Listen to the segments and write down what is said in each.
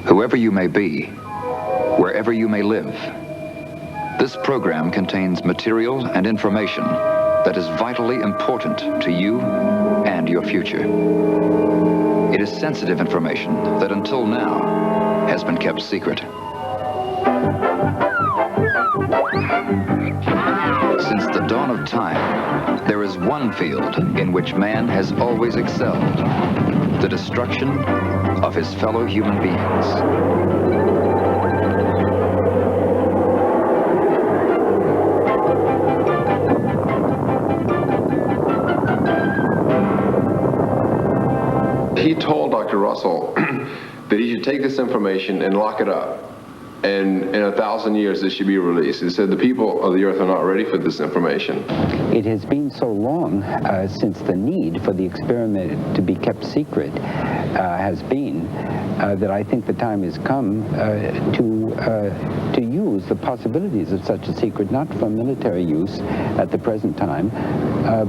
Whoever you may be, wherever you may live, this program contains material and information that is vitally important to you and your future. It is sensitive information that until now has been kept secret. Since the dawn of time, there is one field in which man has always excelled: the destruction of his fellow human beings. He told Dr. Russell that he should take this information and lock it up. And in 1,000 years, this should be released. He said the people of the earth are not ready for this information. It has been so long since the need for the experiment to be kept secret has been that I think the time has come to use the possibilities of such a secret, not for military use at the present time,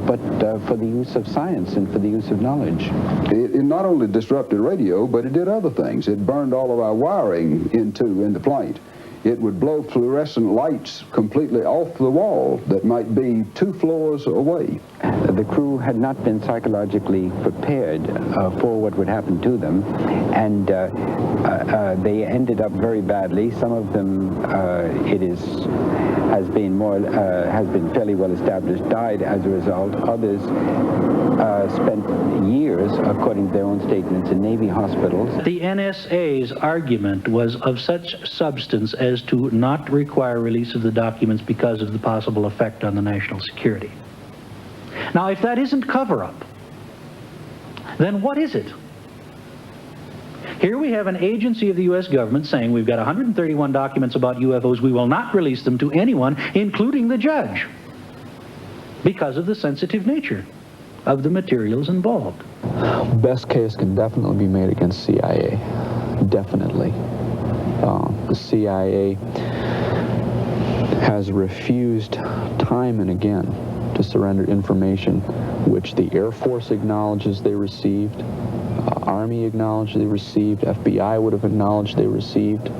but for the use of science and for the use of knowledge. It not only disrupted radio, but it did other things. It burned all of our wiring in the plane. It would blow fluorescent lights completely off the wall that might be 2 floors away. The crew had not been psychologically prepared for what would happen to them, and they ended up very badly. Some of them, has been fairly well established, died as a result. Others spent years, according to their own statements, in Navy hospitals. The NSA's argument was of such substance as to not require release of the documents because of the possible effect on the national security. Now, if that isn't cover-up, then what is it? Here we have an agency of the U.S. government saying we've got 131 documents about UFOs. We will not release them to anyone, including the judge, because of the sensitive nature of the materials involved. Best case can definitely be made against CIA. Definitely. The CIA has refused time and again to surrender information which the Air Force acknowledges they received, Army acknowledged they received, FBI would have acknowledged they received,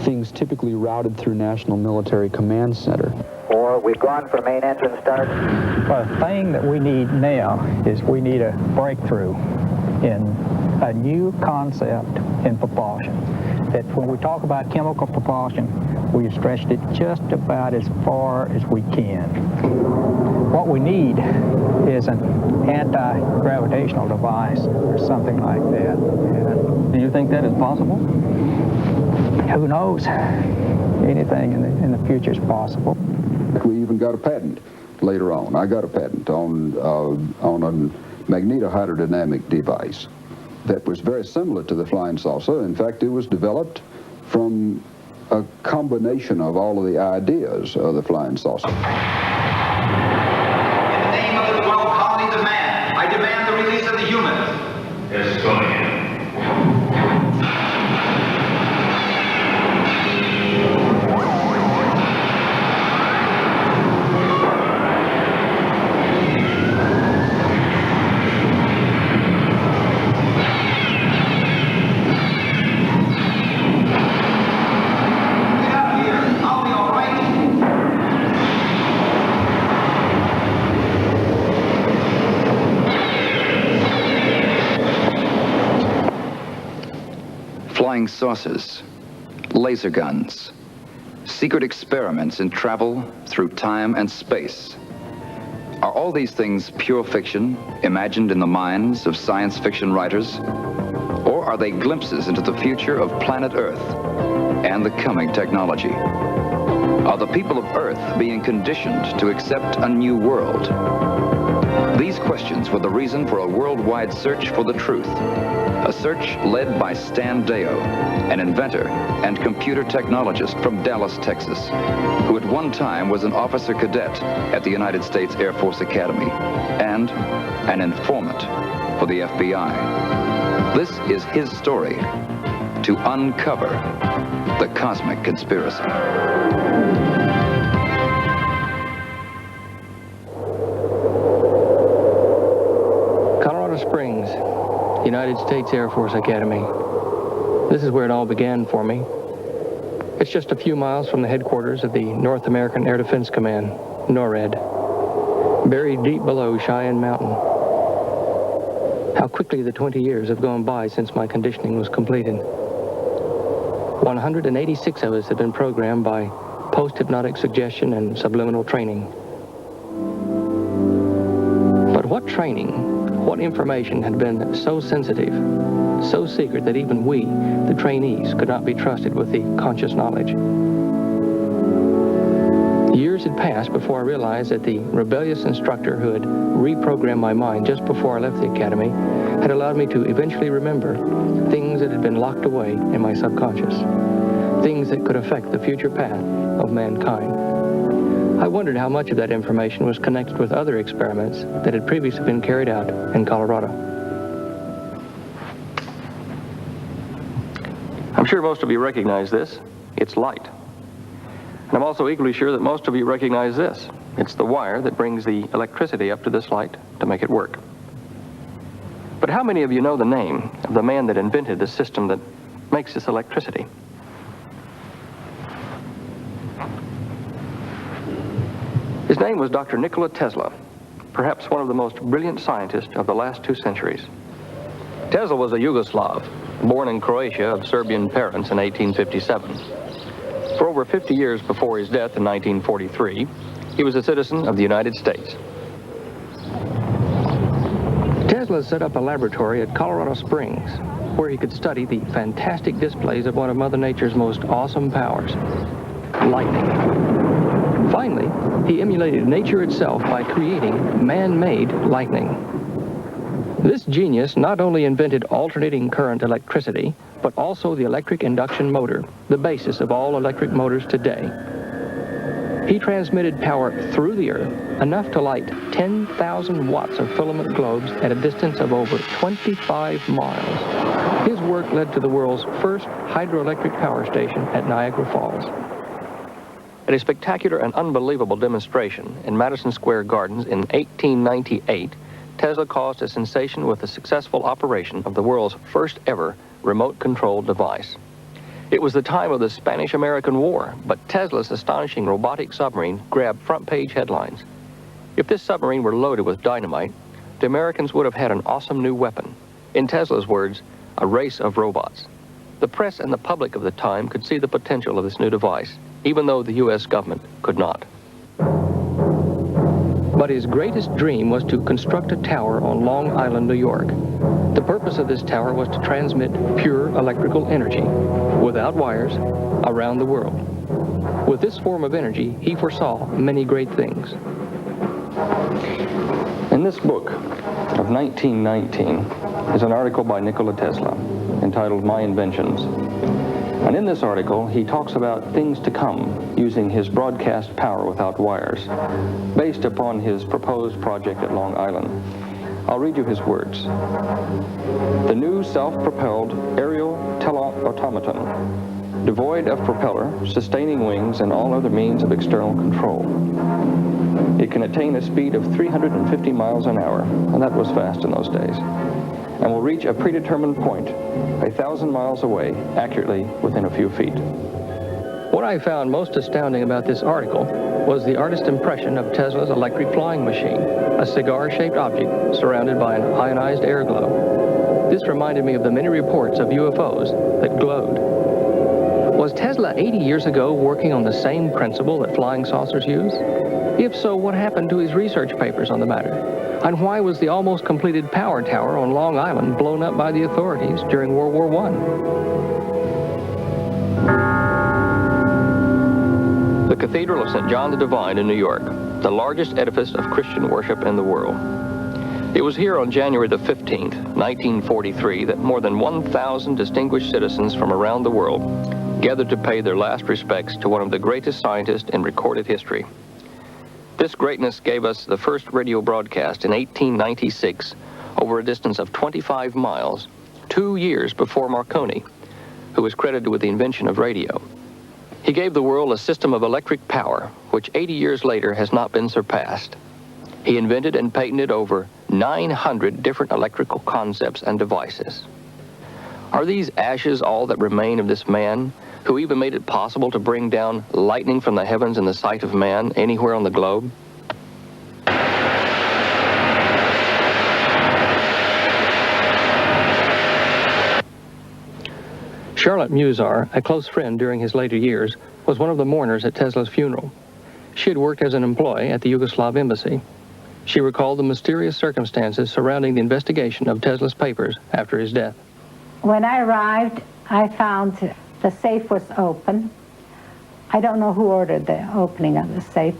things typically routed through National Military Command Center. Or we've gone for main engine start. Well, the thing that we need now is we need a breakthrough in a new concept in propulsion. That when we talk about chemical propulsion, we've stretched it just about as far as we can. What we need is an anti-gravitational device or something like that. And do you think that is possible? Who knows? Anything in the future is possible. We even got a patent later on. I got a patent on a magnetohydrodynamic device that was very similar to the flying saucer. In fact, it was developed from a combination of all of the ideas of the flying saucer. In the name of the 12 colonies of man, I demand the release of the humans. Yes, Tony. Flying saucers, laser guns, secret experiments in travel through time and space. Are all these things pure fiction, imagined in the minds of science fiction writers? Or are they glimpses into the future of planet Earth and the coming technology? Are the people of Earth being conditioned to accept a new world? These questions were the reason for a worldwide search for the truth. A search led by Stan Deyo, an inventor and computer technologist from Dallas, Texas, who at one time was an officer cadet at the United States Air Force Academy and an informant for the FBI. This is his story to uncover the cosmic conspiracy. Springs, United States Air Force Academy. This is where it all began for me. It's just a few miles from the headquarters of the North American Air Defense Command, NORAD, buried deep below Cheyenne Mountain. How quickly the 20 years have gone by since my conditioning was completed. 186 of us have been programmed by post-hypnotic suggestion and subliminal training. But what training, what information had been so sensitive, so secret that even we, the trainees, could not be trusted with the conscious knowledge? Years had passed before I realized that the rebellious instructor who had reprogrammed my mind just before I left the academy had allowed me to eventually remember things that had been locked away in my subconscious, things that could affect the future path of mankind. I wondered how much of that information was connected with other experiments that had previously been carried out in Colorado. I'm sure most of you recognize this. It's light. And I'm also equally sure that most of you recognize this. It's the wire that brings the electricity up to this light to make it work. But how many of you know the name of the man that invented the system that makes this electricity? His name was Dr. Nikola Tesla, perhaps one of the most brilliant scientists of the last 2 centuries. Tesla was a Yugoslav, born in Croatia of Serbian parents in 1857. For over 50 years before his death in 1943, he was a citizen of the United States. Tesla set up a laboratory at Colorado Springs where he could study the fantastic displays of one of Mother Nature's most awesome powers, lightning. Finally, he emulated nature itself by creating man-made lightning. This genius not only invented alternating current electricity, but also the electric induction motor, the basis of all electric motors today. He transmitted power through the earth, enough to light 10,000 watts of filament globes at a distance of over 25 miles. His work led to the world's first hydroelectric power station at Niagara Falls. At a spectacular and unbelievable demonstration in Madison Square Gardens in 1898, Tesla caused a sensation with the successful operation of the world's first ever remote-controlled device. It was the time of the Spanish-American War, but Tesla's astonishing robotic submarine grabbed front-page headlines. If this submarine were loaded with dynamite, the Americans would have had an awesome new weapon. In Tesla's words, a race of robots. The press and the public of the time could see the potential of this new device, even though the U.S. government could not. But his greatest dream was to construct a tower on Long Island, New York. The purpose of this tower was to transmit pure electrical energy, without wires, around the world. With this form of energy, he foresaw many great things. In this book of 1919 is an article by Nikola Tesla entitled My Inventions. And in this article, he talks about things to come using his broadcast power without wires, based upon his proposed project at Long Island. I'll read you his words. The new self-propelled aerial teleautomaton, devoid of propeller, sustaining wings, and all other means of external control. It can attain a speed of 350 miles an hour, and that was fast in those days, and will reach a predetermined point 1,000 miles away, accurately within a few feet. What I found most astounding about this article was the artist's impression of Tesla's electric flying machine, a cigar-shaped object surrounded by an ionized air globe. This reminded me of the many reports of UFOs that glowed. Was Tesla 80 years ago working on the same principle that flying saucers use? If so, what happened to his research papers on the matter? And why was the almost completed power tower on Long Island blown up by the authorities during World War I? The Cathedral of St. John the Divine in New York, the largest edifice of Christian worship in the world. It was here on January the 15th, 1943, that more than 1,000 distinguished citizens from around the world gathered to pay their last respects to one of the greatest scientists in recorded history. This greatness gave us the first radio broadcast in 1896 over a distance of 25 miles, 2 years before Marconi, who was credited with the invention of radio. He gave the world a system of electric power, which 80 years later has not been surpassed. He invented and patented over 900 different electrical concepts and devices. Are these ashes all that remain of this man, who even made it possible to bring down lightning from the heavens in the sight of man anywhere on the globe? Charlotte Muzar, a close friend during his later years, was one of the mourners at Tesla's funeral. She had worked as an employee at the Yugoslav embassy. She recalled the mysterious circumstances surrounding the investigation of Tesla's papers after his death. When I arrived, I found the safe was open. I don't know who ordered the opening of the safe.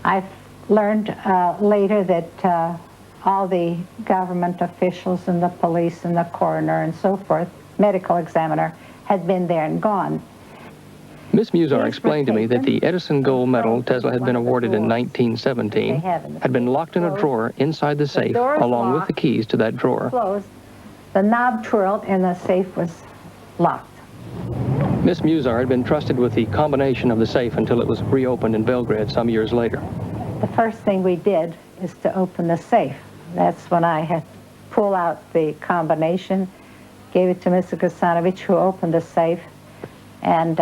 I learned later that all the government officials and the police and the coroner and so forth, medical examiner, had been there and gone. Miss Muzar explained to me that the Edison Gold Medal Tesla had been awarded in 1917 had been locked in a drawer inside the safe, along with the keys to that drawer. Closed, the knob twirled, and the safe was locked. Miss Muzar had been trusted with the combination of the safe until it was reopened in Belgrade some years later. The first thing we did is to open the safe. That's when I had pulled out the combination, gave it to Mr. Gasanovich, who opened the safe, and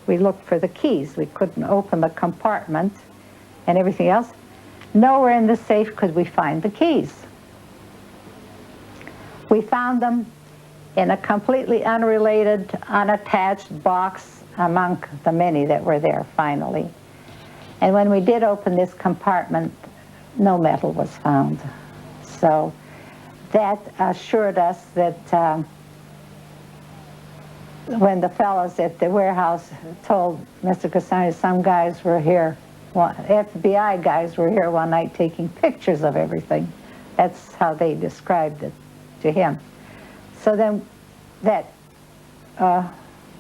we looked for the keys. We couldn't open the compartment and everything else. Nowhere in the safe could we find the keys. We found them in a completely unrelated, unattached box among the many that were there finally. And when we did open this compartment, no metal was found. So that assured us that when the fellows at the warehouse told Mr. Cassani some guys were here, FBI guys were here one night taking pictures of everything. That's how they described it to him. So then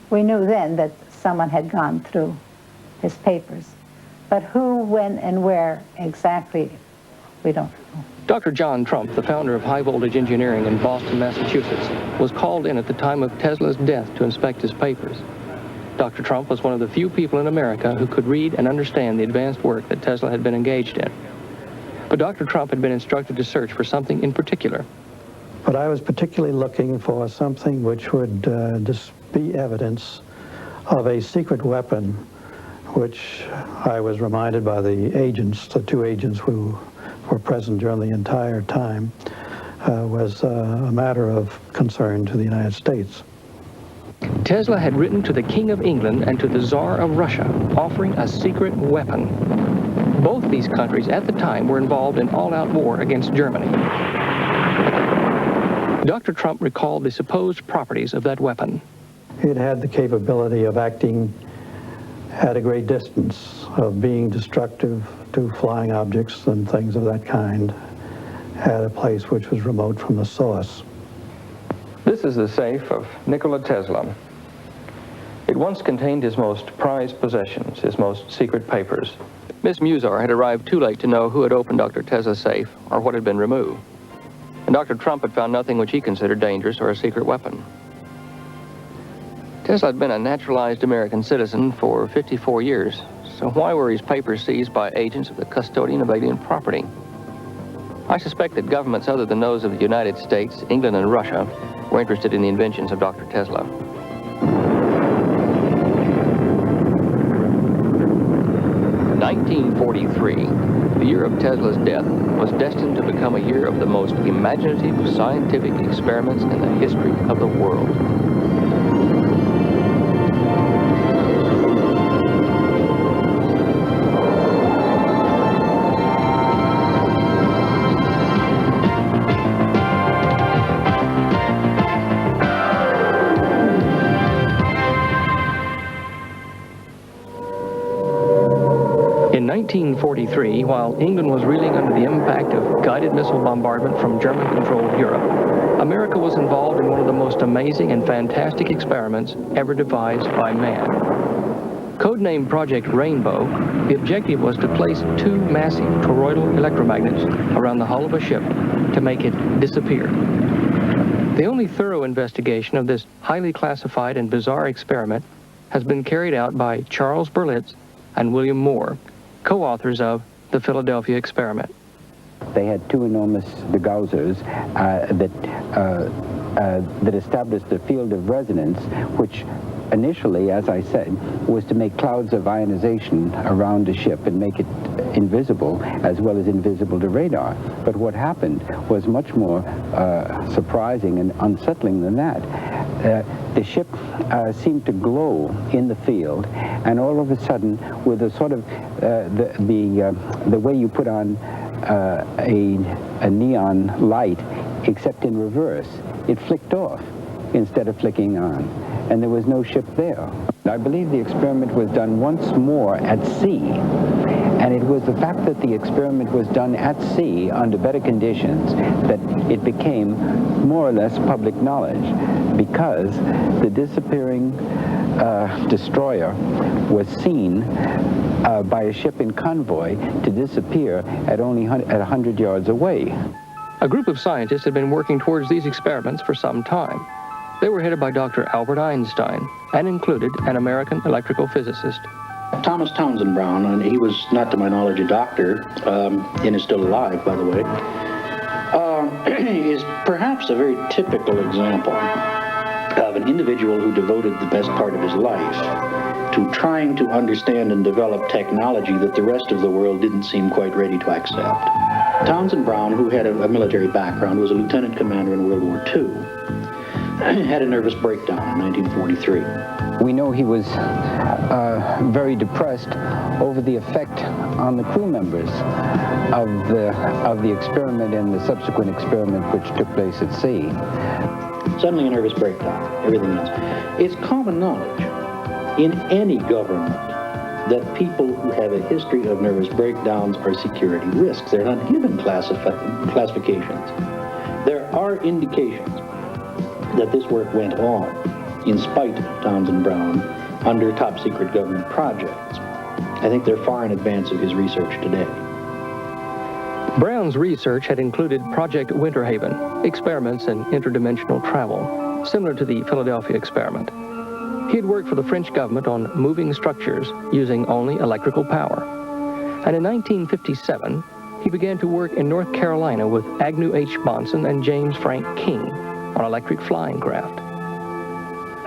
we knew then that someone had gone through his papers. But who, when, and where exactly, we don't know. Dr. John Trump, the founder of High Voltage Engineering in Boston, Massachusetts, was called in at the time of Tesla's death to inspect his papers. Dr. Trump was one of the few people in America who could read and understand the advanced work that Tesla had been engaged in. But Dr. Trump had been instructed to search for something in particular. But I was particularly looking for something which would just be evidence of a secret weapon, which I was reminded by the agents, the two agents who were present during the entire time, was a matter of concern to the United States. Tesla had written to the King of England and to the Tsar of Russia, offering a secret weapon. Both these countries at the time were involved in all-out war against Germany. Dr. Trump recalled the supposed properties of that weapon. It had the capability of acting at a great distance, of being destructive to flying objects and things of that kind at a place which was remote from the source. This is the safe of Nikola Tesla. It once contained his most prized possessions, his most secret papers. Miss Muzar had arrived too late to know who had opened Dr. Tesla's safe or what had been removed. And Dr. Trump had found nothing which he considered dangerous or a secret weapon. Tesla had been a naturalized American citizen for 54 years, so why were his papers seized by agents of the custodian of alien property? I suspect that governments other than those of the United States, England, and Russia were interested in the inventions of Dr. Tesla. In 1943, the year of Tesla's death, was destined to become a year of the most imaginative scientific experiments in the history of the world. In 1943, while England was reeling under the impact of guided missile bombardment from German-controlled Europe, America was involved in one of the most amazing and fantastic experiments ever devised by man. Codenamed Project Rainbow, the objective was to place two massive toroidal electromagnets around the hull of a ship to make it disappear. The only thorough investigation of this highly classified and bizarre experiment has been carried out by Charles Berlitz and William Moore, co-authors of The Philadelphia Experiment. They had two enormous degaussers that established a field of resonance, which initially, as I said, was to make clouds of ionization around a ship and make it invisible, as well as invisible to radar. But what happened was much more surprising and unsettling than that. The ship seemed to glow in the field, and all of a sudden, with a sort of the way you put on a neon light, except in reverse, it flicked off instead of flicking on, and there was no ship there. I believe the experiment was done once more at sea, and it was the fact that the experiment was done at sea under better conditions that it became more or less public knowledge, because the disappearing destroyer was seen by a ship in convoy to disappear at only 100 yards away. A group of scientists had been working towards these experiments for some time. They were headed by Dr. Albert Einstein and included an American electrical physicist. Thomas Townsend Brown, and he was not to my knowledge a doctor, and is still alive, by the way, is perhaps a very typical example of an individual who devoted the best part of his life to trying to understand and develop technology that the rest of the world didn't seem quite ready to accept. Townsend Brown, who had a military background, was a lieutenant commander in World War II, had a nervous breakdown in 1943. We know he was very depressed over the effect on the crew members of the experiment and the subsequent experiment which took place at sea. Suddenly a nervous breakdown, everything else. It's common knowledge in any government that people who have a history of nervous breakdowns are security risks. They're not given classifications. There are indications that this work went on, in spite of Townsend Brown, under top secret government projects. I think they're far in advance of his research today. Brown's research had included Project Winterhaven, experiments in interdimensional travel, similar to the Philadelphia experiment. He had worked for the French government on moving structures using only electrical power. And in 1957, he began to work in North Carolina with Agnew H. Bahnson and James Frank King on electric flying craft.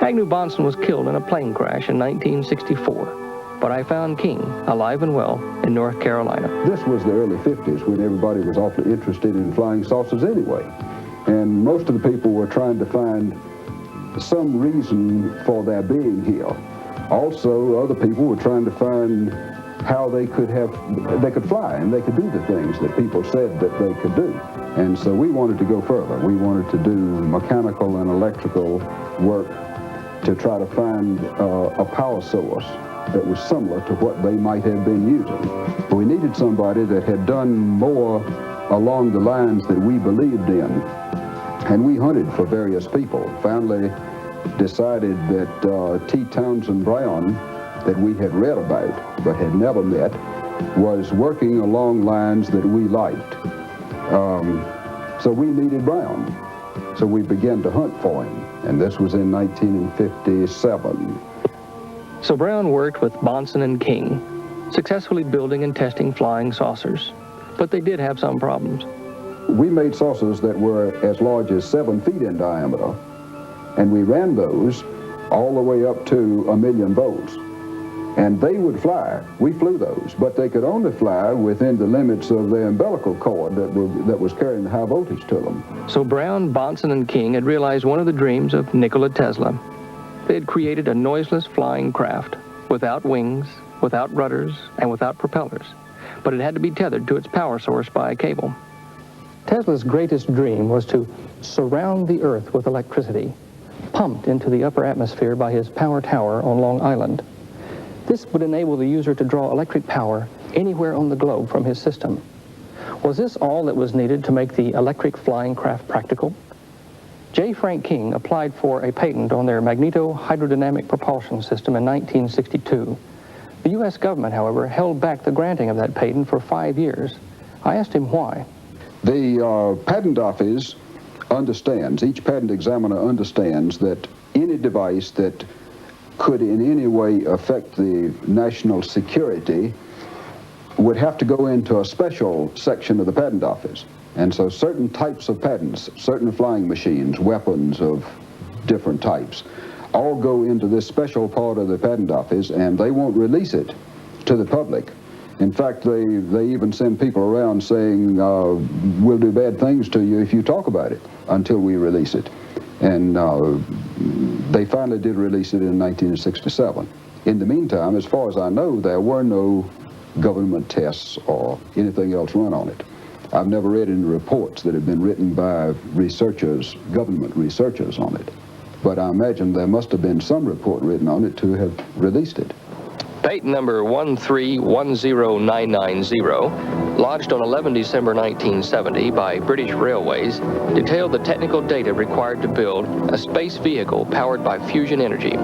Agnew Bahnson was killed in a plane crash in 1964, but I found King alive and well in North Carolina. This was the early 50s when everybody was awfully interested in flying saucers anyway. And most of the people were trying to find some reason for their being here. Also, other people were trying to find how they could fly and they could do the things that people said that they could do. And so we wanted to go further. We wanted to do mechanical and electrical work to try to find a power source that was similar to what they might have been using. We needed somebody that had done more along the lines that we believed in. And we hunted for various people. Finally decided that T. Townsend Brown, that we had read about but had never met, was working along lines that we liked. So we needed Brown. So we began to hunt for him, and this was in 1957. So Brown worked with Bahnson and King, successfully building and testing flying saucers. But they did have some problems. We made saucers that were as large as 7 feet in diameter, and we ran those all the way up to 1,000,000 volts. And they would fly. We flew those, but they could only fly within the limits of the umbilical cord that was carrying the high voltage to them. So Brown, Bahnson, and King had realized one of the dreams of Nikola Tesla. They had created a noiseless flying craft without wings, without rudders, and without propellers. But it had to be tethered to its power source by a cable. Tesla's greatest dream was to surround the Earth with electricity, pumped into the upper atmosphere by his power tower on Long Island. This would enable the user to draw electric power anywhere on the globe from his system. Was this all that was needed to make the electric flying craft practical? J. Frank King applied for a patent on their magneto-hydrodynamic propulsion system in 1962. The U.S. government, however, held back the granting of that patent for 5 years. I asked him why. The patent office understands, each patent examiner understands that any device that could in any way affect the national security would have to go into a special section of the patent office. And so certain types of patents, certain flying machines, weapons of different types, all go into this special part of the patent office, and they won't release it to the public. In fact, they even send people around saying, we'll do bad things to you if you talk about it until we release it. And they finally did release it in 1967. In the meantime, as far as I know, there were no government tests or anything else run on it. I've never read any reports that have been written by researchers, government researchers on it. But I imagine there must have been some report written on it to have released it. Patent number 1310990, lodged on 11 December 1970 by British Railways, detailed the technical data required to build a space vehicle powered by fusion energy.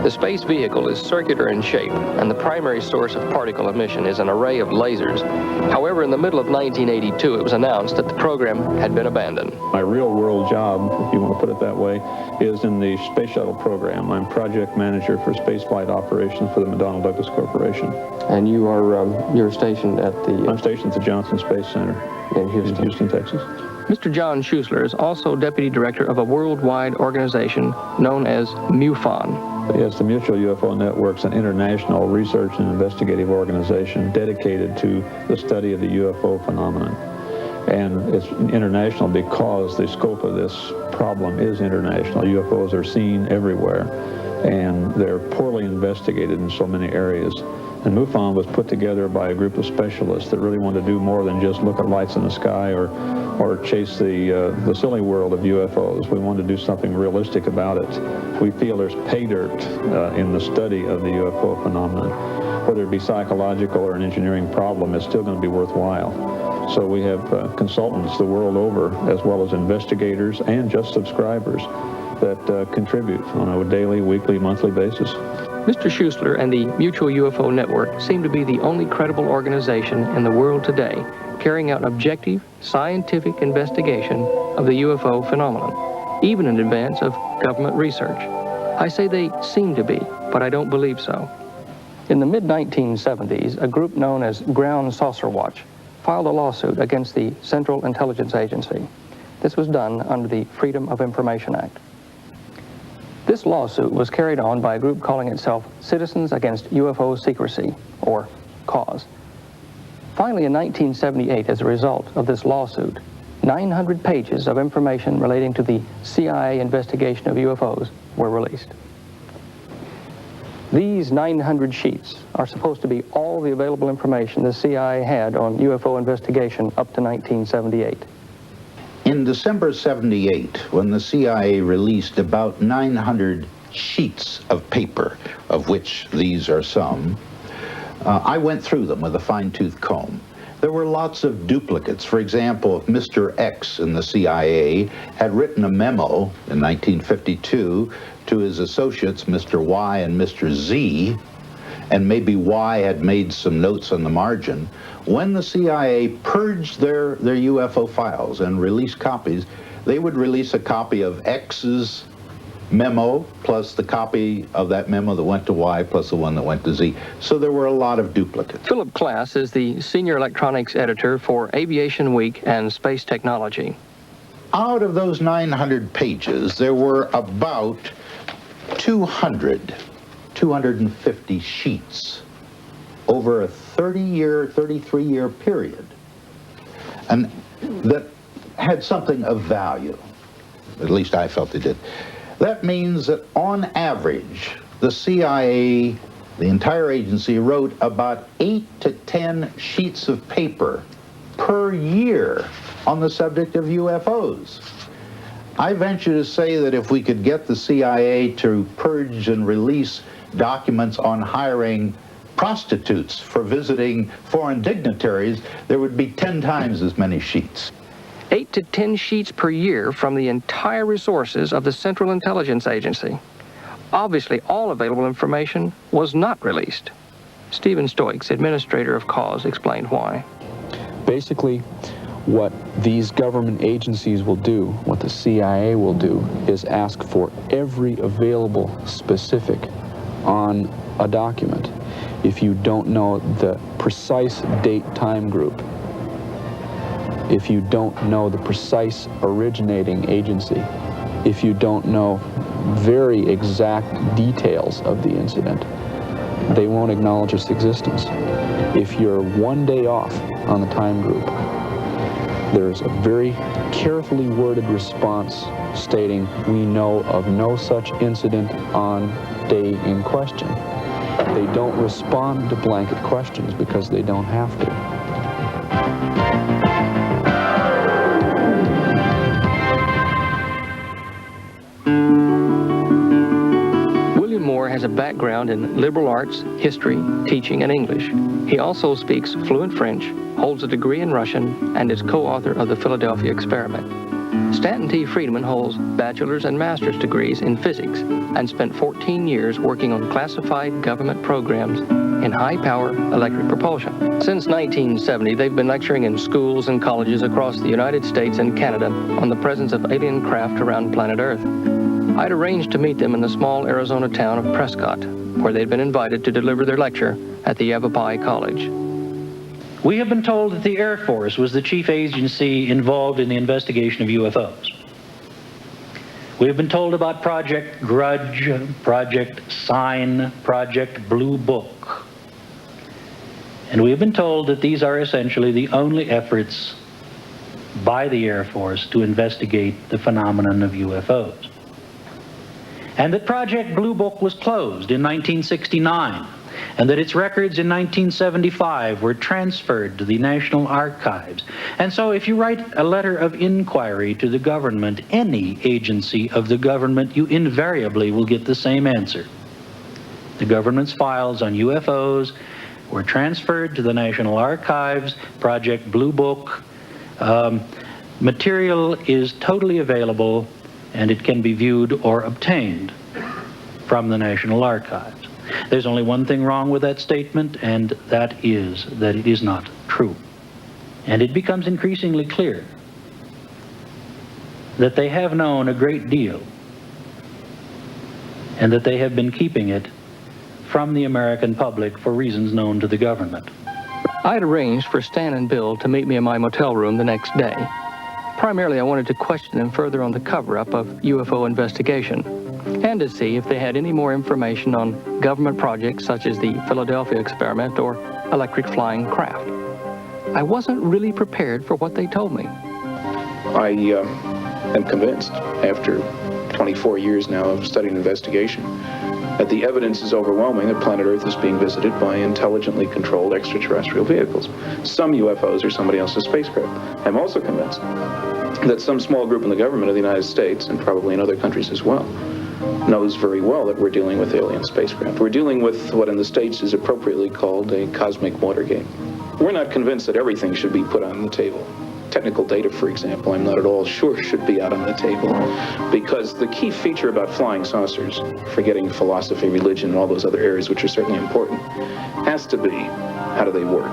The space vehicle is circular in shape, and the primary source of particle emission is an array of lasers. However, in the middle of 1982, it was announced that the program had been abandoned. My real-world job, if you want to put it that way, is in the Space Shuttle program. I'm project manager for spaceflight operations for the McDonnell Douglas Corporation. And you are you're stationed at the... I'm stationed at the Johnson Space Center in Houston, Texas. Mr. John Schuessler is also deputy director of a worldwide organization known as MUFON. Yes, the Mutual UFO Network's an international research and investigative organization dedicated to the study of the UFO phenomenon. And it's international because the scope of this problem is international. UFOs are seen everywhere, and they're poorly investigated in so many areas. And MUFON was put together by a group of specialists that really wanted to do more than just look at lights in the sky or chase the silly world of UFOs. We wanted to do something realistic about it. We feel there's pay dirt in the study of the UFO phenomenon. Whether it be psychological or an engineering problem, it's still going to be worthwhile. So we have consultants the world over, as well as investigators and just subscribers that contribute on a daily, weekly, monthly basis. Mr. Schuessler and the Mutual UFO Network seem to be the only credible organization in the world today carrying out objective, scientific investigation of the UFO phenomenon, even in advance of government research. I say they seem to be, but I don't believe so. In the mid-1970s, a group known as Ground Saucer Watch filed a lawsuit against the Central Intelligence Agency. This was done under the Freedom of Information Act. This lawsuit was carried on by a group calling itself Citizens Against UFO Secrecy, or CAUSE. Finally, in 1978, as a result of this lawsuit, 900 pages of information relating to the CIA investigation of UFOs were released. These 900 sheets are supposed to be all the available information the CIA had on UFO investigation up to 1978. In December '78, when the CIA released about 900 sheets of paper, of which these are some, I went through them with a fine-tooth comb. There were lots of duplicates. For example, Mr. X in the CIA had written a memo in 1952 to his associates, Mr. Y and Mr. Z, and maybe Y had made some notes on the margin. When the CIA purged their UFO files and released copies, they would release a copy of X's memo plus the copy of that memo that went to Y plus the one that went to Z. So there were a lot of duplicates. Philip Klass is the senior electronics editor for Aviation Week and Space Technology. Out of those 900 pages, there were about 250 sheets over a 33-year period, and that had something of value. At least I felt it did. That means that on average, the CIA, the entire agency, wrote about 8 to 10 sheets of paper per year on the subject of UFOs. I venture to say that if we could get the CIA to purge and release documents on hiring prostitutes for visiting foreign dignitaries, there would be 10 times as many sheets. 8 to 10 sheets per year from the entire resources of the Central Intelligence Agency. Obviously, all available information was not released. Stephen Stoikes, administrator of CAUSE, explained why. Basically, what these government agencies will do, what the CIA will do, is ask for every available specific on a document. if you don't know the precise date time group, if you don't know the precise originating agency, if you don't know very exact details of the incident, they won't acknowledge its existence. If you're 1 day off on the time group, there's a very carefully worded response stating, we know of no such incident on day in question. They don't respond to blanket questions because they don't have to. Has a background in liberal arts, history, teaching, and English. He also speaks fluent French, holds a degree in Russian, and is co-author of the Philadelphia Experiment. Stanton T. Friedman holds bachelor's and master's degrees in physics and spent 14 years working on classified government programs in high-power electric propulsion. Since 1970, they've been lecturing in schools and colleges across the United States and Canada on the presence of alien craft around planet Earth. I'd arranged to meet them in the small Arizona town of Prescott, where they'd been invited to deliver their lecture at the Yavapai College. We have been told that the Air Force was the chief agency involved in the investigation of UFOs. We have been told about Project Grudge, Project Sign, Project Blue Book. And we have been told that these are essentially the only efforts by the Air Force to investigate the phenomenon of UFOs. And that Project Blue Book was closed in 1969, and that its records in 1975 were transferred to the National Archives. And so if you write a letter of inquiry to the government, any agency of the government, you invariably will get the same answer. The government's files on UFOs were transferred to the National Archives. Project Blue Book material is totally available, and it can be viewed or obtained from the National Archives. There's only one thing wrong with that statement, and that is that it is not true. And it becomes increasingly clear that they have known a great deal, and that they have been keeping it from the American public for reasons known to the government. I had arranged for Stan and Bill to meet me in my motel room the next day. Primarily, I wanted to question them further on the cover-up of UFO investigation, and to see if they had any more information on government projects such as the Philadelphia Experiment or electric flying craft. I wasn't really prepared for what they told me. I am convinced, after 24 years now of studying investigation, that the evidence is overwhelming that planet Earth is being visited by intelligently controlled extraterrestrial vehicles. Some UFOs are somebody else's spacecraft. I'm also convinced that some small group in the government of the United States, and probably in other countries as well, knows very well that we're dealing with alien spacecraft. We're dealing with what in the States is appropriately called a cosmic Watergate. We're not convinced that everything should be put on the table. Technical data, for example, I'm not at all sure should be out on the table, because the key feature about flying saucers, forgetting philosophy, religion, and all those other areas which are certainly important, has to be, how do they work?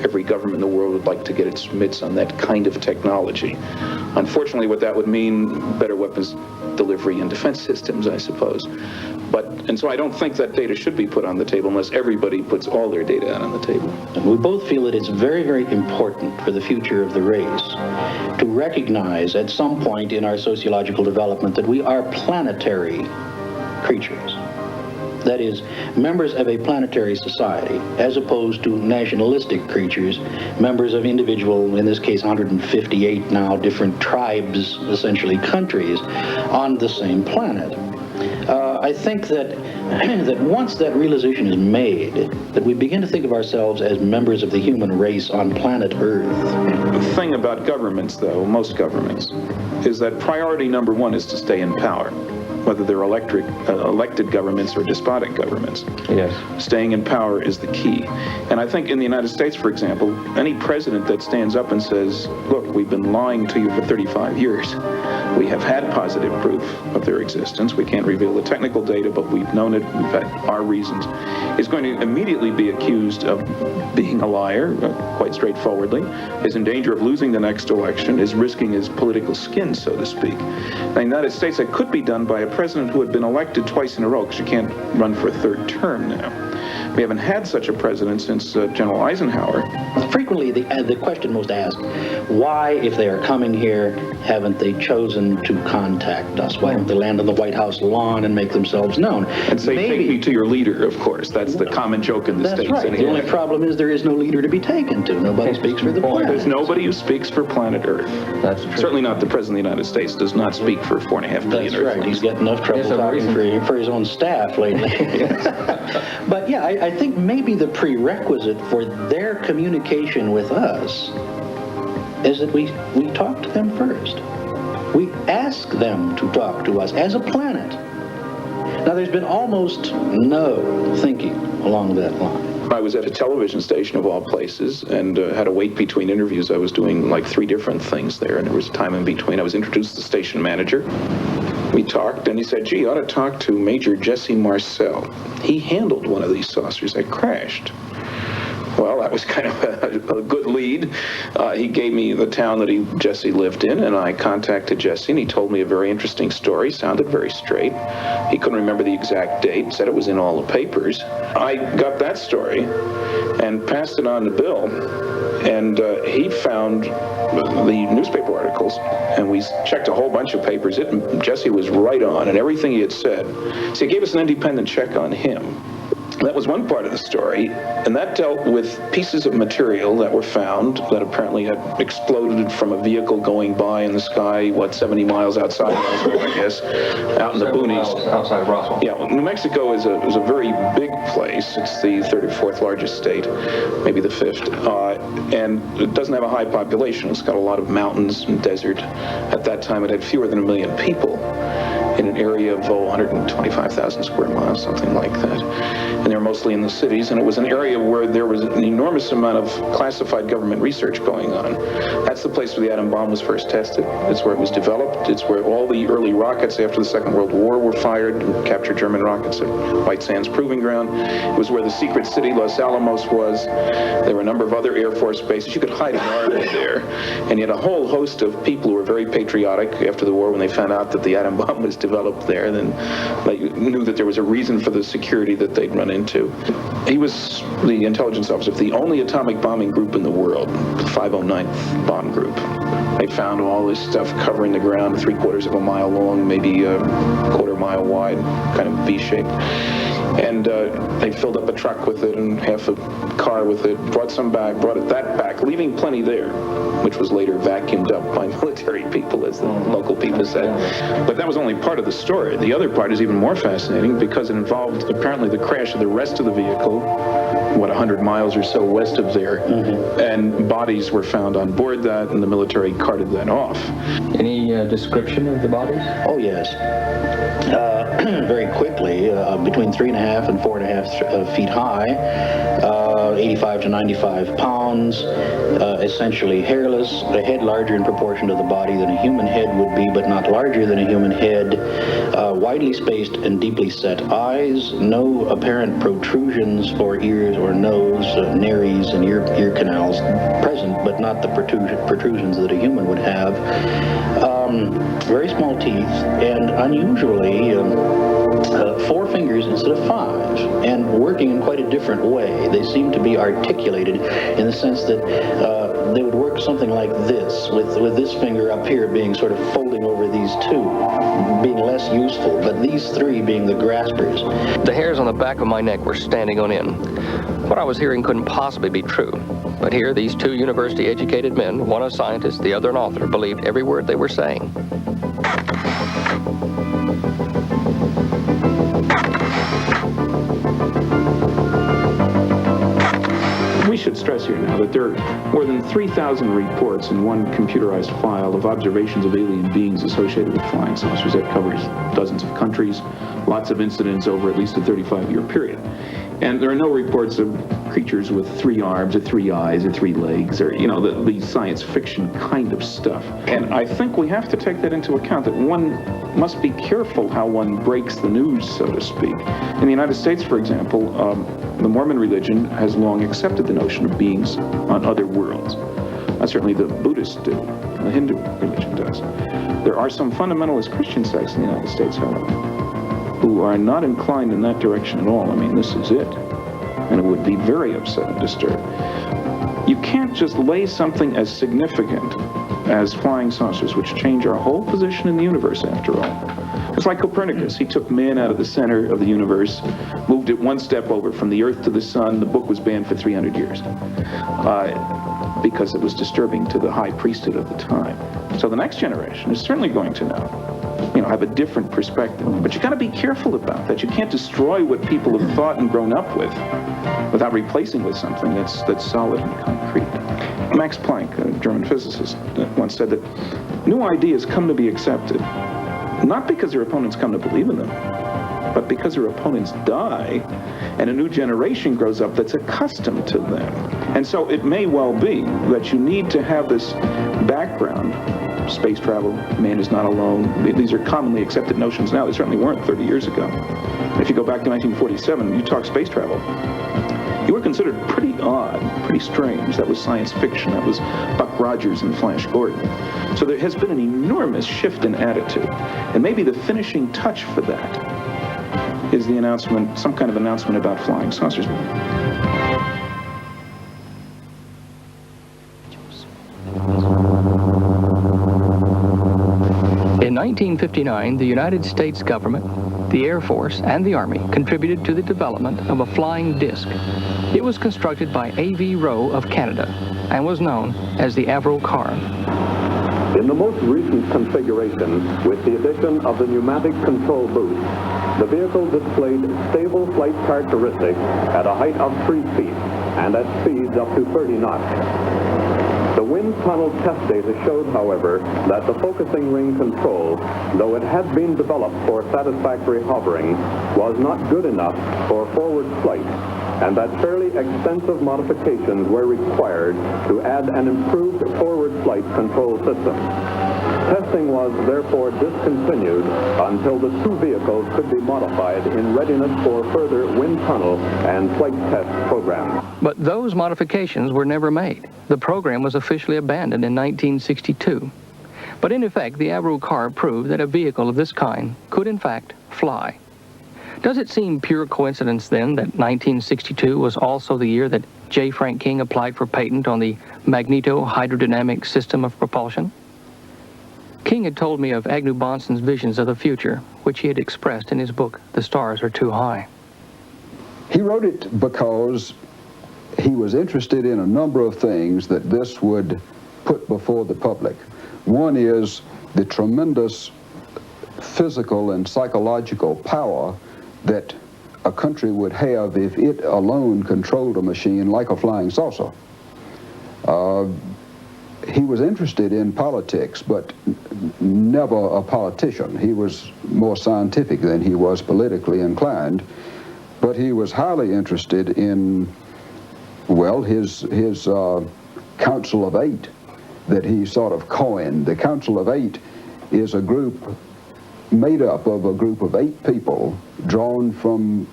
Every government in the world would like to get its mitts on that kind of technology. Unfortunately, what that would mean, better weapons delivery and defense systems, I suppose. And so I don't think that data should be put on the table unless everybody puts all their data out on the table. And we both feel that it's very, very important for the future of the race to recognize at some point in our sociological development that we are planetary creatures. That is, members of a planetary society, as opposed to nationalistic creatures, members of individual, in this case 158 now different tribes, essentially countries, on the same planet. I think that once that realization is made, that we begin to think of ourselves as members of the human race on planet Earth. The thing about governments, though, most governments, is that priority number one is to stay in power, whether they're elected governments or despotic governments. Yes. Staying in power is the key. And I think in the United States, for example, any president that stands up and says, look, we've been lying to you for 35 years. We have had positive proof of their existence. We can't reveal the technical data, but we've known it. We've had our reasons. Is going to immediately be accused of being a liar, quite straightforwardly, is in danger of losing the next election, is risking his political skin, so to speak. In the United States, that could be done by a president who had been elected twice in a row, because you can't run for a third term now. We haven't had such a president since General Eisenhower. Frequently, the question most asked, why, if they are coming here, haven't they chosen to contact us? Why don't they land on the White House lawn and make themselves known? And say, take me to your leader, of course. That's the common joke in the States. That's right. Anyway. The only problem is there is no leader to be taken to. Nobody speaks for the planet. There's nobody who speaks for planet Earth. That's true. Certainly not the President of the United States does not speak for 4.5 billion That's right. He's got enough trouble talking for his own staff lately. But yeah, I think maybe the prerequisite for their communication with us is that we talk to them first. We ask them to talk to us as a planet. Now, there's been almost no thinking along that line. I was at a television station of all places and had to wait between interviews. I was doing like 3 different things there, and there was time in between. I was introduced to the station manager. We talked, and he said, gee, you ought to talk to Major Jesse Marcel. He handled one of these saucers that crashed. Well, that was kind of a good lead. He gave me the town that Jesse lived in, and I contacted Jesse, and he told me a very interesting story. Sounded very straight. He couldn't remember the exact date, said it was in all the papers. I got that story and passed it on to Bill, and he found the newspaper articles, and we checked a whole bunch of papers. Jesse was right on, and everything he had said. So he gave us an independent check on him. That was one part of the story, and that dealt with pieces of material that were found that apparently had exploded from a vehicle going by in the sky, 70 miles outside Roswell, I guess, out in the boonies. Outside Roswell. Yeah, well, New Mexico is a very big place. It's the 34th largest state, maybe the 5th, and it doesn't have a high population. It's got a lot of mountains and desert. At that time, it had fewer than 1 million people in an area of 125,000 square miles, something like that. And they're mostly in the cities, and it was an area where there was an enormous amount of classified government research going on. That's the place where the atom bomb was first tested. It's where it was developed. It's where all the early rockets after the Second World War were fired, captured German rockets at White Sands Proving Ground. It was where the secret city Los Alamos was. There were a number of other Air Force bases. You could hide an army there. And you had a whole host of people who were very patriotic after the war when they found out that the atom bomb was developed there. Then they knew that there was a reason for the security that they'd run into. He was the intelligence officer of the only atomic bombing group in the world, the 509th Bomb Group. They found all this stuff covering the ground 3/4 of a mile long, maybe a 1/4 mile wide, kind of V-shaped. And they filled up a truck with it and half a car with it, brought that back, leaving plenty there, which was later vacuumed up by military people, as the local people said. But that was only part of the story. The other part is even more fascinating because it involved apparently the crash of the rest of the vehicle, 100 miles or so west of there, and bodies were found on board that, and the military carted that off. Any description of the bodies? Oh, yes. Very quickly, between 3.5 and 4.5 feet high, 85 to 95 pounds, essentially hairless, a head larger in proportion to the body than a human head would be, but not larger than a human head, widely spaced and deeply set eyes, no apparent protrusions for ears or nose, nares and ear canals present, but not the protrusions that a human would have. Very small teeth, and unusually 4 fingers instead of 5, and working in quite a different way. They seem to be articulated in the sense that they would work something like this, with this finger up here being sort of folding over these 2, being less useful, but these 3 being the graspers. The hairs on the back of my neck were standing on end. What I was hearing couldn't possibly be true. But here, these 2 university-educated men, one a scientist, the other an author, believed every word they were saying. We should stress here now that there are more than 3,000 reports in one computerized file of observations of alien beings associated with flying saucers. That covers dozens of countries, lots of incidents over at least a 35-year period. And there are no reports of creatures with 3 arms or 3 eyes or 3 legs or, the science fiction kind of stuff. And I think we have to take that into account, that one must be careful how one breaks the news, so to speak. In the United States, for example, the Mormon religion has long accepted the notion of beings on other worlds. Certainly the Buddhists do, the Hindu religion does. There are some fundamentalist Christian sects in the United States, however, who are not inclined in that direction at all. I mean, this is it. and who would be very upset and disturbed. You can't just lay something as significant as flying saucers, which change our whole position in the universe, after all. It's like Copernicus. He took man out of the center of the universe, moved it one step over from the Earth to the sun. The book was banned for 300 years because it was disturbing to the high priesthood of the time. So the next generation is certainly going to know, have a different perspective. But you got to be careful about that. You can't destroy what people have thought and grown up with without replacing with something that's solid and concrete. Max Planck, a German physicist, once said that new ideas come to be accepted, not because their opponents come to believe in them, but because their opponents die, and a new generation grows up that's accustomed to them. And so it may well be that you need to have this background. Space travel, man is not alone. These are commonly accepted notions now. They certainly weren't 30 years ago. If you go back to 1947, you talk space travel, you were considered pretty odd, pretty strange. That was science fiction. That was Buck Rogers and Flash Gordon. So there has been an enormous shift in attitude. And maybe the finishing touch for that is the announcement, some kind of announcement about flying saucers. In 1959, the United States government, the Air Force, and the Army contributed to the development of a flying disc. It was constructed by A.V. Rowe of Canada and was known as the Avro car. In the most recent configuration, with the addition of the pneumatic control booth, the vehicle displayed stable flight characteristics at a height of 3 feet and at speeds up to 30 knots. The wind tunnel test data showed, however, that the focusing ring control, though it had been developed for satisfactory hovering, was not good enough for forward flight, and that fairly extensive modifications were required to add an improved forward flight control system. Testing was therefore discontinued until the two vehicles could be modified in readiness for further wind tunnel and flight test programs. But those modifications were never made. The program was officially abandoned in 1962. But in effect, the Avro car proved that a vehicle of this kind could in fact fly. Does it seem pure coincidence then that 1962 was also the year that J. Frank King applied for patent on the magneto-hydrodynamic system of propulsion? King had told me of Agnew Bahnsen's visions of the future, which he had expressed in his book, The Stars Are Too High. He wrote it because he was interested in a number of things that this would put before the public. One is the tremendous physical and psychological power that a country would have if it alone controlled a machine like a flying saucer. He was interested in politics, but never a politician. He was more scientific than he was politically inclined, but he was highly interested in, well, his Council of Eight that he sort of coined. The Council of Eight is a group made up of a group of 8 people drawn from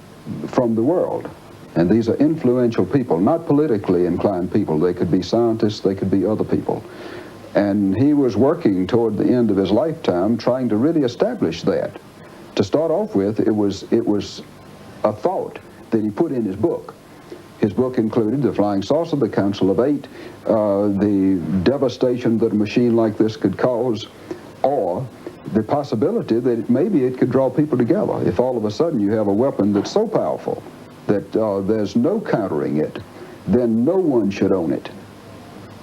the world. And these are influential people, not politically inclined people. They could be scientists, they could be other people. And he was working toward the end of his lifetime trying to really establish that. To start off with, it was a thought that he put in his book. His book included the flying saucer, the Council of Eight, the devastation that a machine like this could cause, or the possibility that maybe it could draw people together. If all of a sudden you have a weapon that's so powerful that there's no countering it, then no one should own it.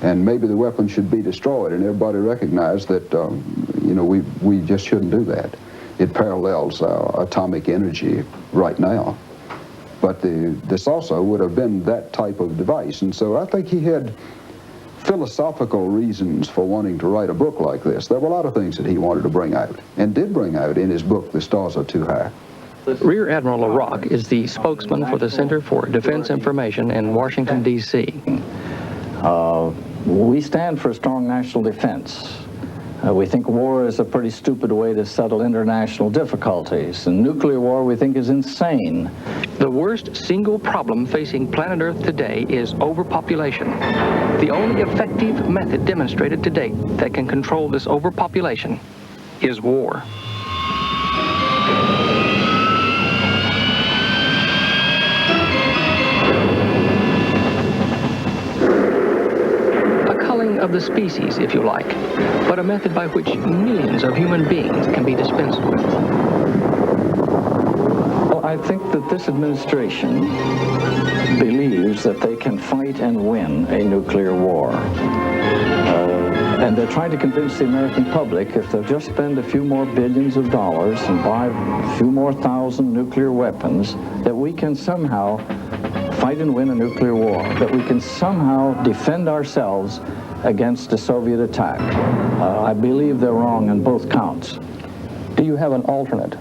And maybe the weapon should be destroyed, and everybody recognized that, we just shouldn't do that. It parallels atomic energy right now. But this also would have been that type of device. And so I think he had philosophical reasons for wanting to write a book like this. There were a lot of things that he wanted to bring out, and did bring out in his book, The Stars Are Too High. Rear Admiral Rocque is the spokesman for the Center for Defense Information in Washington, D.C. We stand for strong national defense. We think war is a pretty stupid way to settle international difficulties, and nuclear war we think is insane. The worst single problem facing planet Earth today is overpopulation. The only effective method demonstrated to date that can control this overpopulation is war. extinction of the species, if you like, but a method by which millions of human beings can be dispensed with. Well, I think that this administration believes that they can fight and win a nuclear war. And they're trying to convince the American public if they'll just spend a few more billions of dollars and buy a few more thousand nuclear weapons, that we can somehow fight and win a nuclear war, that we can somehow defend ourselves against a Soviet attack. I believe they're wrong on both counts. Do you have an alternate?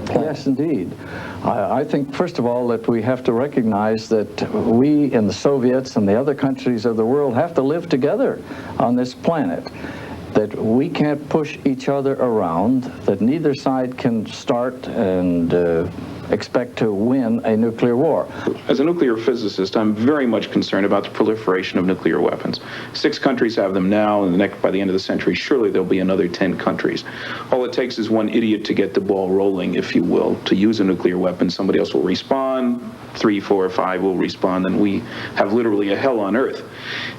Yes, indeed. I think, first of all, that we have to recognize that we in the Soviets and the other countries of the world have to live together on this planet, that we can't push each other around, that neither side can start and expect to win a nuclear war. As a nuclear physicist, I'm very much concerned about the proliferation of nuclear weapons. 6 countries have them now, and by the end of the century, surely there'll be another 10 countries. All it takes is one idiot to get the ball rolling, if you will, to use a nuclear weapon. Somebody else will respond, 3, 4, 5 will respond, and we have literally a hell on earth.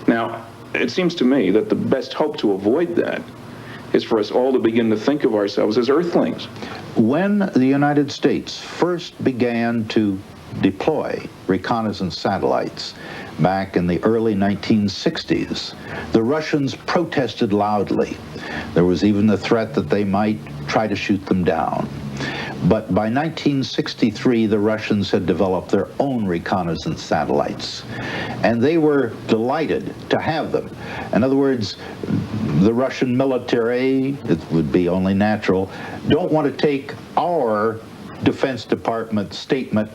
Now, it seems to me that the best hope to avoid that is for us all to begin to think of ourselves as Earthlings. When the United States first began to deploy reconnaissance satellites back in the early 1960s, the Russians protested loudly. There was even the threat that they might try to shoot them down. But by 1963, the Russians had developed their own reconnaissance satellites, and they were delighted to have them. In other words, the Russian military, it would be only natural, don't want to take our Defense Department statement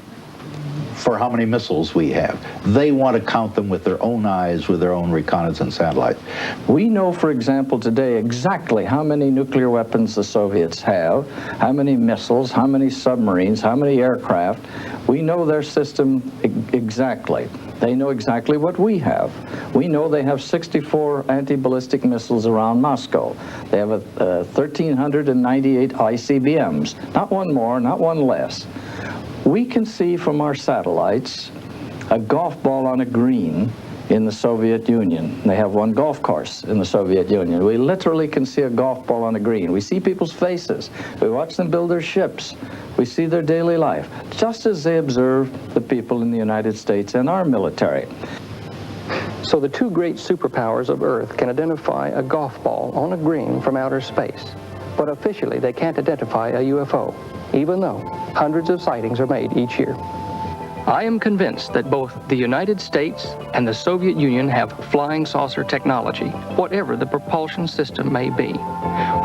for how many missiles we have. They want to count them with their own eyes, with their own reconnaissance satellites. We know, for example, today exactly how many nuclear weapons the Soviets have, how many missiles, how many submarines, how many aircraft. We know their system exactly. They know exactly what we have. We know they have 64 anti-ballistic missiles around Moscow. They have 1,398 ICBMs. Not one more, not one less. We can see from our satellites a golf ball on a green in the Soviet Union. They have one golf course in the Soviet Union. We literally can see a golf ball on a green. We see people's faces. We watch them build their ships. We see their daily life, just as they observe the people in the United States and our military. So the 2 great superpowers of Earth can identify a golf ball on a green from outer space, but officially they can't identify a UFO, even though hundreds of sightings are made each year. I am convinced that both the United States and the Soviet Union have flying saucer technology, whatever the propulsion system may be.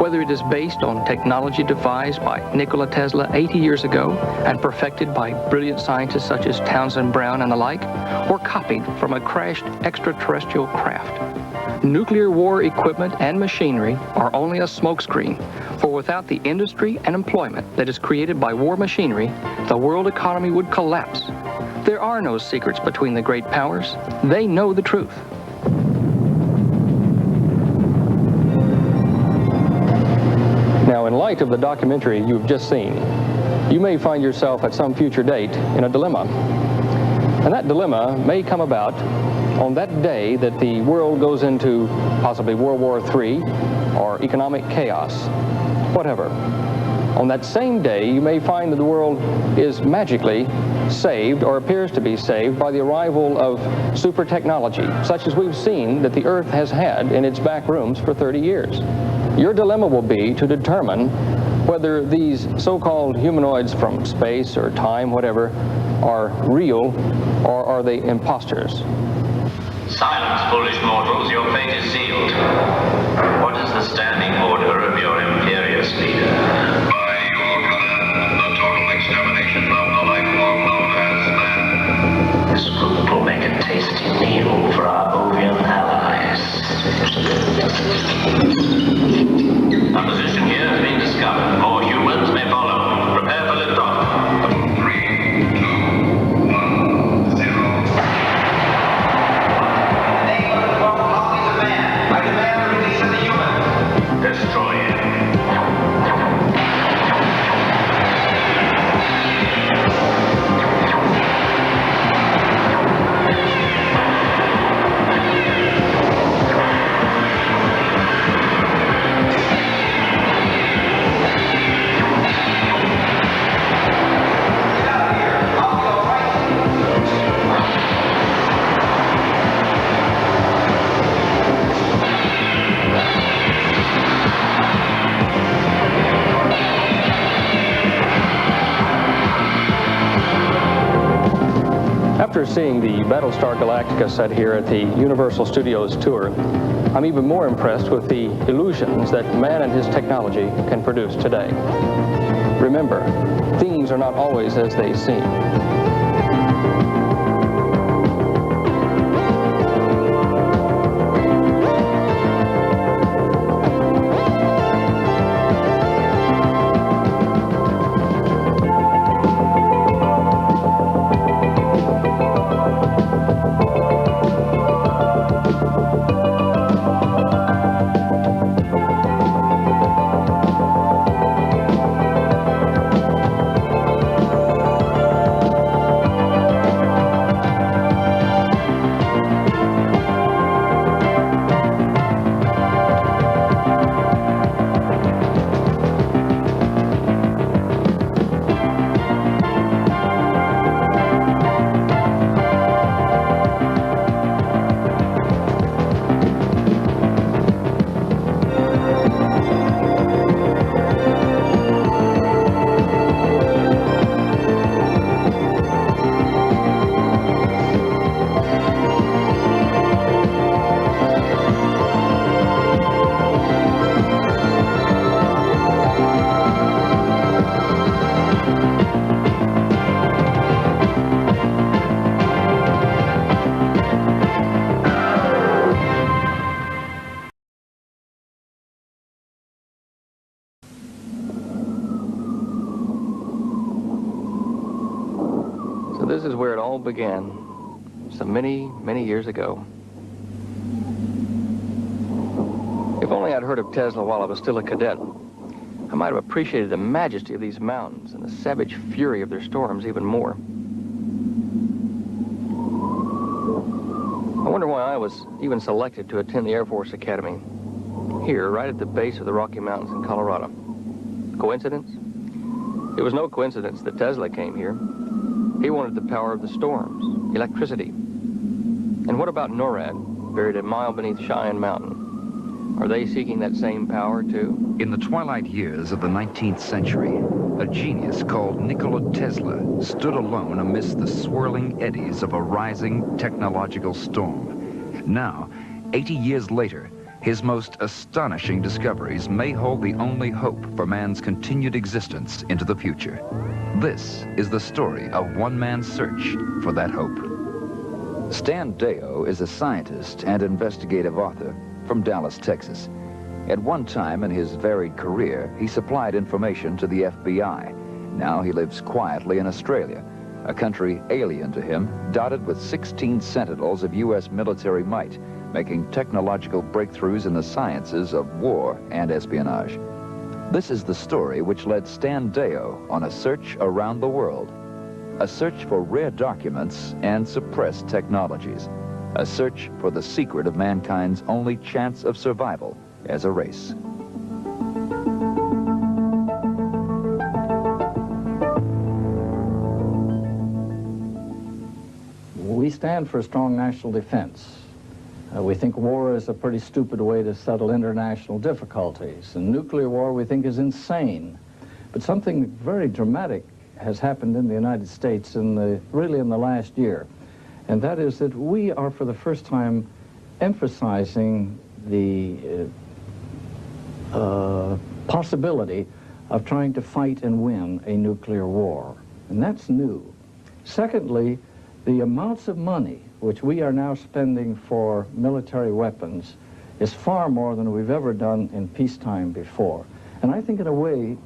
Whether it is based on technology devised by Nikola Tesla 80 years ago and perfected by brilliant scientists such as Townsend, Brown, and the like, or copied from a crashed extraterrestrial craft. Nuclear war equipment and machinery are only a smokescreen, for without the industry and employment that is created by war machinery, the world economy would collapse. There are no secrets between the great powers. They know the truth. Now, in light of the documentary you've just seen, you may find yourself at some future date in a dilemma. And that dilemma may come about on that day that the world goes into possibly World War III or economic chaos, whatever. On that same day, you may find that the world is magically saved or appears to be saved by the arrival of super technology, such as we've seen that the Earth has had in its back rooms for 30 years. Your dilemma will be to determine whether these so-called humanoids from space or time, whatever, are real or are they imposters. Silence, foolish mortals, your fate is sealed. What is the standing order of your imperious leader? By your command, the total extermination of the life form known as man. This group will make a tasty meal for our Bovian allies. A position here has been discovered. More humans may follow. Prepare for liftoff. 3, 2, 1, 0. I demand the release of the human. Destroy it. After seeing the Battlestar Galactica set here at the Universal Studios tour, I'm even more impressed with the illusions that man and his technology can produce today. Remember, things are not always as they seem. This is where it all began, so many, many years ago. If only I'd heard of Tesla while I was still a cadet, I might have appreciated the majesty of these mountains and the savage fury of their storms even more. I wonder why I was even selected to attend the Air Force Academy, here, right at the base of the Rocky Mountains in Colorado. Coincidence? It was no coincidence that Tesla came here. He wanted the power of the storms, electricity. And what about NORAD, buried a mile beneath Cheyenne Mountain? Are they seeking that same power, too? In the twilight years of the 19th century, a genius called Nikola Tesla stood alone amidst the swirling eddies of a rising technological storm. Now, 80 years later, his most astonishing discoveries may hold the only hope for man's continued existence into the future. This is the story of one man's search for that hope. Stan Deyo is a scientist and investigative author from Dallas, Texas. At one time in his varied career, he supplied information to the FBI. Now he lives quietly in Australia, a country alien to him, dotted with 16 sentinels of U.S. military might, making technological breakthroughs in the sciences of war and espionage. This is the story which led Stan Deyo on a search around the world. A search for rare documents and suppressed technologies. A search for the secret of mankind's only chance of survival as a race. We stand for a strong national defense. We think war is a pretty stupid way to settle international difficulties. And nuclear war we think is insane. But something very dramatic has happened in the United States really in the last year. And that is that we are for the first time emphasizing the possibility of trying to fight and win a nuclear war. And that's new. Secondly, the amounts of money which we are now spending for military weapons is far more than we've ever done in peacetime before. And I think in a way,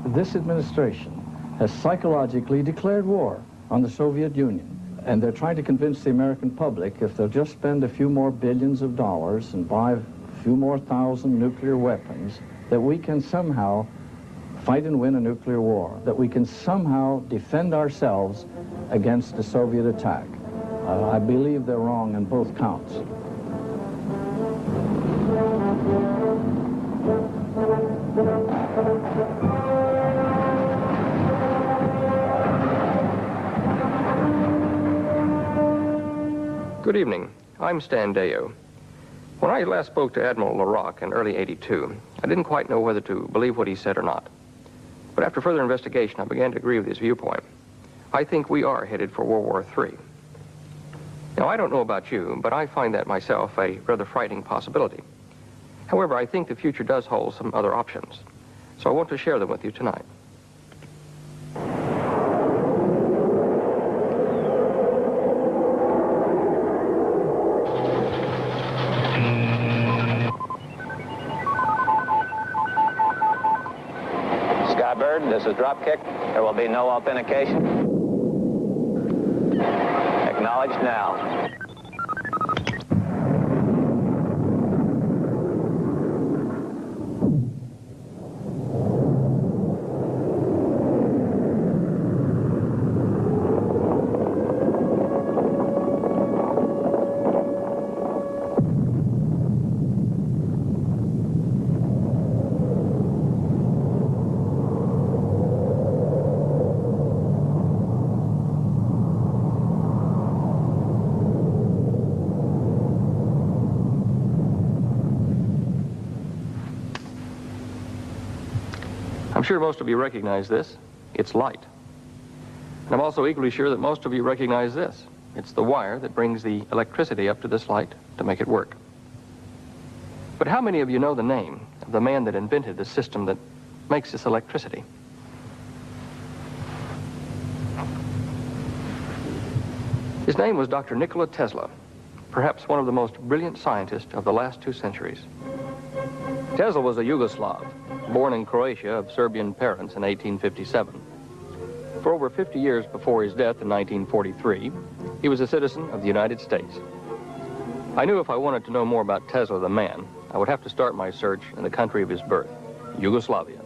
this administration has psychologically declared war on the Soviet Union. And they're trying to convince the American public if they'll just spend a few more billions of dollars and buy a few more thousand nuclear weapons, that we can somehow fight and win a nuclear war, that we can somehow defend ourselves against the Soviet attack. I believe they're wrong on both counts. Good evening. I'm Stan Deyo. When I last spoke to Admiral Rocque in early '82, I didn't quite know whether to believe what he said or not. But after further investigation, I began to agree with his viewpoint. I think we are headed for World War III. Now, I don't know about you, but I find that myself a rather frightening possibility. However, I think the future does hold some other options, so I want to share them with you tonight. Skybird, this is Dropkick. There will be no authentication. Acknowledged now. I'm sure most of you recognize this. It's light. And I'm also equally sure that most of you recognize this. It's the wire that brings the electricity up to this light to make it work. But how many of you know the name of the man that invented the system that makes this electricity? His name was Dr. Nikola Tesla, perhaps one of the most brilliant scientists of the last 2 centuries. Tesla was a Yugoslav, born in Croatia of Serbian parents in 1857. For over 50 years before his death in 1943, he was a citizen of the United States. I knew if I wanted to know more about Tesla the man, I would have to start my search in the country of his birth, Yugoslavia.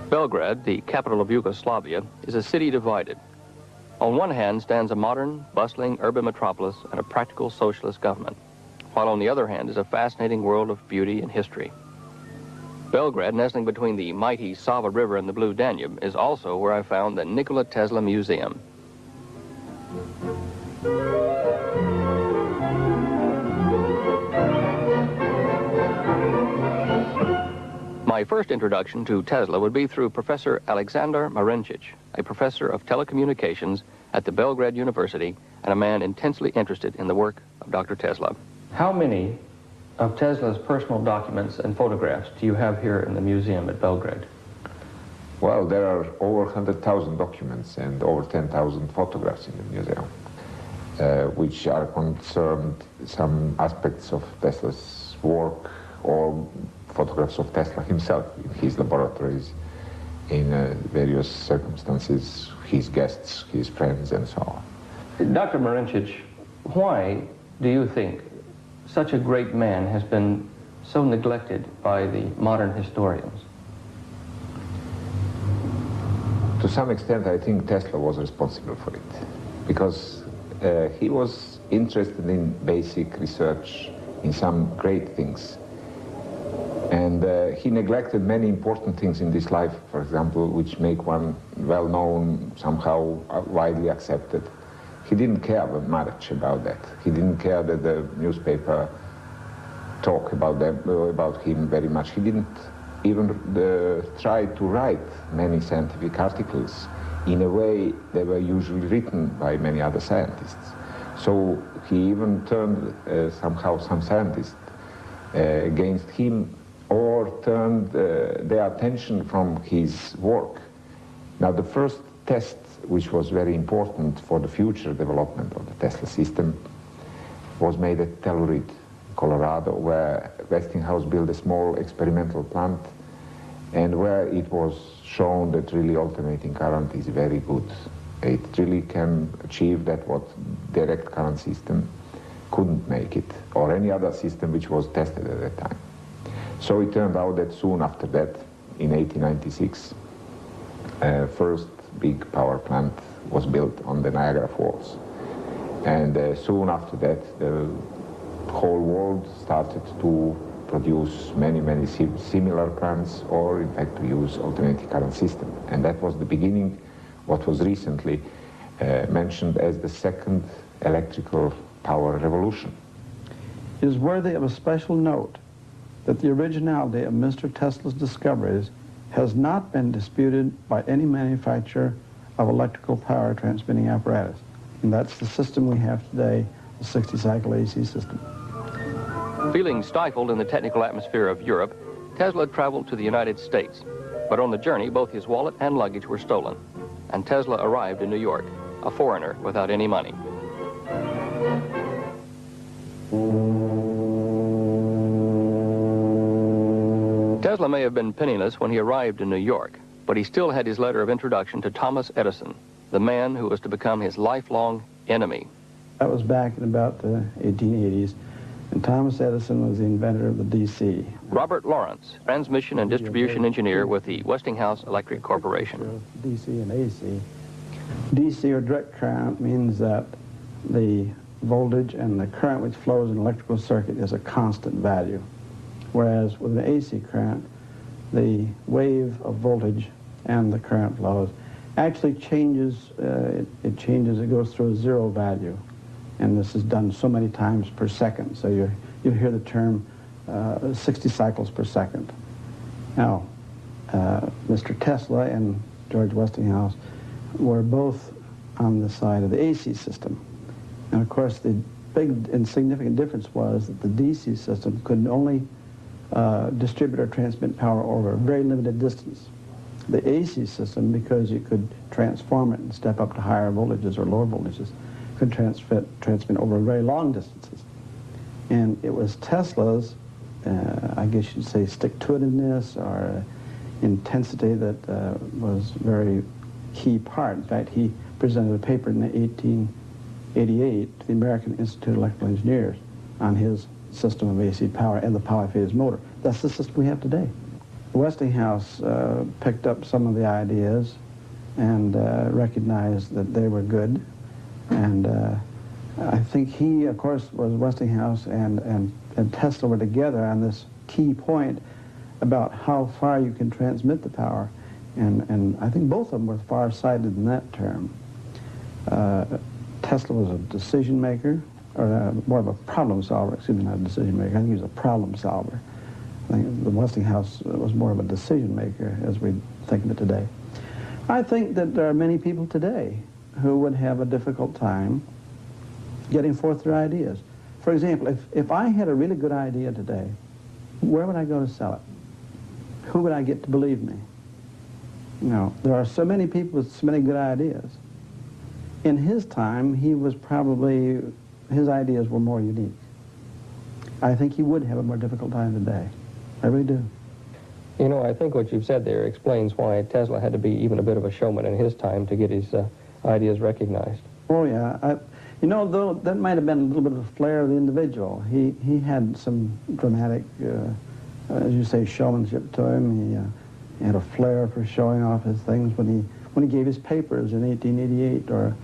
Belgrade, the capital of Yugoslavia, is a city divided. On one hand stands a modern, bustling urban metropolis and a practical socialist government, while on the other hand is a fascinating world of beauty and history. Belgrade, nestling between the mighty Sava River and the Blue Danube, is also where I found the Nikola Tesla Museum. My first introduction to Tesla would be through Professor Aleksandar Marencic, a professor of telecommunications at the Belgrade University and a man intensely interested in the work of Dr. Tesla. How many of Tesla's personal documents and photographs do you have here in the museum at Belgrade? Well, there are over 100,000 documents and over 10,000 photographs in the museum, which are concerned some aspects of Tesla's work or photographs of Tesla himself in his laboratories, in various circumstances, his guests, his friends, and so on. Dr. Marencic, why do you think such a great man has been so neglected by the modern historians? To some extent, I think Tesla was responsible for it, because he was interested in basic research, in some great things. And he neglected many important things in this life, for example, which make one well-known, somehow widely accepted. He didn't care much about that. He didn't care that the newspaper talk about him very much. He didn't even try to write many scientific articles in a way they were usually written by many other scientists. So he even turned somehow some scientists against him, or turned their attention from his work. Now, the first test, which was very important for the future development of the Tesla system, was made at Telluride, Colorado, where Westinghouse built a small experimental plant, and where it was shown that really alternating current is very good. It really can achieve that what direct current system couldn't make it, or any other system which was tested at that time. So it turned out that soon after that, in 1896, first big power plant was built on the Niagara Falls. And soon after that, the whole world started to produce many, many similar plants, or in fact to use alternating current system. And that was the beginning, what was recently mentioned as the second electrical power revolution. It is worthy of a special note that the originality of Mr. Tesla's discoveries has not been disputed by any manufacturer of electrical power transmitting apparatus. And that's the system we have today, the 60-cycle AC system. Feeling stifled in the technical atmosphere of Europe, Tesla traveled to the United States. But on the journey, both his wallet and luggage were stolen, and Tesla arrived in New York, a foreigner without any money. Tesla may have been penniless when he arrived in New York, but he still had his letter of introduction to Thomas Edison, the man who was to become his lifelong enemy. That was back in about the 1880s, and Thomas Edison was the inventor of the DC. Robert Lawrence, transmission and distribution engineer with the Westinghouse Electric Corporation. DC and AC. DC, or direct current, means that the voltage and the current which flows in an electrical circuit is a constant value. Whereas with an AC current, the wave of voltage and the current flows actually changes, it changes, it goes through a zero value. And this is done so many times per second. So you'll hear the term 60 cycles per second. Now, Mr. Tesla and George Westinghouse were both on the side of the AC system. And of course, the big and significant difference was that the DC system could only distribute or transmit power over a very limited distance. The AC system, because you could transform it and step up to higher voltages or lower voltages, could transmit over very long distances. And it was Tesla's, I guess you'd say, stick-to-itiveness or intensity that was a very key part. In fact, he presented a paper in 1888 to the American Institute of Electrical Engineers on his system of AC power and the power phase motor. That's the system we have today. Westinghouse picked up some of the ideas and recognized that they were good. And I think he, of course, was Westinghouse and Tesla were together on this key point about how far you can transmit the power. And I think both of them were far-sighted in that term. Tesla was a decision maker, or more of a problem solver, excuse me, not a decision maker. I think he was a problem solver. I think the Westinghouse was more of a decision maker as we think of it today. I think that there are many people today who would have a difficult time getting forth their ideas. For example, if I had a really good idea today, where would I go to sell it? Who would I get to believe me? You know, there are so many people with so many good ideas. In his time, he was probably, his ideas were more unique. I think he would have a more difficult time today. I really do. You know, I think what you've said there explains why Tesla had to be even a bit of a showman in his time to get his ideas recognized. Oh, yeah. You know, though, that might have been a little bit of a flair of the individual. He had some dramatic, as you say, showmanship to him. He had a flair for showing off his things when he gave his papers in 1888, or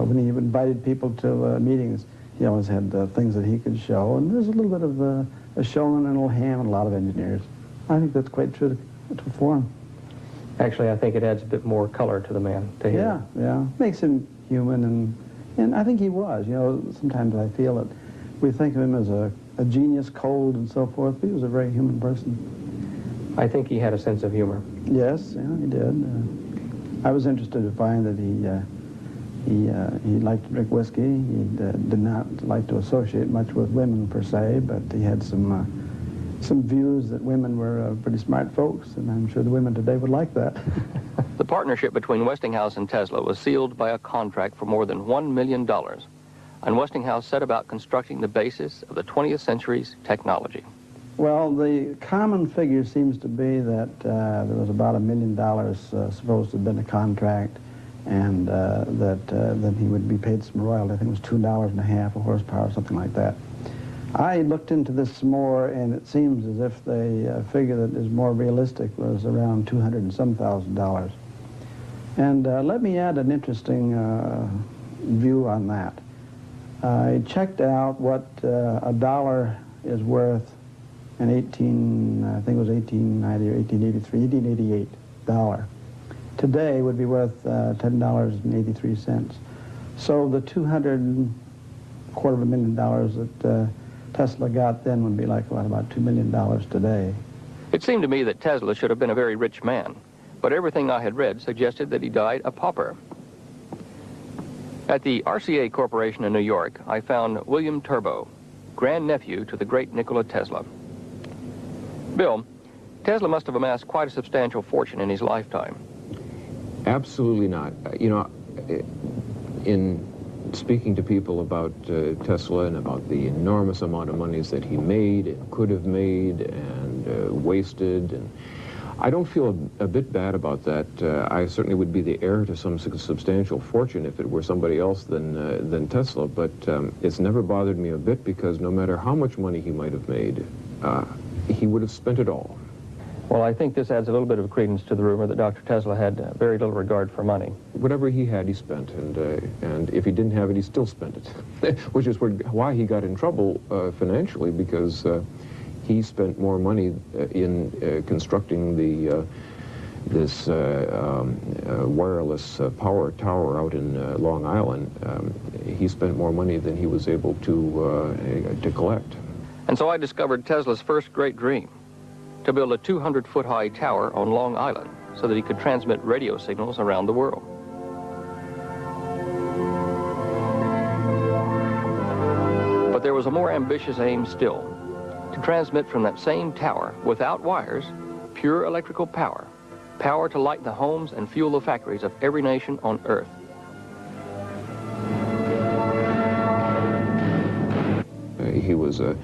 when he invited people to meetings. He always had things that he could show, and there's a little bit of a showman and a little ham in a lot of engineers. I think that's quite true to form. Actually, I think it adds a bit more color to the man to hear. Yeah. Makes him human, and I think he was. You know, sometimes I feel that we think of him as a genius, cold, and so forth, but he was a very human person. I think he had a sense of humor. Yes, yeah, he did. I was interested to find that he liked to drink whiskey. He did not like to associate much with women per se, but he had some views that women were pretty smart folks, and I'm sure the women today would like that. The partnership between Westinghouse and Tesla was sealed by a contract for more than $1 million, and Westinghouse set about constructing the basis of the 20th century's technology. Well, the common figure seems to be that there was about $1 million supposed to have been a contract, and that then he would be paid some royalty. I think it was $2.50 a horsepower, something like that. I looked into this more, and it seems as if the figure that is more realistic was around $200 and some thousand. And let me add an interesting view on that. I checked out what a dollar is worth in I think it was 1890 or 1888 dollar. Today would be worth $10.83. So the $225 million that Tesla got then would be like about $2 million today. It seemed to me that Tesla should have been a very rich man, but everything I had read suggested that he died a pauper. At the RCA Corporation in New York, I found William Turbo, grandnephew to the great Nikola Tesla. Bill, Tesla must have amassed quite a substantial fortune in his lifetime. Absolutely not. You know, in speaking to people about Tesla and about the enormous amount of monies that he made and could have made and wasted, and I don't feel a bit bad about that. I certainly would be the heir to some substantial fortune if it were somebody else than Tesla, but it's never bothered me a bit, because no matter how much money he might have made, he would have spent it all. Well, I think this adds a little bit of credence to the rumor that Dr. Tesla had very little regard for money. Whatever he had, he spent, and if he didn't have it, he still spent it, which is why he got in trouble financially, because he spent more money in constructing this wireless power tower out in Long Island. He spent more money than he was able to collect. And so I discovered Tesla's first great dream, to build a 200-foot-high tower on Long Island so that he could transmit radio signals around the world. But there was a more ambitious aim still, to transmit from that same tower, without wires, pure electrical power, power to light the homes and fuel the factories of every nation on Earth. He was a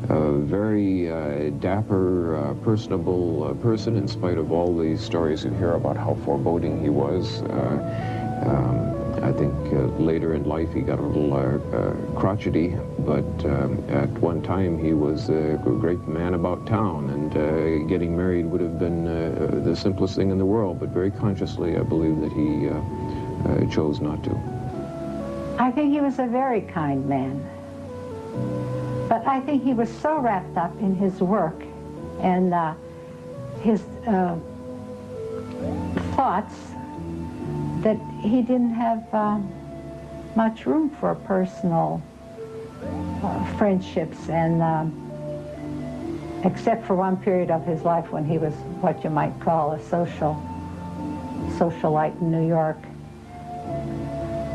very dapper, personable person, in spite of all the stories you hear about how foreboding he was. I think later in life he got a little crotchety, but at one time he was a great man about town, and getting married would have been the simplest thing in the world, but very consciously I believe that he chose not to. I think he was a very kind man. But I think he was so wrapped up in his work and his thoughts that he didn't have much room for personal friendships, and except for one period of his life when he was what you might call a socialite in New York.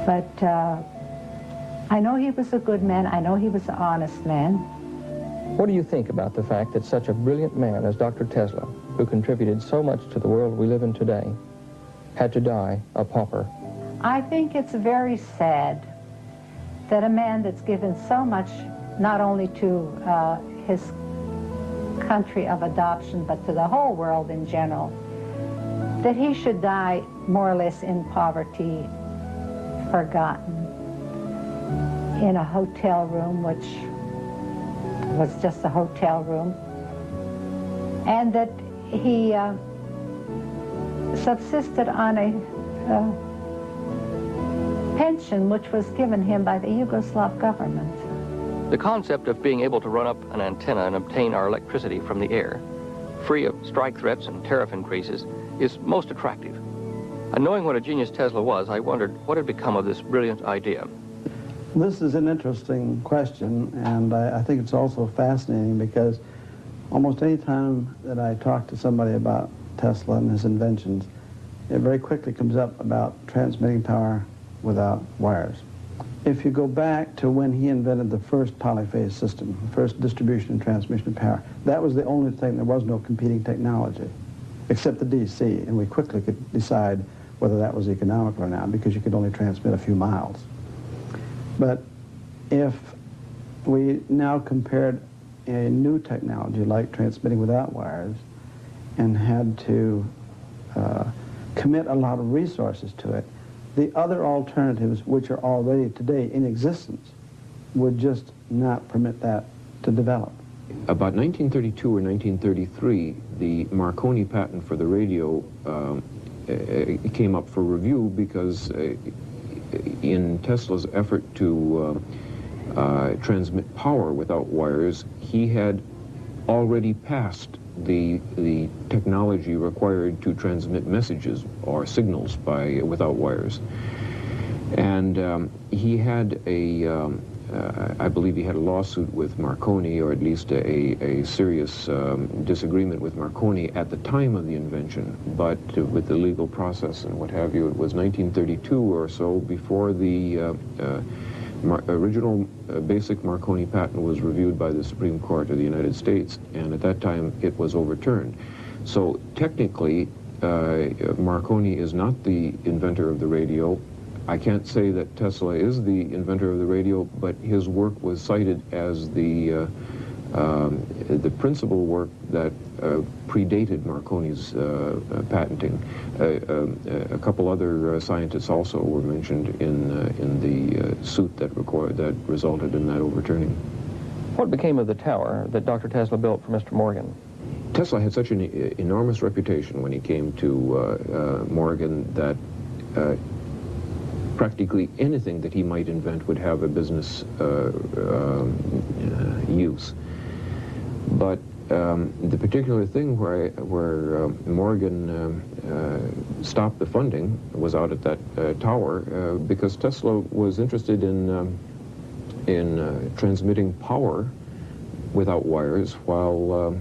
But I know he was a good man. I know he was an honest man. What do you think about the fact that such a brilliant man as Dr. Tesla, who contributed so much to the world we live in today, had to die a pauper? I think it's very sad that a man that's given so much, not only to his country of adoption, but to the whole world in general, that he should die more or less in poverty, forgotten, in a hotel room, which was just a hotel room, and that he subsisted on a pension which was given him by the Yugoslav government. The concept of being able to run up an antenna and obtain our electricity from the air, free of strike threats and tariff increases, is most attractive. And knowing what a genius Tesla was, I wondered what had become of this brilliant idea. This is an interesting question, and I think it's also fascinating, because almost any time that I talk to somebody about Tesla and his inventions, it very quickly comes up about transmitting power without wires. If you go back to when he invented the first polyphase system, the first distribution and transmission of power, that was the only thing. There was no competing technology, except the DC, and we quickly could decide whether that was economical or not, because you could only transmit a few miles. But if we now compared a new technology like transmitting without wires and had to commit a lot of resources to it, the other alternatives, which are already today in existence, would just not permit that to develop. About 1932 or 1933, the Marconi patent for the radio came up for review, because in Tesla's effort to transmit power without wires, he had already passed the technology required to transmit messages or signals without wires. And he had a I believe he had a lawsuit with Marconi, or at least a serious disagreement with Marconi at the time of the invention, but with the legal process and what have you, it was 1932 or so before the original basic Marconi patent was reviewed by the Supreme Court of the United States, and at that time it was overturned. So technically, Marconi is not the inventor of the radio. I can't say that Tesla is the inventor of the radio, but his work was cited as the principal work that predated Marconi's patenting. A couple other scientists also were mentioned in the suit that resulted in that overturning. What became of the tower that Dr. Tesla built for Mr. Morgan? Tesla had such an enormous reputation when he came to Morgan that practically anything that he might invent would have a business use. But the particular thing where Morgan stopped the funding was out at that tower because Tesla was interested in transmitting power without wires, while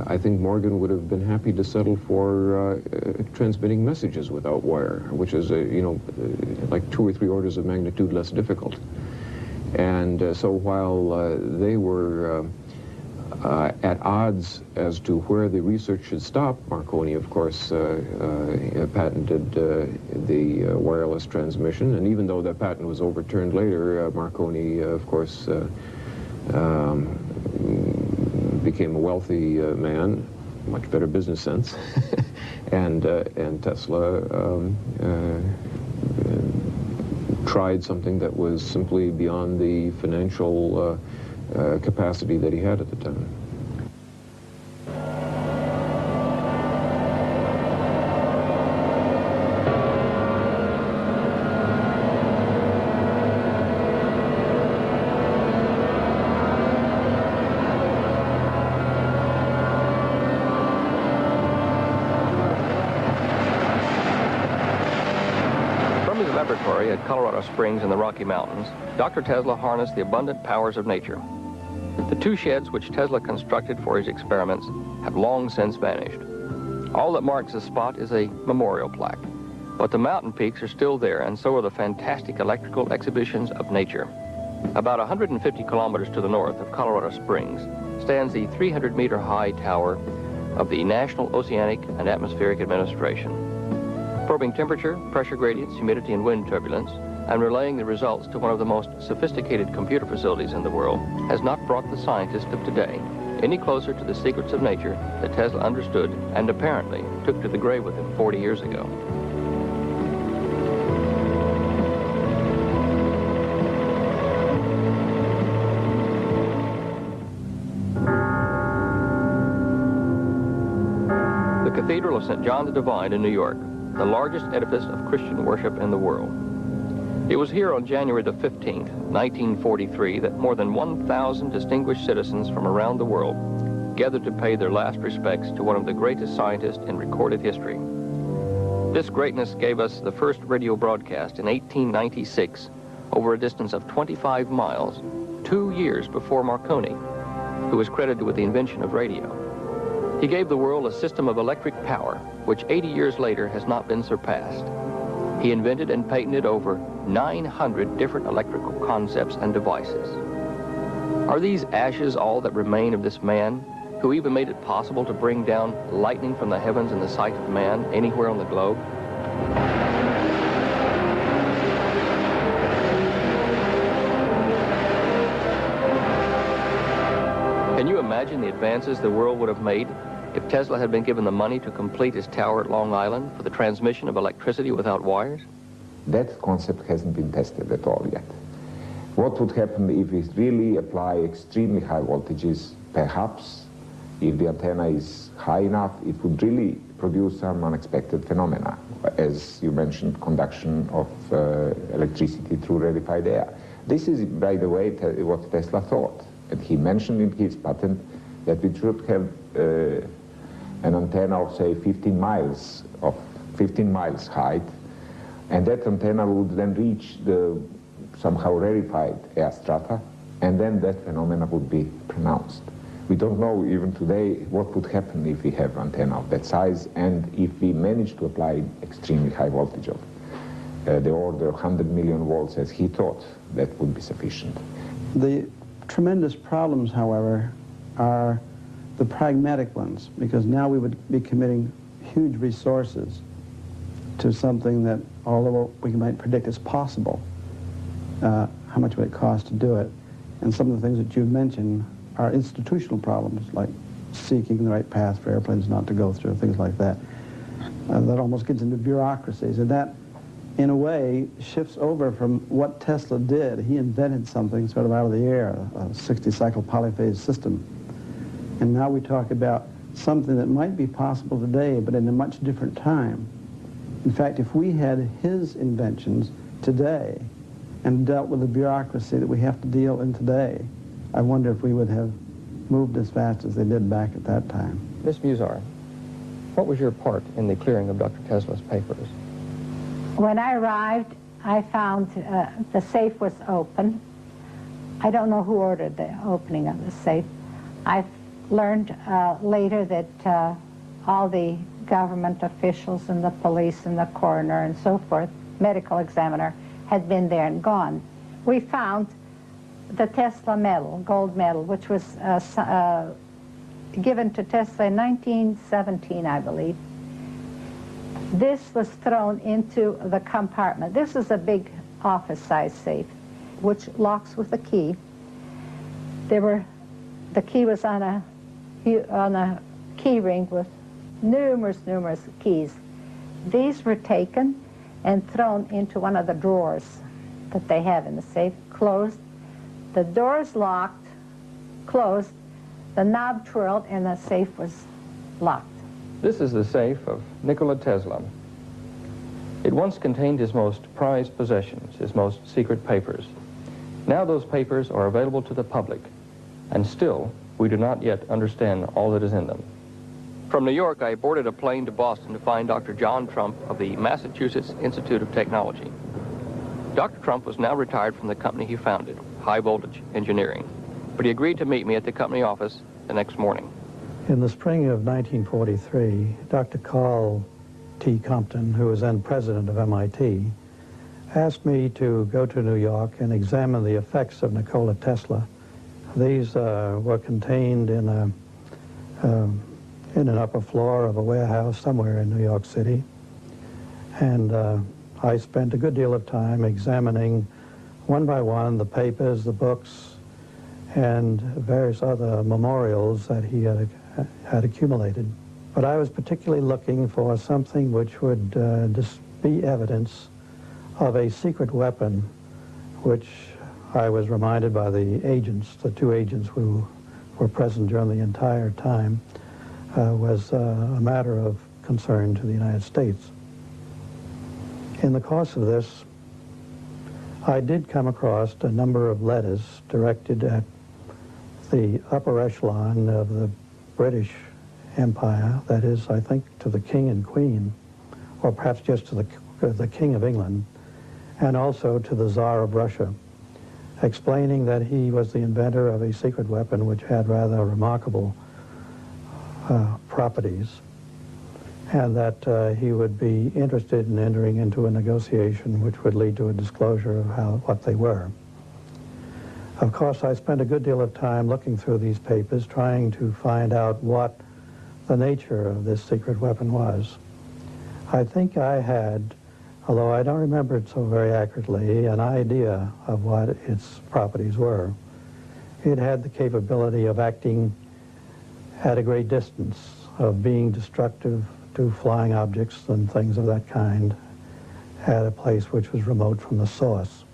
I think Morgan would have been happy to settle for transmitting messages without wire, which is, like 2 or 3 orders of magnitude less difficult. And so while they were at odds as to where the research should stop, Marconi, of course, patented the wireless transmission. And even though that patent was overturned later, Marconi, of course, became a wealthy man, much better business sense, and Tesla tried something that was simply beyond the financial capacity that he had at the time. At Colorado Springs in the Rocky Mountains, Dr. Tesla harnessed the abundant powers of nature. The 2 sheds which Tesla constructed for his experiments have long since vanished. All that marks the spot is a memorial plaque, but the mountain peaks are still there, and so are the fantastic electrical exhibitions of nature. About 150 kilometers to the north of Colorado Springs stands the 300-meter-high tower of the National Oceanic and Atmospheric Administration. Probing temperature, pressure gradients, humidity, and wind turbulence, and relaying the results to one of the most sophisticated computer facilities in the world has not brought the scientists of today any closer to the secrets of nature that Tesla understood and apparently took to the grave with him 40 years ago. The Cathedral of St. John the Divine in New York, the largest edifice of Christian worship in the world. It was here on January the 15th, 1943, that more than 1,000 distinguished citizens from around the world gathered to pay their last respects to one of the greatest scientists in recorded history. This greatness gave us the first radio broadcast in 1896 over a distance of 25 miles, 2 years before Marconi, who was credited with the invention of radio. He gave the world a system of electric power, which 80 years later has not been surpassed. He invented and patented over 900 different electrical concepts and devices. Are these ashes all that remain of this man, who even made it possible to bring down lightning from the heavens in the sight of man anywhere on the globe? Can you imagine the advances the world would have made if Tesla had been given the money to complete his tower at Long Island for the transmission of electricity without wires? That concept hasn't been tested at all yet. What would happen if we really apply extremely high voltages? Perhaps, if the antenna is high enough, it would really produce some unexpected phenomena, as you mentioned, conduction of electricity through rarefied air. This is, by the way, what Tesla thought. And he mentioned in his patent that we should have an antenna of, say, 15 miles height, and that antenna would then reach the somehow rarefied air strata, and then that phenomena would be pronounced. We don't know even today what would happen if we have antenna of that size and if we manage to apply extremely high voltage of the order of 100 million volts as he thought that would be sufficient. The tremendous problems, however, are the pragmatic ones, because now we would be committing huge resources to something that, although we might predict is possible, how much would it cost to do it? And some of the things that you mentioned are institutional problems, like seeking the right path for airplanes not to go through, things like that. That almost gets into bureaucracies, and that, in a way, shifts over from what Tesla did. He invented something sort of out of the air, a 60-cycle polyphase system. And now we talk about something that might be possible today, but in a much different time. In fact, if we had his inventions today and dealt with the bureaucracy that we have to deal in today, I wonder if we would have moved as fast as they did back at that time. Miss Muzar, what was your part in the clearing of Dr. Tesla's papers? When I arrived, I found the safe was open. I don't know who ordered the opening of the safe. I learned later that all the government officials and the police and the coroner and so forth, medical examiner, had been there and gone. We found the Tesla medal, gold medal, which was given to Tesla in 1917, I believe. This was thrown into the compartment. This is a big office-size safe, which locks with a key. The key was on a key ring with numerous keys. These were taken and thrown into one of the drawers that they have in the safe, closed. The doors locked, closed, the knob twirled, and the safe was locked. This is the safe of Nikola Tesla. It once contained his most prized possessions, his most secret papers. Now those papers are available to the public, and still we do not yet understand all that is in them. From New York, I boarded a plane to Boston to find Dr. John Trump of the Massachusetts Institute of Technology. Dr. Trump was now retired from the company he founded, High Voltage Engineering, but he agreed to meet me at the company office the next morning. In the spring of 1943, Dr. Carl T. Compton, who was then president of MIT, asked me to go to New York and examine the effects of Nikola Tesla. These were contained in an upper floor of a warehouse somewhere in New York City. And I spent a good deal of time examining one by one the papers, the books, and various other memorials that he had accumulated. But I was particularly looking for something which would just be evidence of a secret weapon, which I was reminded by the agents, the two agents who were present during the entire time, was a matter of concern to the United States. In the course of this, I did come across a number of letters directed at the upper echelon of the British Empire, that is, I think, to the King and Queen, or perhaps just to the King of England, and also to the Tsar of Russia, explaining that he was the inventor of a secret weapon which had rather remarkable properties, and that he would be interested in entering into a negotiation which would lead to a disclosure of what they were. Of course, I spent a good deal of time looking through these papers, trying to find out what the nature of this secret weapon was. I think I had, although I don't remember it so very accurately, an idea of what its properties were. It had the capability of acting at a great distance, of being destructive to flying objects and things of that kind at a place which was remote from the source.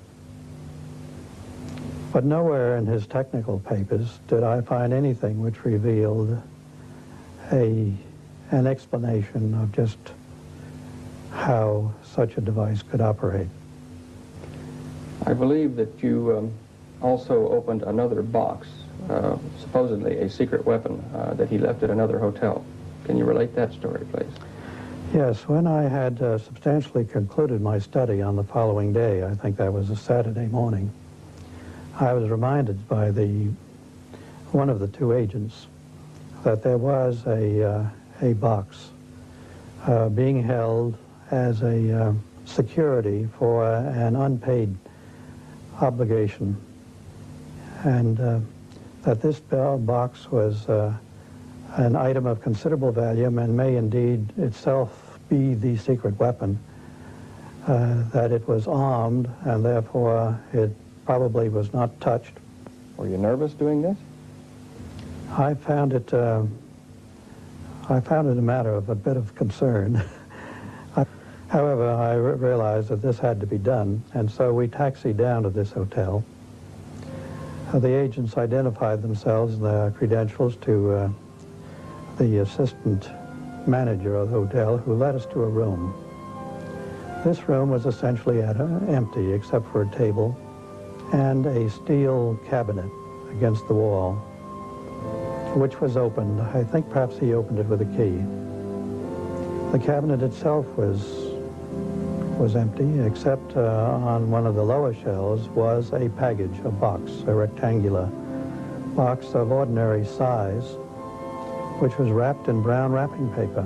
But nowhere in his technical papers did I find anything which revealed an explanation of just how such a device could operate. I believe that you also opened another box, supposedly a secret weapon that he left at another hotel. Can you relate that story, please? Yes, when I had substantially concluded my study on the following day, I think that was a Saturday morning, I was reminded by one of the two agents that there was a box being held as a security for an unpaid obligation, and that this box was an item of considerable value and may indeed itself be the secret weapon, that it was armed and therefore it probably was not touched. Were you nervous doing this? I found it a matter of a bit of concern. However, I realized that this had to be done, and so we taxied down to this hotel. The agents identified themselves and their credentials to the assistant manager of the hotel, who led us to a room. This room was essentially empty except for a table and a steel cabinet against the wall, which was opened. I think perhaps he opened it with a key. The cabinet itself was empty, except on one of the lower shelves was a package, a box, a rectangular box of ordinary size, which was wrapped in brown wrapping paper.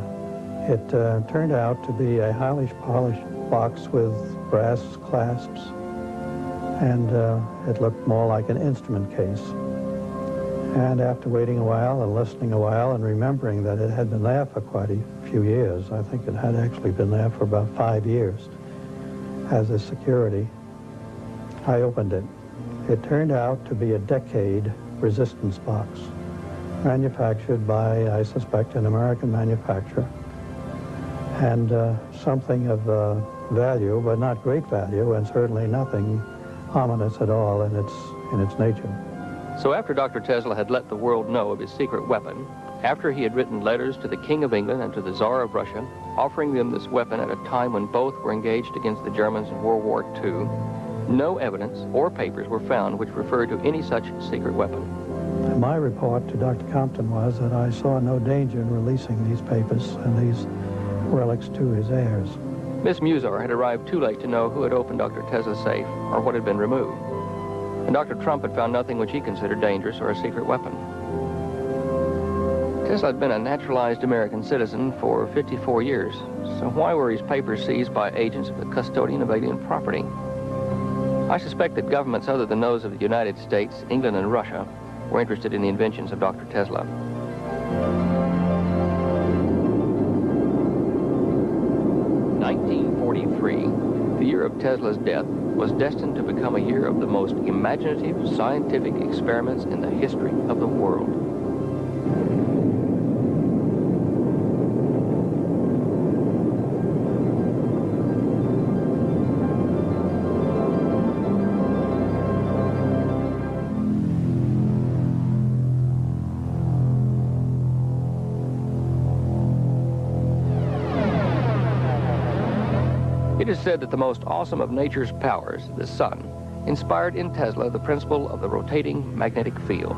It turned out to be a highly polished box with brass clasps, and it looked more like an instrument case. And after waiting a while and listening a while and remembering that it had been there for quite a few years, I think it had actually been there for about 5 years as a security, I opened it. It turned out to be a decade resistance box, manufactured by, I suspect, an American manufacturer, and something of value, but not great value, and certainly nothing ominous at all in its nature. So after Dr. Tesla had let the world know of his secret weapon, after he had written letters to the King of England and to the Tsar of Russia, offering them this weapon at a time when both were engaged against the Germans in World War II, no evidence or papers were found which referred to any such secret weapon. My report to Dr. Compton was that I saw no danger in releasing these papers and these relics to his heirs. Miss Muzar had arrived too late to know who had opened Dr. Tesla's safe or what had been removed. And Dr. Trump had found nothing which he considered dangerous or a secret weapon. Tesla had been a naturalized American citizen for 54 years, so why were his papers seized by agents of the custodian of alien property? I suspect that governments other than those of the United States, England, and Russia were interested in the inventions of Dr. Tesla. In 1943, the year of Tesla's death, was destined to become a year of the most imaginative scientific experiments in the history of the world. It is said that the most awesome of nature's powers, the sun, inspired in Tesla the principle of the rotating magnetic field.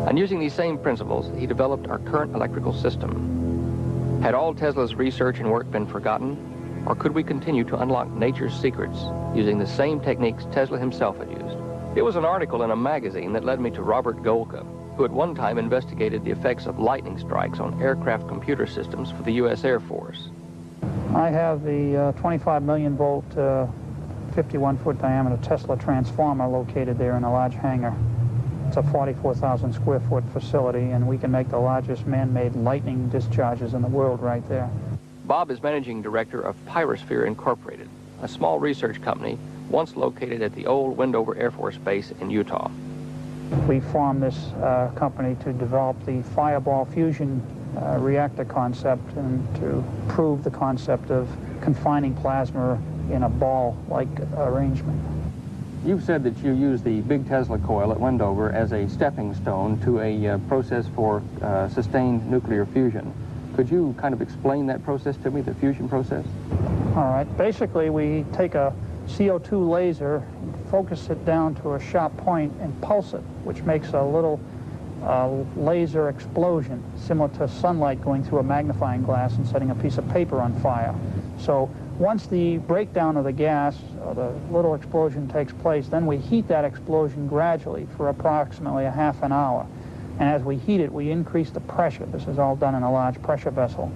And using these same principles, he developed our current electrical system. Had all Tesla's research and work been forgotten, or could we continue to unlock nature's secrets using the same techniques Tesla himself had used? It was an article in a magazine that led me to Robert Golka, who at one time investigated the effects of lightning strikes on aircraft computer systems for the U.S. Air Force. I have the 25 million volt, 51-foot diameter Tesla transformer located there in a large hangar. It's a 44,000 square foot facility, and we can make the largest man-made lightning discharges in the world right there. Bob is managing director of Pyrosphere Incorporated, a small research company once located at the old Wendover Air Force Base in Utah. We formed this company to develop the fireball fusion reactor concept and to prove the concept of confining plasma in a ball-like arrangement. You've said that you use the big Tesla coil at Wendover as a stepping stone to a process for sustained nuclear fusion. Could you kind of explain that process to me, the fusion process? All right. Basically, we take a CO2 laser, focus it down to a sharp point, and pulse it, which makes a little laser explosion, similar to sunlight going through a magnifying glass and setting a piece of paper on fire. So once the breakdown of the gas, or the little explosion takes place, then we heat that explosion gradually for approximately a half an hour. And as we heat it, we increase the pressure. This is all done in a large pressure vessel.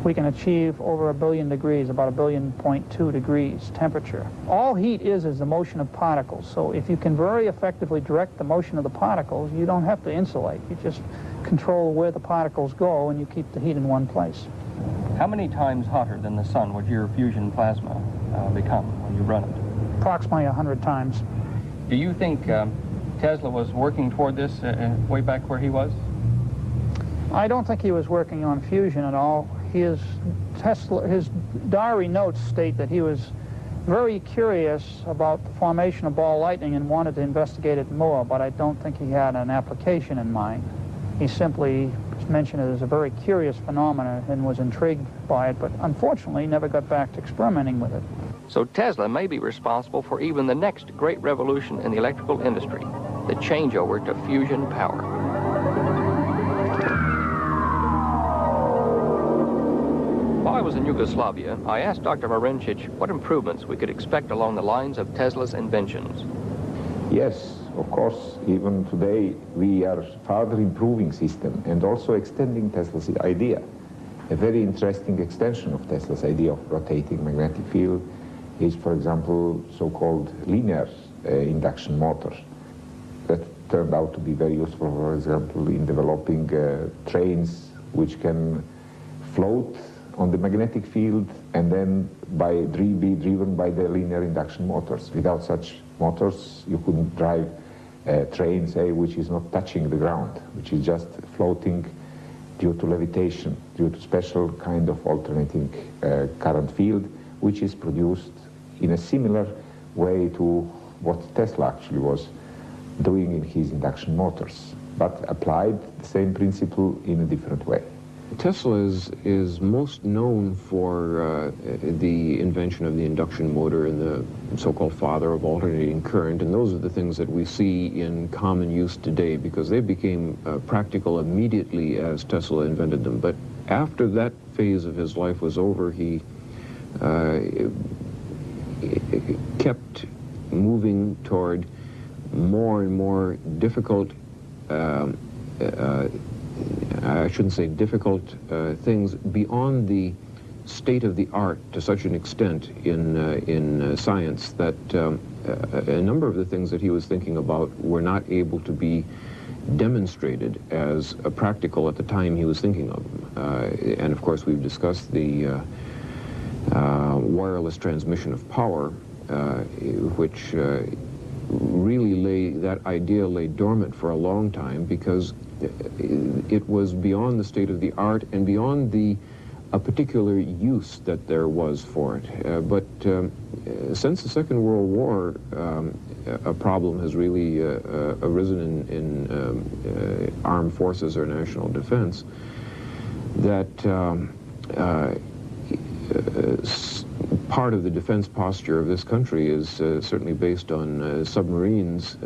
We can achieve over 1 billion degrees, about 1.2 degrees temperature. All heat is the motion of particles. So if you can very effectively direct the motion of the particles, you don't have to insulate. You just control where the particles go and you keep the heat in one place. How many times hotter than the sun would your fusion plasma become when you run it? Approximately 100 times. Do you think Tesla was working toward this way back where he was? I don't think he was working on fusion at all. His diary notes state that he was very curious about the formation of ball lightning and wanted to investigate it more, but I don't think he had an application in mind. He simply mentioned it as a very curious phenomenon and was intrigued by it, but unfortunately never got back to experimenting with it. So Tesla may be responsible for even the next great revolution in the electrical industry, the changeover to fusion power. While I was in Yugoslavia, I asked Dr. Marincic what improvements we could expect along the lines of Tesla's inventions. Yes, of course, even today we are further improving system and also extending Tesla's idea. A very interesting extension of Tesla's idea of rotating magnetic field is, for example, so-called linear induction motors. That turned out to be very useful, for example, in developing trains which can float on the magnetic field and then be driven by the linear induction motors. Without such motors, you couldn't drive a train, say, which is not touching the ground, which is just floating due to levitation, due to special kind of alternating current field, which is produced in a similar way to what Tesla actually was doing in his induction motors, but applied the same principle in a different way. Tesla is most known for the invention of the induction motor and the so-called father of alternating current, and those are the things that we see in common use today because they became practical immediately as Tesla invented them. But after that phase of his life was over, he kept moving toward more and more difficult I shouldn't say difficult things beyond the state of the art to such an extent in science that a number of the things that he was thinking about were not able to be demonstrated as practical at the time he was thinking of them. And of course we've discussed the wireless transmission of power, which really that idea lay dormant for a long time because it was beyond the state of the art and beyond a particular use that there was for it. But since the Second World War, a problem has really arisen in armed forces or national defense that part of the defense posture of this country is certainly based on submarines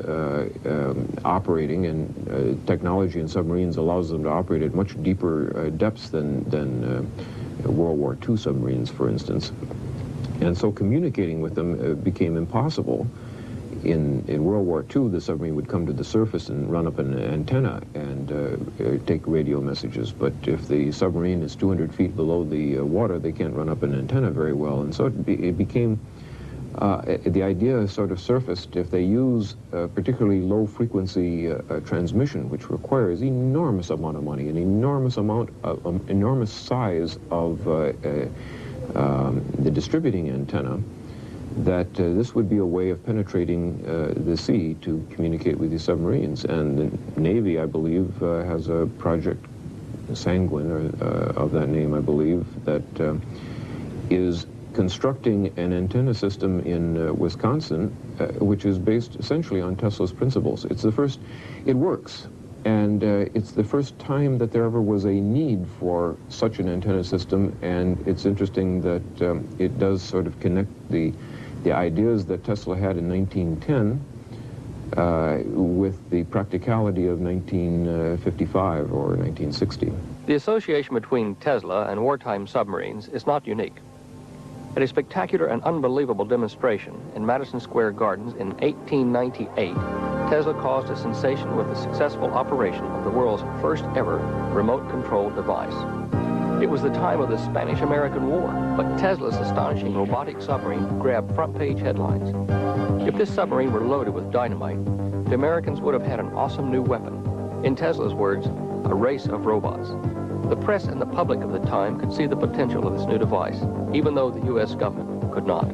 operating, and technology in submarines allows them to operate at much deeper depths than World War II submarines, for instance. And so communicating with them became impossible. In World War II, the submarine would come to the surface and run up an antenna and take radio messages. But if the submarine is 200 feet below the water, they can't run up an antenna very well. And so it became, the idea sort of surfaced, if they use particularly low-frequency transmission, which requires enormous amount of money, an enormous size of the distributing antenna, that this would be a way of penetrating the sea to communicate with these submarines. And the Navy, I believe, has a project, Sanguine, or of that name, I believe, that is constructing an antenna system in Wisconsin, which is based essentially on Tesla's principles. It's the first, it works. And it's the first time that there ever was a need for such an antenna system, and it's interesting that it does sort of connect the ideas that Tesla had in 1910 with the practicality of 1955 or 1960. The association between Tesla and wartime submarines is not unique. At a spectacular and unbelievable demonstration in Madison Square Gardens in 1898, Tesla caused a sensation with the successful operation of the world's first ever remote-controlled device. It was the time of the Spanish-American War, but Tesla's astonishing robotic submarine grabbed front-page headlines. If this submarine were loaded with dynamite, the Americans would have had an awesome new weapon. In Tesla's words, a race of robots. The press and the public of the time could see the potential of this new device, even though the U.S. government could not.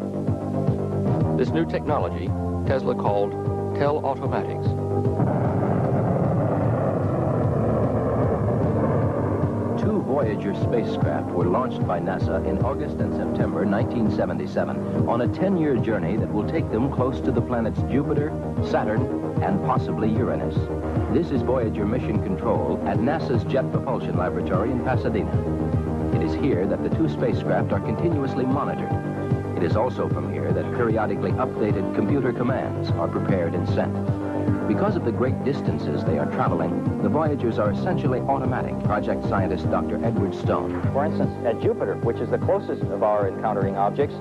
This new technology, Tesla called Tel-Automatics. Two Voyager spacecraft were launched by NASA in August and September 1977 on a 10-year journey that will take them close to the planets Jupiter, Saturn, and possibly Uranus. This is Voyager Mission Control at NASA's Jet Propulsion Laboratory in Pasadena. It is here that the two spacecraft are continuously monitored. It is also from here that periodically updated computer commands are prepared and sent. Because of the great distances they are traveling, the Voyagers are essentially automatic, project scientist Dr. Edward Stone. For instance, at Jupiter, which is the closest of our encountering objects,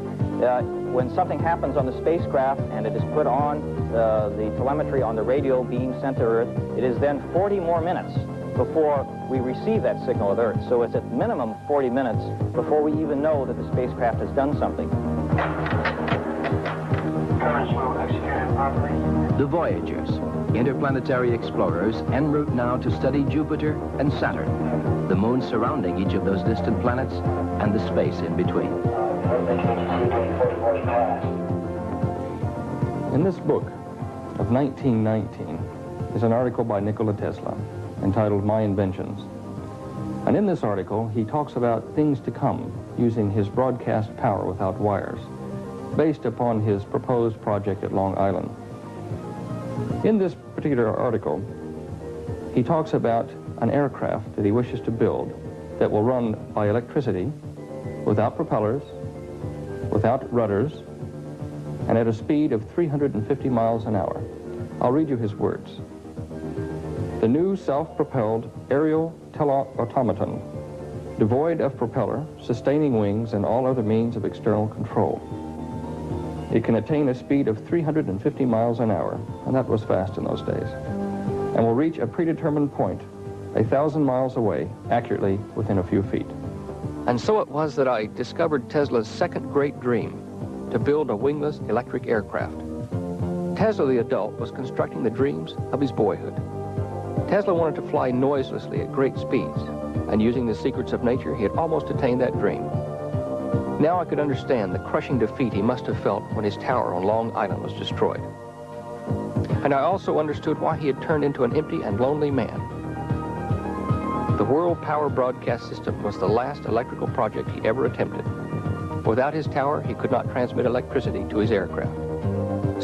when something happens on the spacecraft and it is put on the telemetry on the radio beam sent to Earth, it is then 40 more minutes before we receive that signal of Earth. So it's at minimum 40 minutes before we even know that the spacecraft has done something. The Voyagers, interplanetary explorers, en route now to study Jupiter and Saturn, the moons surrounding each of those distant planets, and the space in between. In this book of 1919 is an article by Nikola Tesla entitled My Inventions. And in this article, he talks about things to come using his broadcast power without wires, based upon his proposed project at Long Island. In this particular article, he talks about an aircraft that he wishes to build that will run by electricity, without propellers, without rudders, and at a speed of 350 miles an hour. I'll read you his words. The new self-propelled aerial teleautomaton, devoid of propeller, sustaining wings, and all other means of external control. It can attain a speed of 350 miles an hour, and that was fast in those days, and will reach a predetermined point 1,000 miles away, accurately within a few feet. And so it was that I discovered Tesla's second great dream, to build a wingless electric aircraft. Tesla the adult was constructing the dreams of his boyhood. Tesla wanted to fly noiselessly at great speeds, and using the secrets of nature, he had almost attained that dream. Now I could understand the crushing defeat he must have felt when his tower on Long Island was destroyed. And I also understood why he had turned into an empty and lonely man. The World Power Broadcast System was the last electrical project he ever attempted. Without his tower, he could not transmit electricity to his aircraft.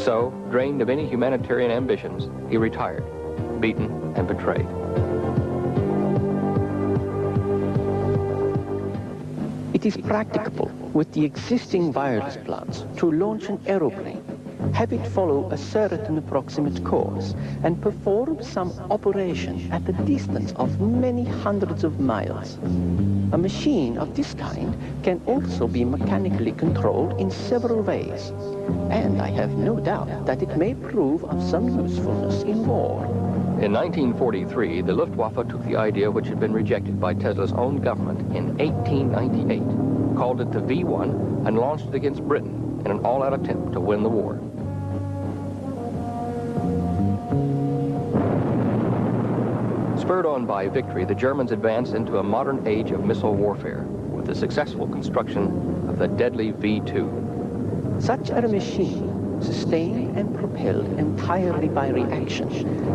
So, drained of any humanitarian ambitions, he retired, beaten and betrayed. It is practicable with the existing wireless plants to launch an aeroplane, have it follow a certain approximate course, and perform some operation at a distance of many hundreds of miles. A machine of this kind can also be mechanically controlled in several ways, and I have no doubt that it may prove of some usefulness in war. In 1943, the Luftwaffe took the idea which had been rejected by Tesla's own government in 1898, called it the V1, and launched it against Britain in an all-out attempt to win the war. Spurred on by victory, the Germans advanced into a modern age of missile warfare with the successful construction of the deadly V2. Such a machine, sustained and propelled entirely by reaction,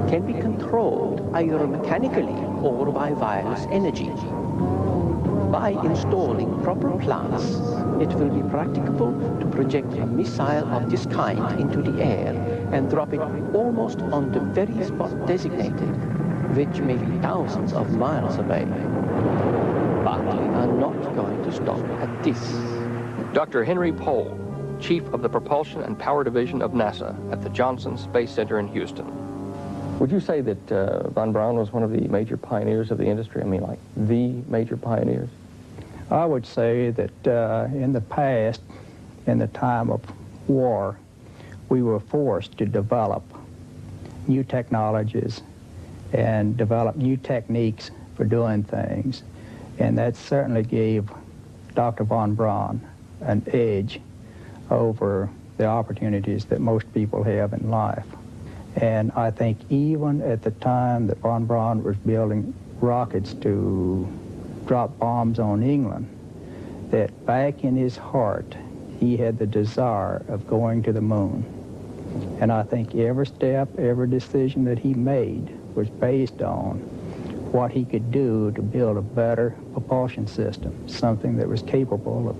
can be controlled either mechanically or by wireless energy. By installing proper plants, it will be practicable to project a missile of this kind into the air and drop it almost on the very spot designated, which may be thousands of miles away. But we are not going to stop at this. Dr. Henry Pohl, chief of the Propulsion and Power Division of NASA at the Johnson Space Center in Houston. Would you say that von Braun was one of the major pioneers of the industry? I mean, like the major pioneers? I would say that in the past, in the time of war, we were forced to develop new technologies and develop new techniques for doing things. And that certainly gave Dr. von Braun an edge over the opportunities that most people have in life. And I think even at the time that von Braun was building rockets to drop bombs on England, that back in his heart, he had the desire of going to the moon. And I think every step, every decision that he made was based on what he could do to build a better propulsion system, something that was capable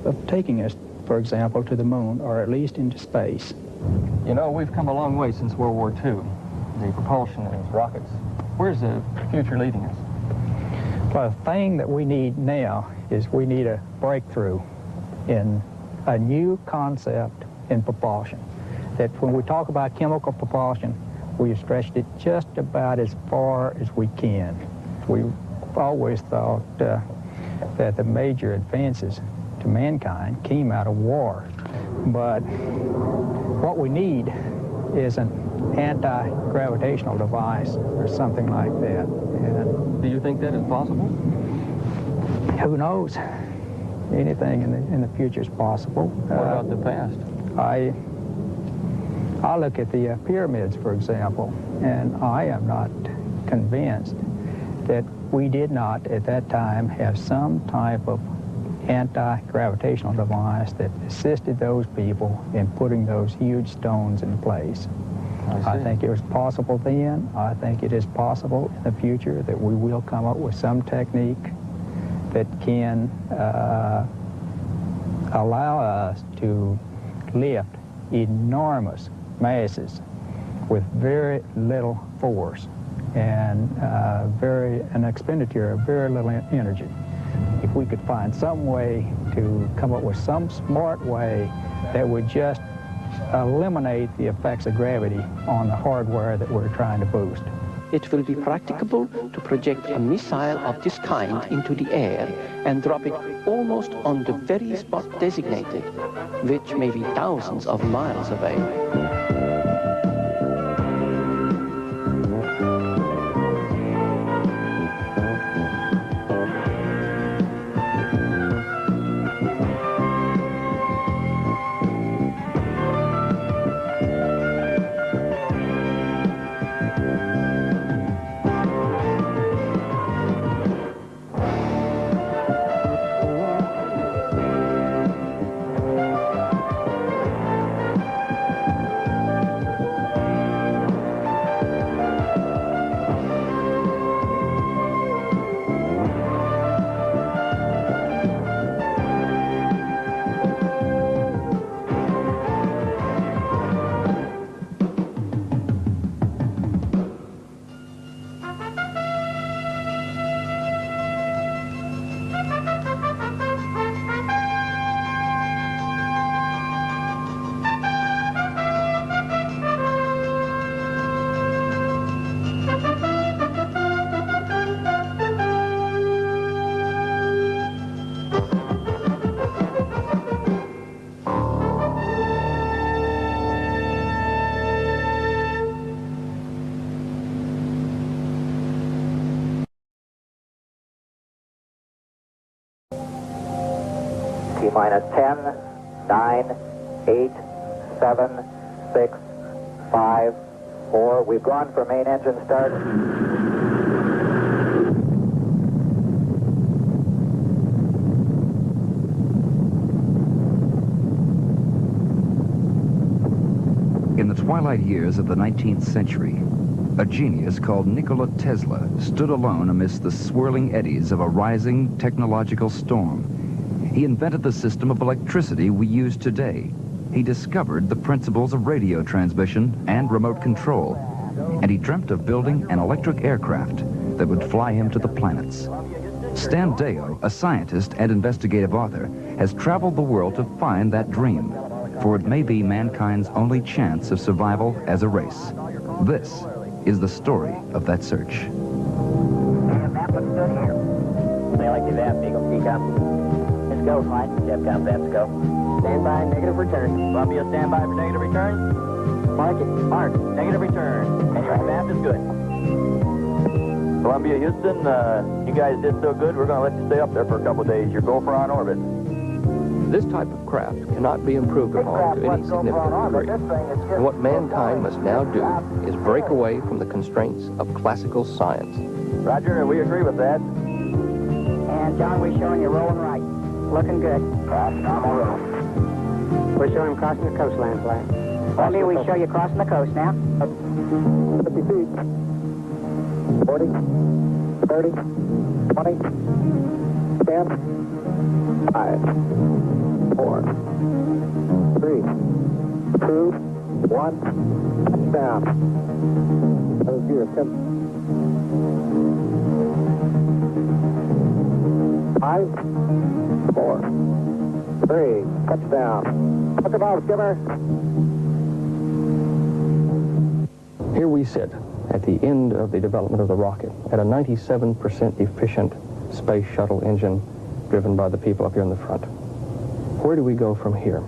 of taking us, for example, to the moon, or at least into space. You know, we've come a long way since World War II, the propulsion and rockets. Where's the future leading us? Well, the thing that we need now is we need a breakthrough in a new concept in propulsion. That when we talk about chemical propulsion, we've stretched it just about as far as we can. We've always thought that the major advances to mankind came out of war. But what we need is an anti-gravitational device or something like that. And do you think that is possible? Who knows? Anything in the future is possible. What about the past? I look at the pyramids, for example, and I am not convinced that we did not at that time have some type of anti-gravitational device that assisted those people in putting those huge stones in place. I think it was possible then. I think it is possible in the future that we will come up with some technique that can allow us to lift enormous masses with very little force and an expenditure of very little energy. If we could find some way to come up with some smart way that would just eliminate the effects of gravity on the hardware that we're trying to boost. It will be practicable to project a missile of this kind into the air and drop it almost on the very spot designated, which may be thousands of miles away. T-minus 10, 9, 8, 7, 6, 5, 4. We've gone for main engine start. In the twilight years of the 19th century, a genius called Nikola Tesla stood alone amidst the swirling eddies of a rising technological storm. He invented the system of electricity we use today. He discovered the principles of radio transmission and remote control, and he dreamt of building an electric aircraft that would fly him to the planets. Stan Deyo, a scientist and investigative author, has traveled the world to find that dream. for it may be mankind's only chance of survival as a race. This is the story of that search. They like the VAP, Eagle. Peak up. Let's go, flight. Jeff, count VAPs, go. Stand by, negative return. Columbia, stand by for negative return. Mark it. Mark. Negative return. And your VAP is good. Columbia, Houston, you guys did so good, we're going to let you stay up there for a couple of days. Your gopher on orbit. This type of craft cannot be improved upon to any significant degree. And what mankind must now do is break away from the constraints of classical science. Roger, we agree with that. And John, we're showing you rolling right. Looking good. Normal roll. We're showing him crossing the coastline flag. Columbia, we show you crossing the coast now. 50 feet. 40, 30, 20, 10, 5, 4, 3, 2, 1, touchdown. That was gear, 10. 5, 4, 3, touchdown. Look about, skipper. Here we sit at the end of the development of the rocket, at a 97% efficient space shuttle engine driven by the people up here in the front. Where do we go from here?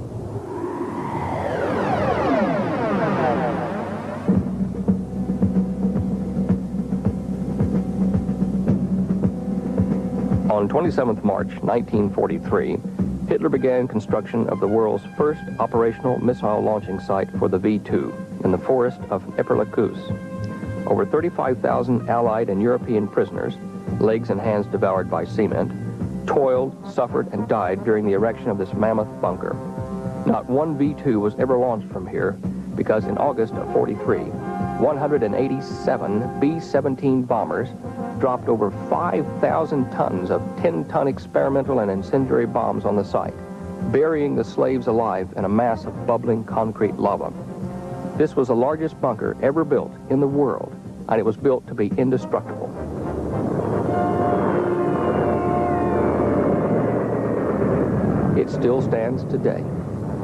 On 27th March 1943, Hitler began construction of the world's first operational missile launching site for the V-2 in the forest of Epernay-le-Cous. Over 35,000 Allied and European prisoners, legs and hands devoured by cement, toiled, suffered, and died during the erection of this mammoth bunker. Not one V-2 was ever launched from here because in August of 43, 187 B-17 bombers dropped over 5,000 tons of 10-ton experimental and incendiary bombs on the site, burying the slaves alive in a mass of bubbling concrete lava. This was the largest bunker ever built in the world, and it was built to be indestructible. It still stands today,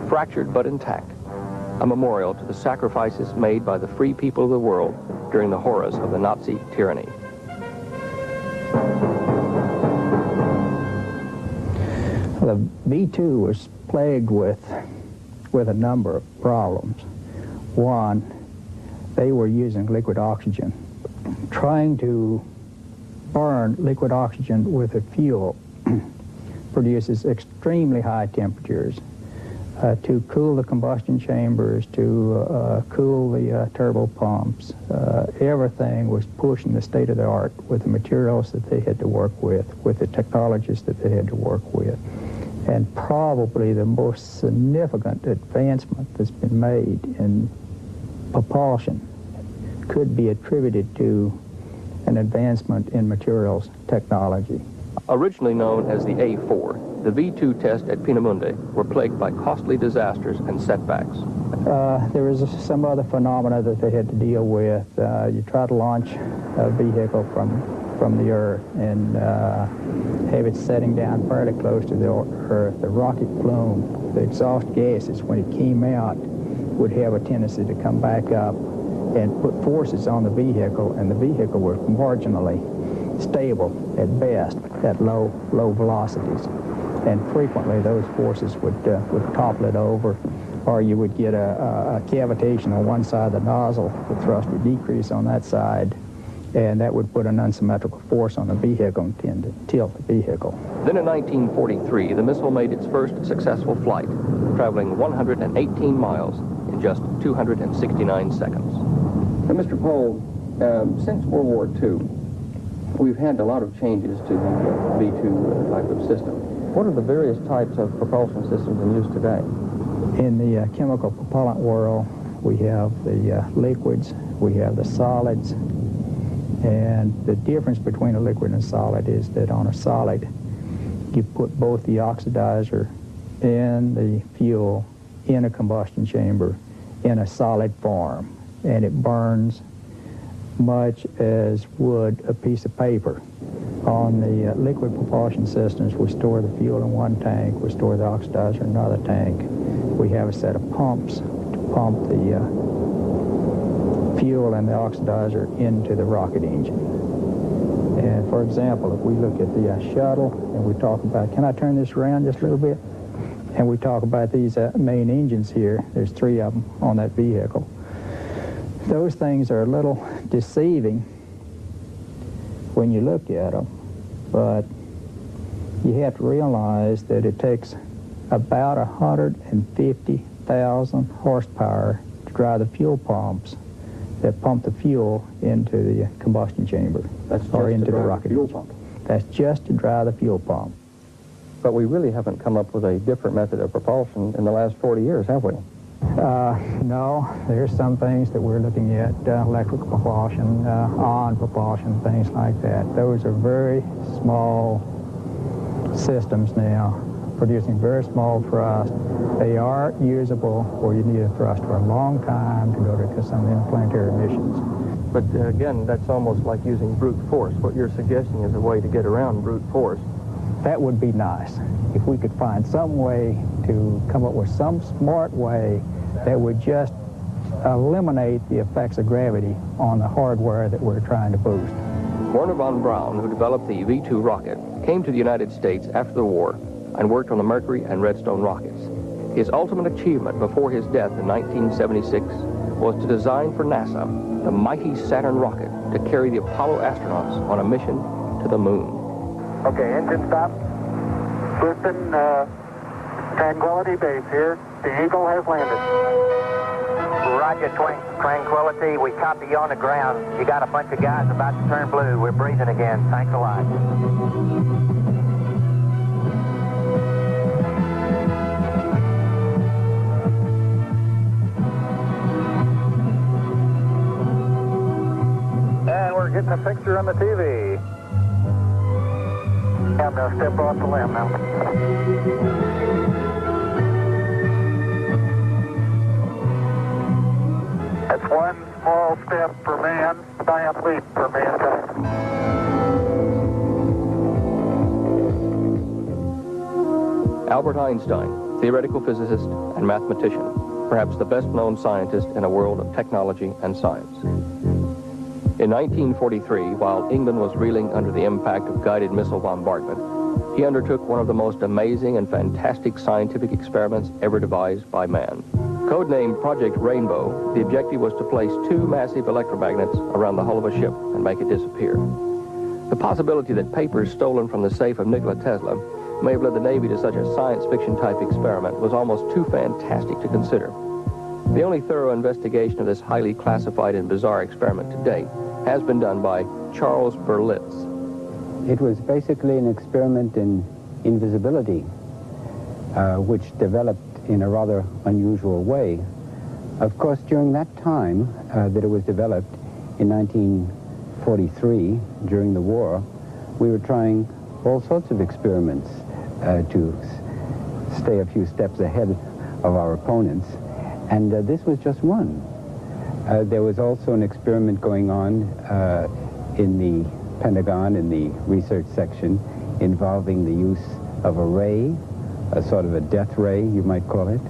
fractured but intact, a memorial to the sacrifices made by the free people of the world during the horrors of the Nazi tyranny. The V-2 was plagued with a number of problems. One, they were using liquid oxygen. Trying to burn liquid oxygen with a fuel produces extremely high temperatures. To cool the combustion chambers, to cool the turbo pumps, everything was pushing the state of the art with the materials that they had to work with the technologies that they had to work with. And probably the most significant advancement that's been made in propulsion could be attributed to an advancement in materials technology. Originally known as the A4, the V-2 tests at Peenemünde were plagued by costly disasters and setbacks. There was some other phenomena that they had to deal with. You try to launch a vehicle from the Earth and have it setting down fairly close to the Earth. The rocket plume, the exhaust gases, when it came out, would have a tendency to come back up and put forces on the vehicle, and the vehicle was marginally stable at best at low velocities. And frequently those forces would topple it over, or you would get a cavitation on one side of the nozzle, the thrust would decrease on that side, and that would put an unsymmetrical force on the vehicle and tend to tilt the vehicle. Then in 1943, the missile made its first successful flight, traveling 118 miles in just 269 seconds. Now, Mr. Pohl, since World War II, we've had a lot of changes to the V-2 type of system. What are the various types of propulsion systems in use today? In the chemical propellant world, we have the liquids, we have the solids, and the difference between a liquid and a solid is that on a solid, you put both the oxidizer and the fuel in a combustion chamber in a solid form, and it burns much as would a piece of paper. On the liquid propulsion systems, we store the fuel in one tank, we store the oxidizer in another tank, we have a set of pumps to pump the fuel and the oxidizer into the rocket engine. And for example, if we look at the shuttle and we talk about, can I turn this around just a little bit? And we talk about these main engines here. There's 3 of them on that vehicle. Those things are a little deceiving when you look at them, but you have to realize that it takes about 150,000 horsepower to drive the fuel pumps that pump the fuel into the combustion chamber, or into the rocket fuel pump. That's just to drive the fuel pump. But we really haven't come up with a different method of propulsion in the last 40 years, have we? No, there's some things that we're looking at, electrical propulsion, on propulsion, things like that. Those are very small systems now, producing very small thrust. They are usable where you need a thrust for a long time to go to some interplanetary missions. But again, that's almost like using brute force. What you're suggesting is a way to get around brute force. That would be nice. If we could find some way to come up with some smart way that would just eliminate the effects of gravity on the hardware that we're trying to boost. Werner von Braun, who developed the V-2 rocket, came to the United States after the war and worked on the Mercury and Redstone rockets. His ultimate achievement before his death in 1976 was to design for NASA the mighty Saturn rocket to carry the Apollo astronauts on a mission to the moon. Okay, engine stop. Houston, Tranquility Base here. The Eagle has landed. Roger, Tranquility. We copy you on the ground. You got a bunch of guys about to turn blue. We're breathing again. Thanks a lot. And we're getting a picture on the TV. I'm going to step off the limb now. That's one small step for man, giant leap for mankind. Albert Einstein, theoretical physicist and mathematician, perhaps the best-known scientist in a world of technology and science. In 1943, while England was reeling under the impact of guided missile bombardment, he undertook one of the most amazing and fantastic scientific experiments ever devised by man. Codenamed Project Rainbow, the objective was to place 2 massive electromagnets around the hull of a ship and make it disappear. The possibility that papers stolen from the safe of Nikola Tesla may have led the Navy to such a science fiction type experiment was almost too fantastic to consider. The only thorough investigation of this highly classified and bizarre experiment to date has been done by Charles Berlitz. It was basically an experiment in invisibility, which developed in a rather unusual way. Of course, during that time that it was developed in 1943, during the war, we were trying all sorts of experiments to stay a few steps ahead of our opponents, and this was just one. There was also an experiment going on in the Pentagon, in the research section, involving the use of a ray, a sort of a death ray, you might call it.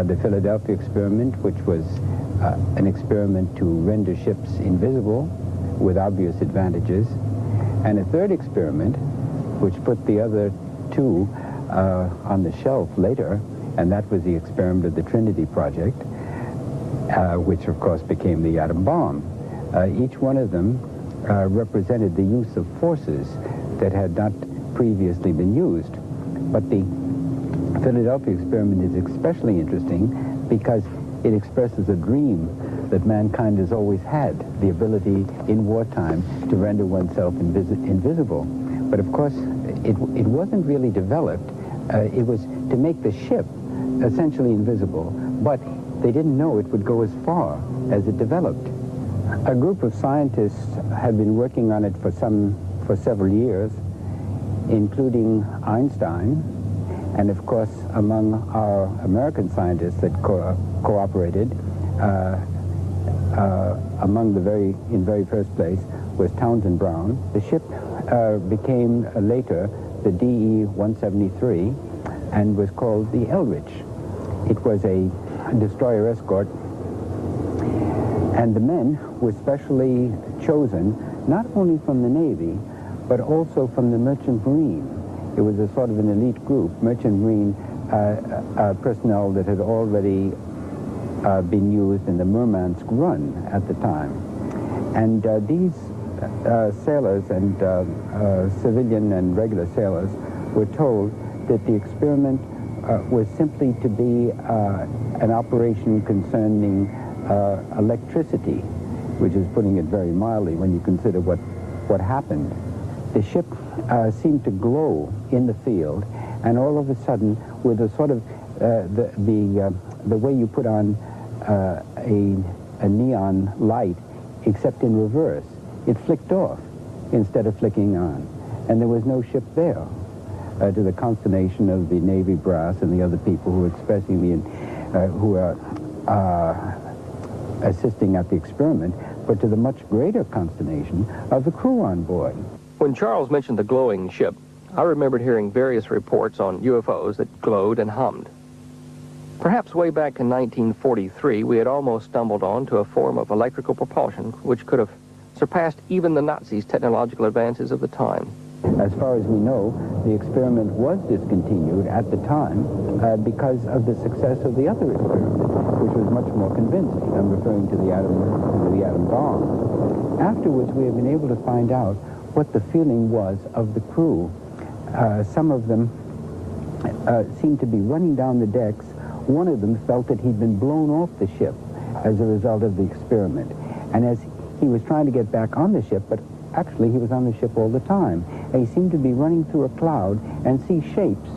The Philadelphia experiment, which was an experiment to render ships invisible with obvious advantages. And a third experiment, which put the other 2 on the shelf later, and that was the experiment of the Trinity Project, which of course became the atom bomb. Each one of them represented the use of forces that had not previously been used. But the Philadelphia experiment is especially interesting because it expresses a dream that mankind has always had, the ability in wartime to render oneself invisible. But of course, it wasn't really developed. It was to make the ship essentially invisible, but they didn't know it would go as far as it developed. A group of scientists had been working on it for several years, including Einstein, and of course among our American scientists that cooperated, in very first place was Townsend Brown. The ship became later the DE-173 and was called the Eldridge. It was a destroyer escort, and the men were specially chosen not only from the Navy, but also from the Merchant Marine. It was a sort of an elite group, Merchant Marine personnel that had already been used in the Murmansk run at the time. And these sailors and civilian and regular sailors were told that the experiment was simply to be an operation concerning electricity, which is putting it very mildly when you consider what happened. The ship seemed to glow in the field, and all of a sudden, with a sort of the way you put on a neon light, except in reverse, it flicked off instead of flicking on, and there was no ship there. To the consternation of the Navy brass and the other people who were expressing who were assisting at the experiment, but to the much greater consternation of the crew on board. When Charles mentioned the glowing ship, I remembered hearing various reports on UFOs that glowed and hummed. Perhaps way back in 1943, we had almost stumbled onto a form of electrical propulsion which could have surpassed even the Nazis' technological advances of the time. As far as we know, the experiment was discontinued at the time because of the success of the other experiment, which was much more convincing. I'm referring to the atom bomb. Afterwards, we have been able to find out what the feeling was of the crew. Some of them seemed to be running down the decks. One of them felt that he'd been blown off the ship as a result of the experiment. And as he was trying to get back on the ship, but actually he was on the ship all the time, and he seemed to be running through a cloud and see shapes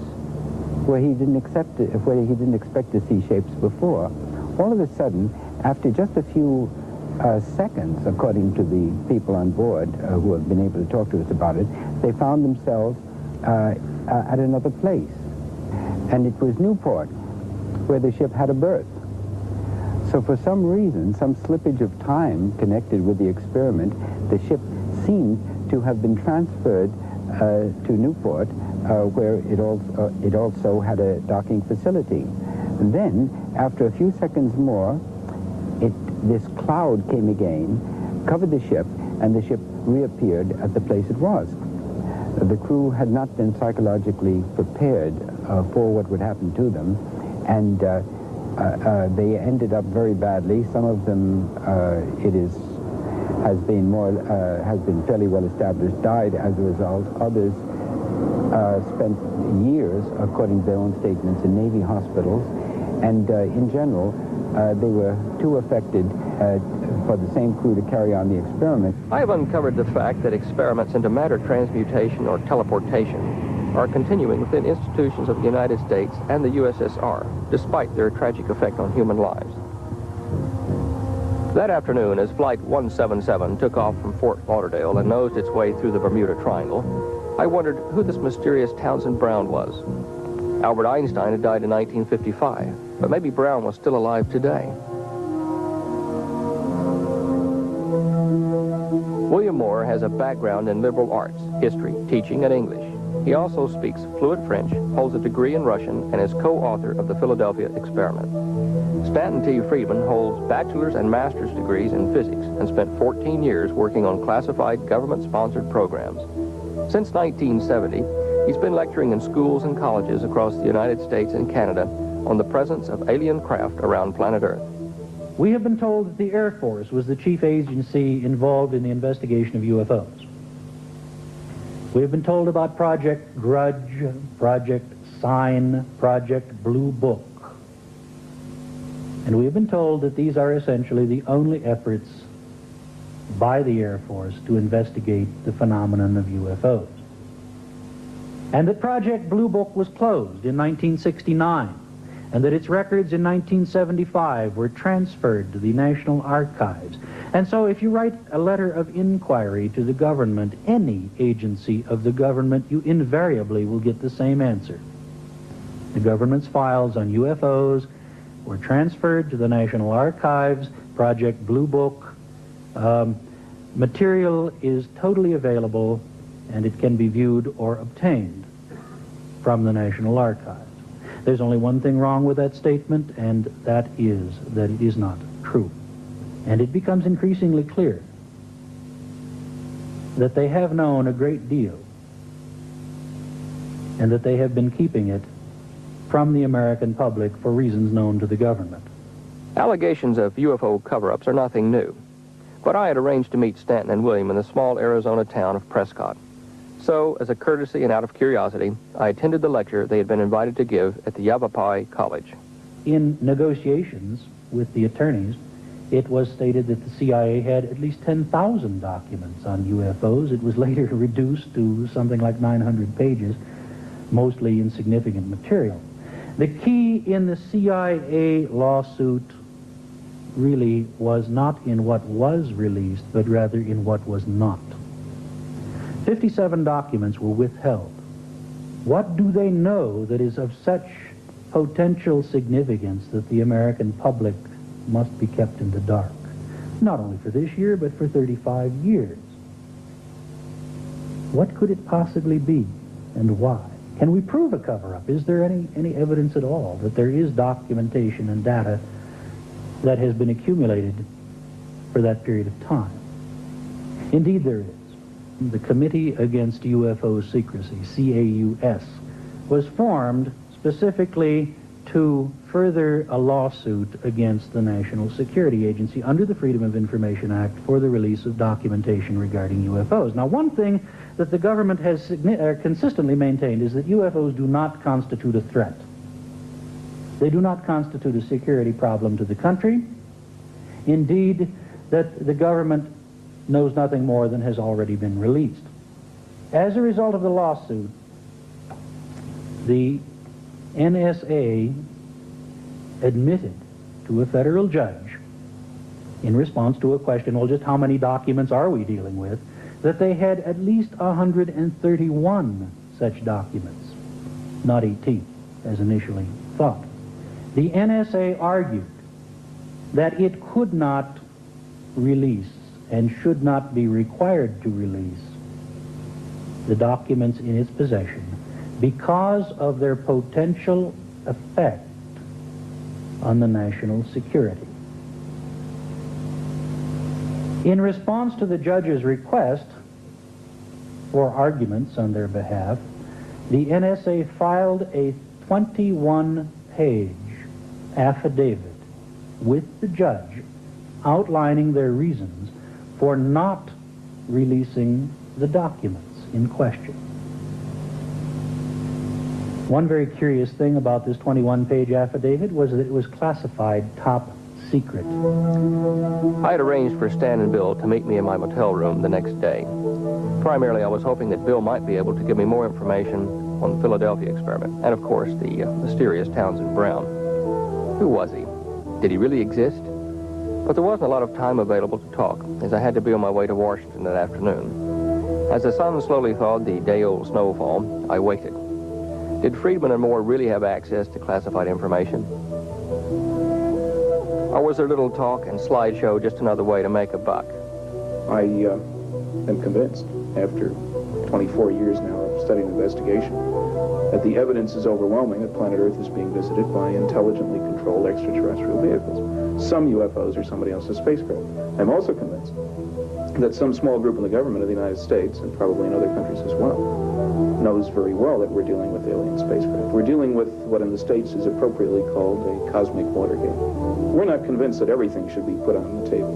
where he didn't expect to see shapes before. All of a sudden, after just a few seconds, according to the people on board who have been able to talk to us about it, they found themselves at another place. And it was Newport, where the ship had a berth. So for some reason, some slippage of time connected with the experiment, the ship seemed to have been transferred to Newport, where it also had a docking facility. And then, after a few seconds more, this cloud came again, covered the ship, and the ship reappeared at the place it was. The crew had not been psychologically prepared for what would happen to them, and they ended up very badly. Some of them, has been fairly well established, died as a result. Others spent years, according to their own statements, in Navy hospitals, and in general, they were too affected for the same crew to carry on the experiment. I have uncovered the fact that experiments into matter transmutation or teleportation are continuing within institutions of the United States and the USSR, despite their tragic effect on human lives. That afternoon, as Flight 177 took off from Fort Lauderdale and nosed its way through the Bermuda Triangle, I wondered who this mysterious Townsend Brown was. Albert Einstein had died in 1955, but maybe Brown was still alive today. William Moore has a background in liberal arts, history, teaching, and English. He also speaks fluent French, holds a degree in Russian, and is co-author of the Philadelphia Experiment. Stanton T. Friedman holds bachelor's and master's degrees in physics and spent 14 years working on classified government-sponsored programs. Since 1970, he's been lecturing in schools and colleges across the United States and Canada on the presence of alien craft around planet Earth. We have been told that the Air Force was the chief agency involved in the investigation of UFOs. We have been told about Project Grudge, Project Sign, Project Blue Book. And we have been told that these are essentially the only efforts by the Air Force to investigate the phenomenon of UFOs. And that Project Blue Book was closed in 1969, and that its records in 1975 were transferred to the National Archives. And so if you write a letter of inquiry to the government, any agency of the government, you invariably will get the same answer. The government's files on UFOs were transferred to the National Archives, Project Blue Book. Material is totally available, and it can be viewed or obtained from the National Archives. There's only one thing wrong with that statement, and that is that it is not true. And it becomes increasingly clear that they have known a great deal and that they have been keeping it from the American public for reasons known to the government. Allegations of UFO cover-ups are nothing new, but I had arranged to meet Stanton and William in the small Arizona town of Prescott. So, as a courtesy and out of curiosity, I attended the lecture they had been invited to give at the Yavapai College. In negotiations with the attorneys, it was stated that the CIA had at least 10,000 documents on UFOs. It was later reduced to something like 900 pages, mostly insignificant material. The key in the CIA lawsuit really was not in what was released, but rather in what was not. 57 documents were withheld. What do they know that is of such potential significance that the American public must be kept in the dark? Not only for this year, but for 35 years. What could it possibly be, and why? Can we prove a cover-up? Is there any evidence at all that there is documentation and data that has been accumulated for that period of time? Indeed there is. The Committee Against UFO Secrecy, CAUS, was formed specifically to further a lawsuit against the National Security Agency under the Freedom of Information Act for the release of documentation regarding UFOs. Now, one thing that the government has consistently maintained is that UFOs do not constitute a threat. They do not constitute a security problem to the country. Indeed, that the government knows nothing more than has already been released. As a result of the lawsuit, the NSA admitted to a federal judge, in response to a question, well, just how many documents are we dealing with, that they had at least 131 such documents, not 18, as initially thought. The NSA argued that it could not release and should not be required to release the documents in its possession because of their potential effect on the national security. In response to the judge's request for arguments on their behalf, the NSA filed a 21-page affidavit with the judge outlining their reasons for not releasing the documents in question. One very curious thing about this 21-page affidavit was that it was classified top secret. I had arranged for Stan and Bill to meet me in my motel room the next day. Primarily, I was hoping that Bill might be able to give me more information on the Philadelphia experiment, and of course, the mysterious Townsend Brown. Who was he? Did he really exist? But there wasn't a lot of time available to talk, as I had to be on my way to Washington that afternoon. As the sun slowly thawed the day-old snowfall, I waited. Did Friedman and Moore really have access to classified information? Or was their little talk and slideshow just another way to make a buck? I am convinced, after 24 years now of studying investigation, that the evidence is overwhelming that planet Earth is being visited by intelligently controlled extraterrestrial vehicles. Some UFOs are somebody else's spacecraft. I'm also convinced that some small group in the government of the United States, and probably in other countries as well, knows very well that we're dealing with alien spacecraft. We're dealing with what in the States is appropriately called a cosmic Watergate. We're not convinced that everything should be put on the table.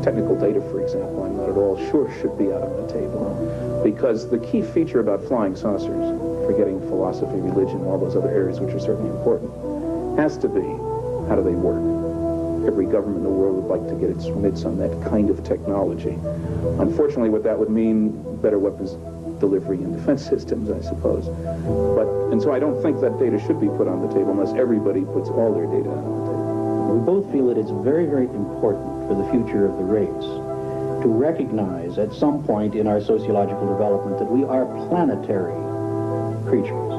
Technical data, for example, I'm not at all sure should be out on the table. Because the key feature about flying saucers, forgetting philosophy, religion, all those other areas which are certainly important, has to be, how do they work? Every government in the world would like to get its mitts on that kind of technology. Unfortunately, what that would mean, better weapons delivery and defense systems, I suppose. And so I don't think that data should be put on the table unless everybody puts all their data on the table. We both feel that it's very, very important for the future of the race to recognize at some point in our sociological development that we are planetary creatures.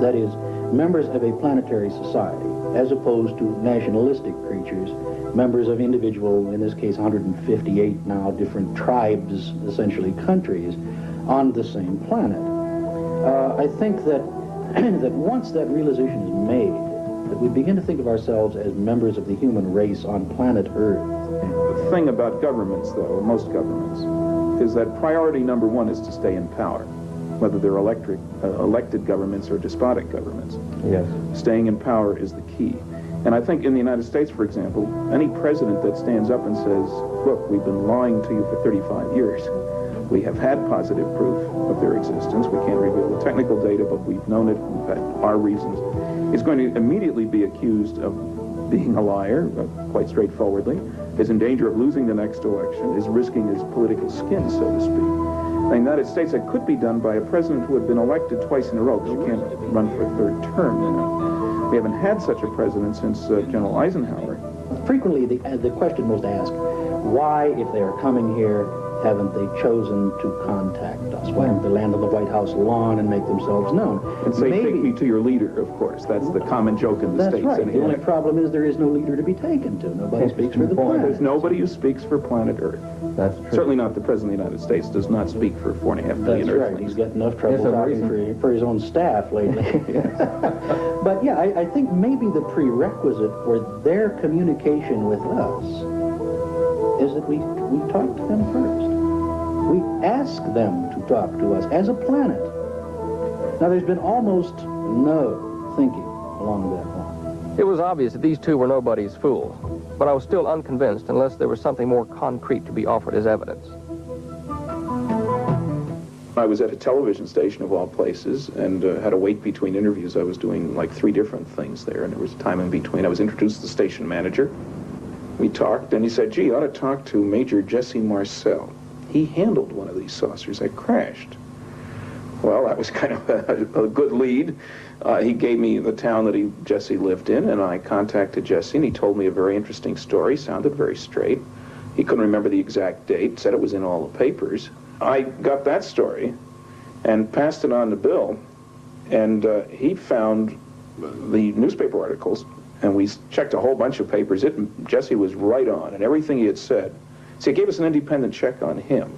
That is, members of a planetary society, as opposed to nationalistic creatures, members of individual, in this case 158 now different tribes, essentially countries, on the same planet. I think that that once that realization is made, that we begin to think of ourselves as members of the human race on planet Earth. The thing about governments, though, most governments, is that priority number one is to stay in power, whether they're elected governments or despotic governments. Yes. Staying in power is the key. And I think in the United States, for example, any president that stands up and says, look, we've been lying to you for 35 years. We have had positive proof of their existence. We can't reveal the technical data, but we've known it. We've had our reasons. Is going to immediately be accused of being a liar, quite straightforwardly, is in danger of losing the next election, is risking his political skin, so to speak. In the United States, that could be done by a president who had been elected twice in a row, because you can't run for a third term now. We haven't had such a president since General Eisenhower. Frequently, the question most asked, why, if they are coming here, haven't they chosen to contact us? Why don't they land on the White House lawn and make themselves known? And say, take me to your leader, of course. That's the common joke in the States. That's right. Anyway. The only problem is there is no leader to be taken to. Nobody speaks for the planet. There's nobody who speaks for planet Earth. That's true. Certainly not the President of the United States does not speak for 4.5 billion That's Earthlings. right. He's got enough trouble talking for his own staff lately. But yeah, I think maybe the prerequisite for their communication with us is that we talk to them first. We ask them to talk to us as a planet. Now, there's been almost no thinking along that line. It was obvious that these two were nobody's fool, but I was still unconvinced unless there was something more concrete to be offered as evidence. I was at a television station of all places and had to wait between interviews. I was doing like 3 different things there, and there was time in between. I was introduced to the station manager. We talked, and he said, gee, you ought to talk to Major Jesse Marcel. He handled one of these saucers that crashed. Well, that was kind of a good lead. He gave me the town that Jesse lived in, and I contacted Jesse, and he told me a very interesting story, sounded very straight. He couldn't remember the exact date, said it was in all the papers. I got that story and passed it on to Bill, and he found the newspaper articles, and we checked a whole bunch of papers. Jesse was right on, and everything he had said. So he gave us an independent check on him.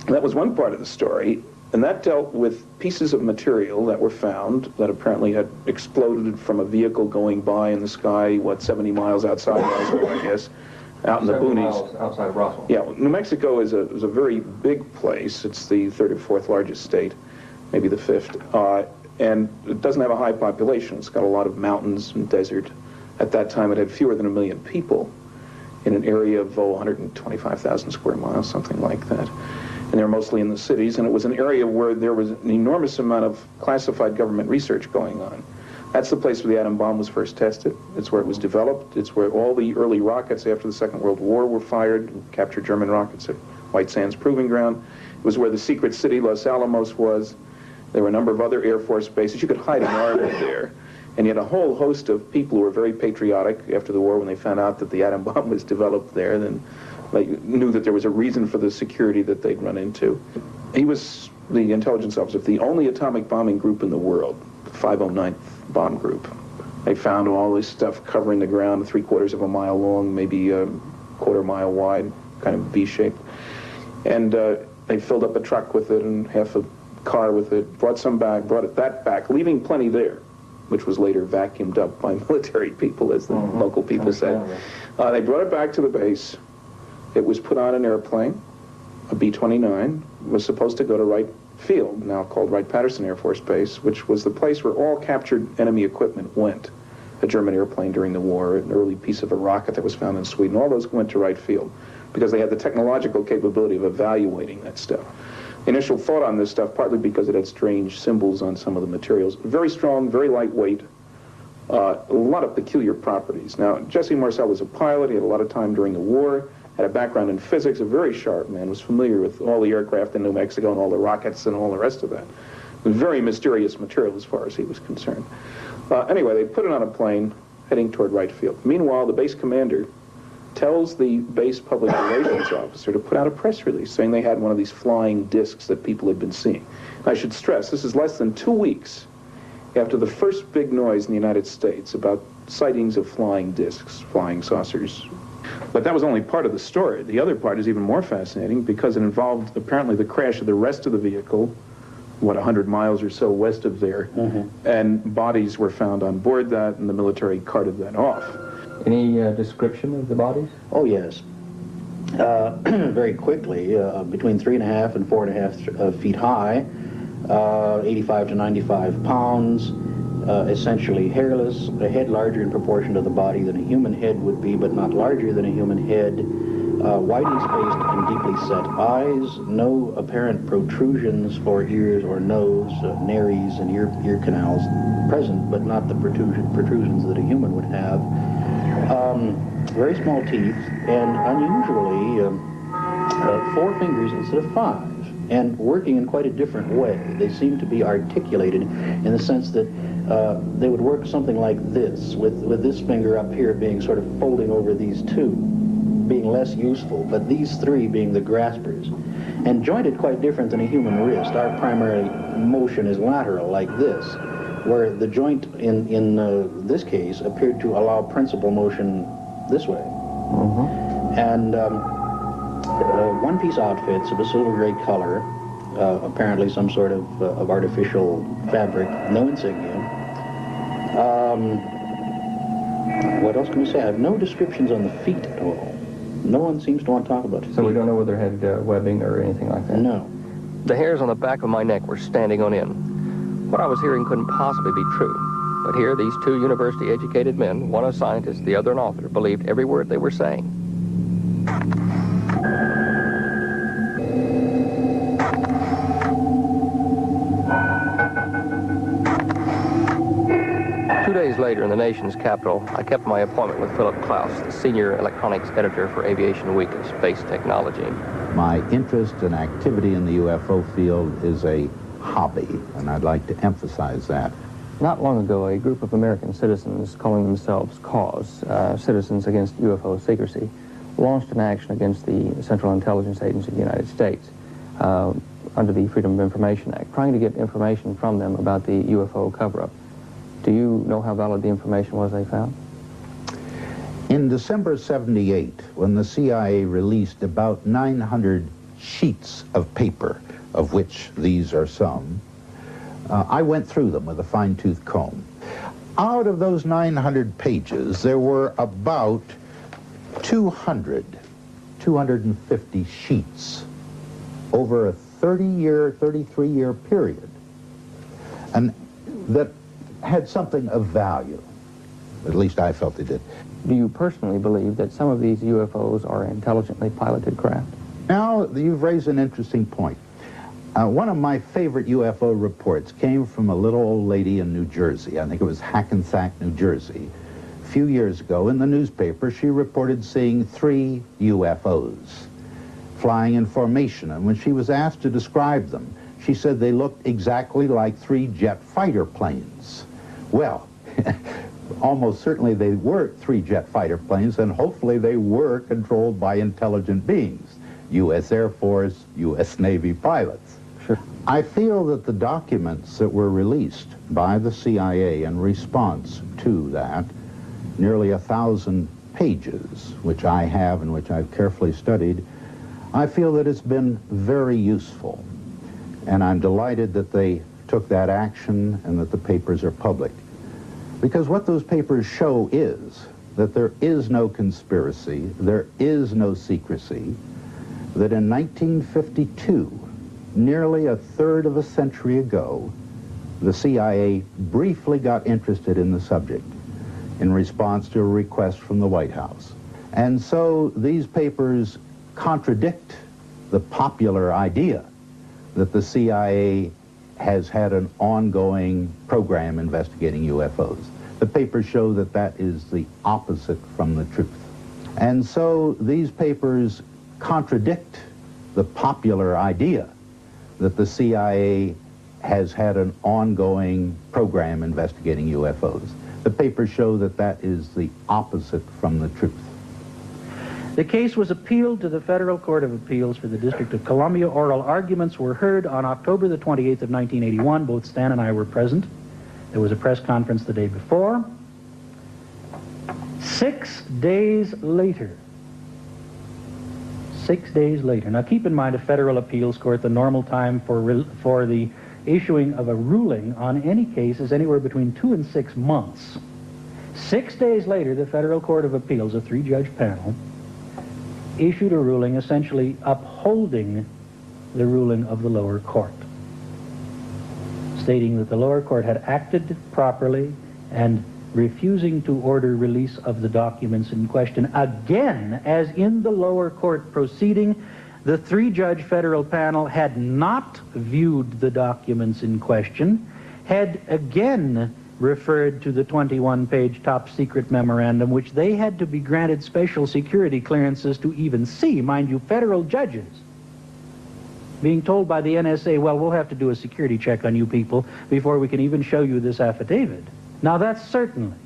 And that was one part of the story, and that dealt with pieces of material that were found that apparently had exploded from a vehicle going by in the sky, 70 miles outside Roswell, I guess, out in the boonies. Miles outside of Roswell. Yeah, New Mexico is a very big place. It's the 3rd or 4th largest state, maybe the 5th, and it doesn't have a high population. It's got a lot of mountains and desert. At that time, it had fewer than 1 million people in an area of 125,000 square miles, something like that. And they were mostly in the cities, and it was an area where there was an enormous amount of classified government research going on. That's the place where the atom bomb was first tested. It's where it was developed. It's where all the early rockets after the Second World War were fired, captured German rockets at White Sands Proving Ground. It was where the secret city, Los Alamos, was. There were a number of other Air Force bases. You could hide an army there. And yet a whole host of people who were very patriotic after the war when they found out that the atom bomb was developed there, then they knew that there was a reason for the security that they'd run into. He was the intelligence officer of the only atomic bombing group in the world, the 509th Bomb Group. They found all this stuff covering the ground, 3/4 of a mile long, maybe a 1/4 mile wide, kind of V-shaped. And they filled up a truck with it and half a car with it, brought that back, leaving plenty there, which was later vacuumed up by military people, as the local people said. They brought it back to the base. It was put on an airplane, a B-29, was supposed to go to Wright Field, now called Wright-Patterson Air Force Base, which was the place where all captured enemy equipment went. A German airplane during the war, an early piece of a rocket that was found in Sweden, all those went to Wright Field because they had the technological capability of evaluating that stuff. Initial thought on this stuff, partly because it had strange symbols on some of the materials. Very strong, very lightweight, a lot of peculiar properties. Now, Jesse Marcel was a pilot. He had a lot of time during the war, had a background in physics, a very sharp man, was familiar with all the aircraft in New Mexico and all the rockets and all the rest of that. It was very mysterious material as far as he was concerned. Anyway, they put it on a plane heading toward Wright Field. Meanwhile, the base commander tells the base public relations officer to put out a press release saying they had one of these flying discs that people had been seeing. And I should stress, this is less than 2 weeks after the first big noise in the United States about sightings of flying discs, flying saucers. But that was only part of the story. The other part is even more fascinating because it involved apparently the crash of the rest of the vehicle what, 100 miles or so west of there, and bodies were found on board that, and the military carted that off. Any description of the bodies? Oh, yes. Very quickly, between 3.5 and 4.5 feet high, 85 to 95 pounds, essentially hairless, a head larger in proportion to the body than a human head would be, but not larger than a human head, widely spaced and deeply set eyes, no apparent protrusions for ears or nose, nares and ear canals present, but not the protrusions that a human would have. Very small teeth, and unusually 4 fingers instead of 5, and working in quite a different way. They seem to be articulated in the sense that they would work something like this, with this finger up here being sort of folding over these 2, being less useful, but these 3 being the graspers, and jointed quite different than a human wrist. Our primary motion is lateral, like this, where the joint in this case appeared to allow principal motion this way. And one-piece outfits of a silver gray color, apparently some sort of artificial fabric, no insignia. What else can we say? I have no descriptions on the feet at all. No one seems to want to talk about feet. So we don't know whether it had webbing or anything like that? No. The hairs on the back of my neck were standing on end. What I was hearing couldn't possibly be true. But here, these 2 university-educated men, one a scientist, the other an author, believed every word they were saying. 2 days later, in the nation's capital, I kept my appointment with Philip Klass, the senior electronics editor for Aviation Week of Space Technology. My interest and activity in the UFO field is a hobby, and I'd like to emphasize that. Not long ago, a group of American citizens calling themselves CAUSE, Citizens Against UFO Secrecy, launched an action against the Central Intelligence Agency of the United States under the Freedom of Information Act, trying to get information from them about the UFO cover-up. Do you know how valid the information was they found? In December '78, when the CIA released about 900 sheets of paper, of which these are some, I went through them with a fine-tooth comb. Out of those 900 pages, there were about 250 sheets over a 33-year period, and that had something of value. At least I felt it did. Do you personally believe that some of these UFOs are intelligently piloted craft? Now, you've raised an interesting point. One of my favorite UFO reports came from a little old lady in New Jersey. I think it was Hackensack, New Jersey. A few years ago, in the newspaper, she reported seeing 3 UFOs flying in formation. And when she was asked to describe them, she said they looked exactly like 3 jet fighter planes. Well, almost certainly they were 3 jet fighter planes, and hopefully they were controlled by intelligent beings, U.S. Air Force, U.S. Navy pilots. Sure. I feel that the documents that were released by the CIA in response to that, nearly 1,000 pages, which I have and which I've carefully studied, I feel that it's been very useful. And I'm delighted that they took that action and that the papers are public. Because what those papers show is that there is no conspiracy, there is no secrecy, that in 1952, nearly a third of a century ago, the CIA briefly got interested in the subject in response to a request from the White House. And so these papers contradict the popular idea that the CIA has had an ongoing program investigating UFOs. The papers show that that is the opposite from the truth. And so these papers contradict the popular idea that the CIA has had an ongoing program investigating UFOs. The papers show that that is the opposite from the truth. The case was appealed to the Federal Court of Appeals for the District of Columbia. Oral arguments were heard on October the 28th of 1981. Both Stan and I were present. There was a press conference the day before. 6 days later. 6 days later. Now keep in mind, a federal appeals court, the normal time for the issuing of a ruling on any case is anywhere between 2 and 6 months. 6 days later, the Federal Court of Appeals, a 3-judge panel, issued a ruling essentially upholding the ruling of the lower court, stating that the lower court had acted properly and refusing to order release of the documents in question. Again, as in the lower court proceeding, the 3-judge federal panel had not viewed the documents in question, had again referred to the 21-page top-secret memorandum, which they had to be granted special security clearances to even see. Mind you, federal judges being told by the NSA, well, we'll have to do a security check on you people before we can even show you this affidavit. Now, that's certainly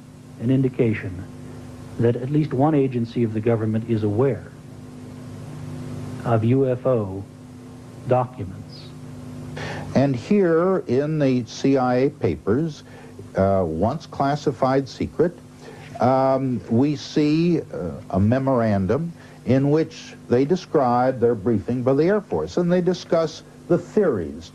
an indication that at least one agency of the government is aware of UFO documents. And here in the CIA papers, once classified secret, we see a memorandum in which they describe their briefing by the Air Force, and they discuss the theories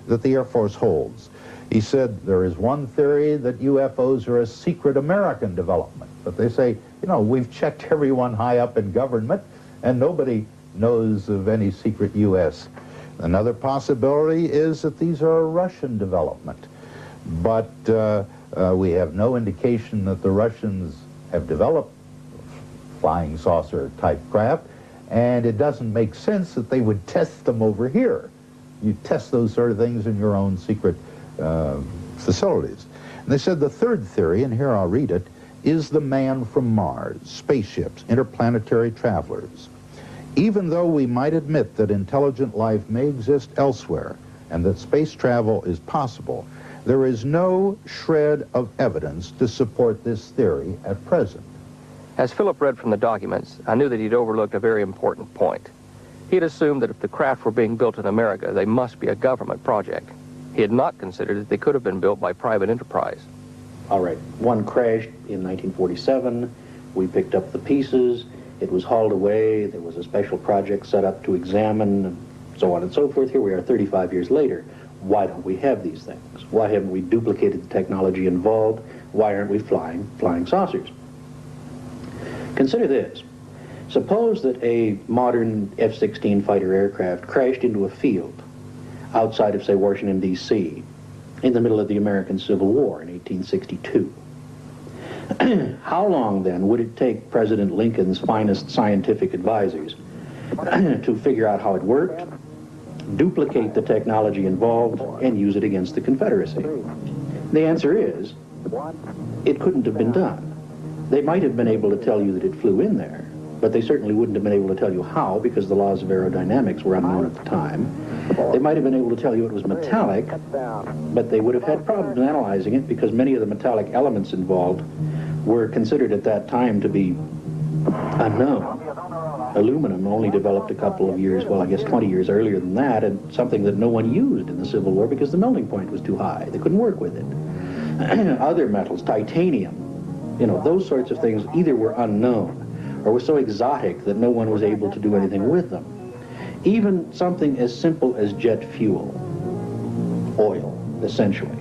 that the Air Force holds. He said there is one theory that UFOs are a secret American development, but they say, you know, we've checked everyone high up in government and nobody knows of any secret U.S. Another possibility is that these are a Russian development, but we have no indication that the Russians have developed flying saucer type craft, and it doesn't make sense that they would test them over here. You test those sort of things in your own secret facilities. And they said the third theory, and here I'll read it, is the man from Mars, spaceships, interplanetary travelers. Even though we might admit that intelligent life may exist elsewhere and that space travel is possible, there is no shred of evidence to support this theory at present. As Philip read from the documents, I knew that he'd overlooked a very important point. He had assumed that if the craft were being built in America, they must be a government project. He had not considered that they could have been built by private enterprise. All right, one crashed in 1947. We picked up the pieces. It was hauled away. There was a special project set up to examine, and so on and so forth. Here we are 35 years later. Why don't we have these things? Why haven't we duplicated the technology involved? Why aren't we flying saucers? Consider this. Suppose that a modern F-16 fighter aircraft crashed into a field outside of, say, Washington, D.C., in the middle of the American Civil War in 1862. How long, then, would it take President Lincoln's finest scientific advisors to figure out how it worked, duplicate the technology involved, and use it against the Confederacy? The answer is, it couldn't have been done. They might have been able to tell you that it flew in there, but they certainly wouldn't have been able to tell you how, because the laws of aerodynamics were unknown at the time. They might have been able to tell you it was metallic, but they would have had problems analyzing it because many of the metallic elements involved were considered at that time to be unknown. Aluminum only developed a couple of years, well, I guess 20 years earlier than that, and something that no one used in the Civil War because the melting point was too high. They couldn't work with it. Other metals, titanium, you know, those sorts of things either were unknown or were so exotic that no one was able to do anything with them. Even something as simple as jet fuel, oil, essentially,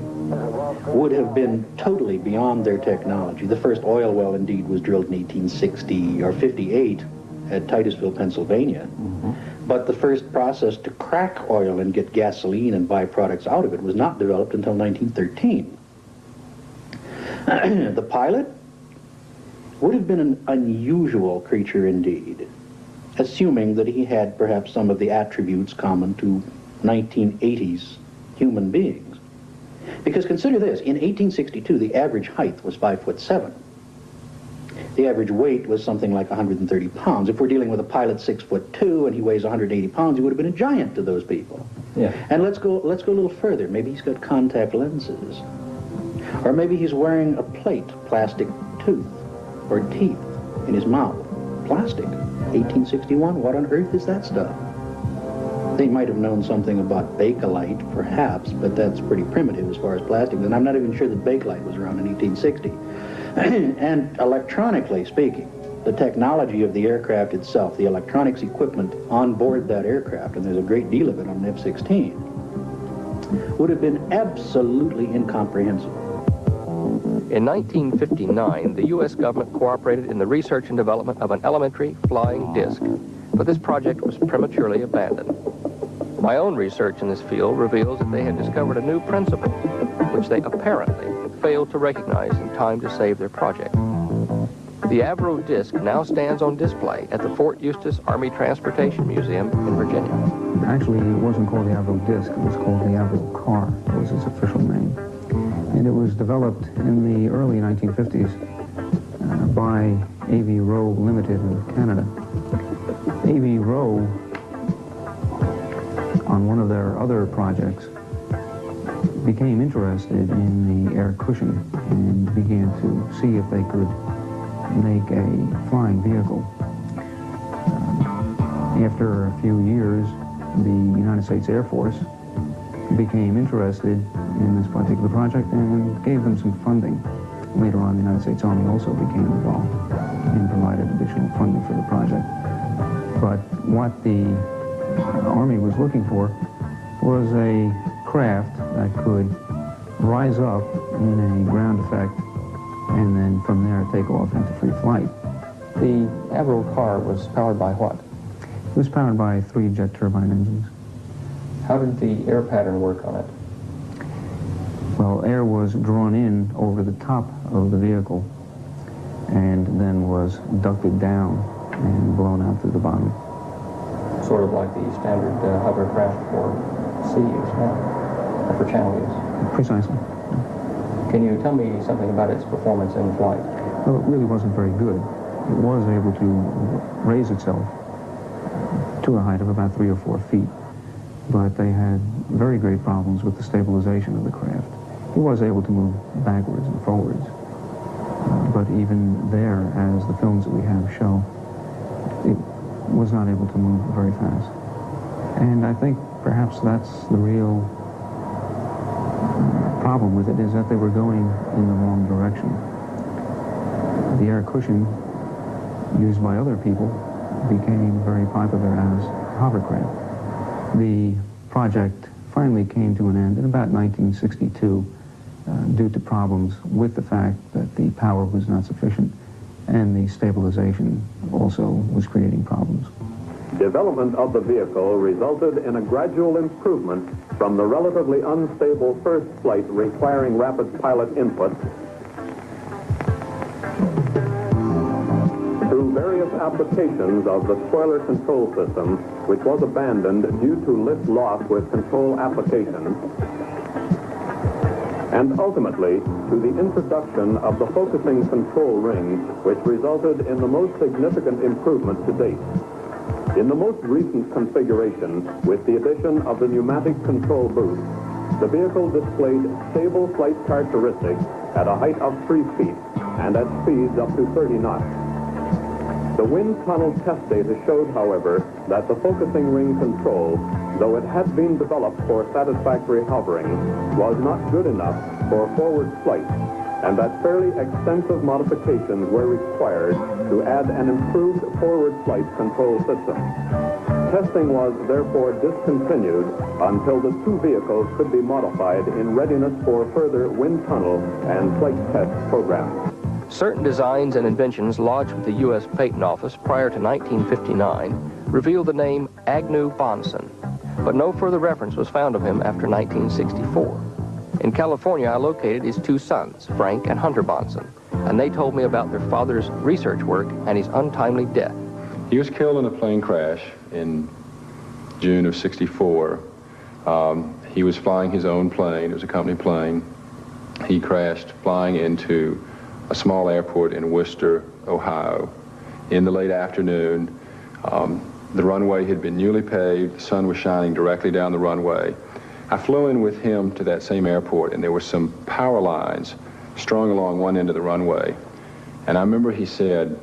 would have been totally beyond their technology. The first oil well, indeed, was drilled in 1860 or 58 at Titusville, Pennsylvania. But the first process to crack oil and get gasoline and byproducts out of it was not developed until 1913. The pilot would have been an unusual creature indeed, assuming that he had perhaps some of the attributes common to 1980s human beings. Because consider this, in 1862 the average height was 5'7". The average weight was something like 130 pounds. If we're dealing with a pilot 6'2" and he weighs 180 pounds, he would have been a giant to those people. Yeah. And let's go a little further. Maybe he's got contact lenses. Or maybe he's wearing a plate, plastic tooth, or teeth in his mouth. Plastic. 1861, what on earth is that stuff? They might have known something about Bakelite, perhaps, but that's pretty primitive as far as plastic. And I'm not even sure that Bakelite was around in 1860. And electronically speaking, the technology of the aircraft itself, the electronics equipment on board that aircraft, and there's a great deal of it on an F-16, would have been absolutely incomprehensible. In 1959, the U.S. government cooperated in the research and development of an elementary flying disc, but this project was prematurely abandoned. My own research in this field reveals that they had discovered a new principle, which they apparently failed to recognize in time to save their project. The Avro disc now stands on display at the Fort Eustis Army Transportation Museum in Virginia. Actually, it wasn't called the Avro disc, it was called the Avro car. That was its official name. And it was developed in the early 1950s by A.V. Rowe Limited in Canada. A.V. Rowe, on one of their other projects, became interested in the air cushion and began to see if they could make a flying vehicle. After a few years, the United States Air Force became interested in this particular project and gave them some funding. Later on, the United States Army also became involved and provided additional funding for the project. But what the Army was looking for was a craft that could rise up in a ground effect and then from there take off into free flight. The Avro car was powered by what? It was powered by 3 jet turbine engines. How did the air pattern work on it? Well, air was drawn in over the top of the vehicle and then was ducted down and blown out through the bottom. Sort of like the standard hovercraft for sea use now, or for channel use. Precisely. Can you tell me something about its performance in flight? Well, it really wasn't very good. It was able to raise itself to a height of about 3 or 4 feet, but they had very great problems with the stabilization of the craft. He was able to move backwards and forwards, but even there, as the films that we have show, it was not able to move very fast. And I think perhaps that's the real problem with it, is that they were going in the wrong direction. The air cushion used by other people became very popular as hovercraft. The project finally came to an end in about 1962 due to problems with the fact that the power was not sufficient and the stabilization also was creating problems. Development of the vehicle resulted in a gradual improvement from the relatively unstable first flight requiring rapid pilot input through various applications of the spoiler control system, which was abandoned due to lift loss with control application, and ultimately to the introduction of the focusing control ring, which resulted in the most significant improvement to date. In the most recent configuration, with the addition of the pneumatic control booth, the vehicle displayed stable flight characteristics at a height of 3 feet and at speeds up to 30 knots. The wind tunnel test data showed, however, that the focusing ring control, though it had been developed for satisfactory hovering, was not good enough for forward flight, and that fairly extensive modifications were required to add an improved forward flight control system. Testing was therefore discontinued until the 2 vehicles could be modified in readiness for further wind tunnel and flight test programs. Certain designs and inventions lodged with the U.S. Patent Office prior to 1959 revealed the name Agnew Bahnson, but no further reference was found of him after 1964. In California, I located his 2 sons, Frank and Hunter Bahnson, and they told me about their father's research work and his untimely death. He was killed in a plane crash in June of '64. He was flying his own plane. It was a company plane. He crashed flying into a small airport in Worcester, Ohio. In the late afternoon, the runway had been newly paved. The sun was shining directly down the runway. I flew in with him to that same airport, and there were some power lines strung along one end of the runway. And I remember he said,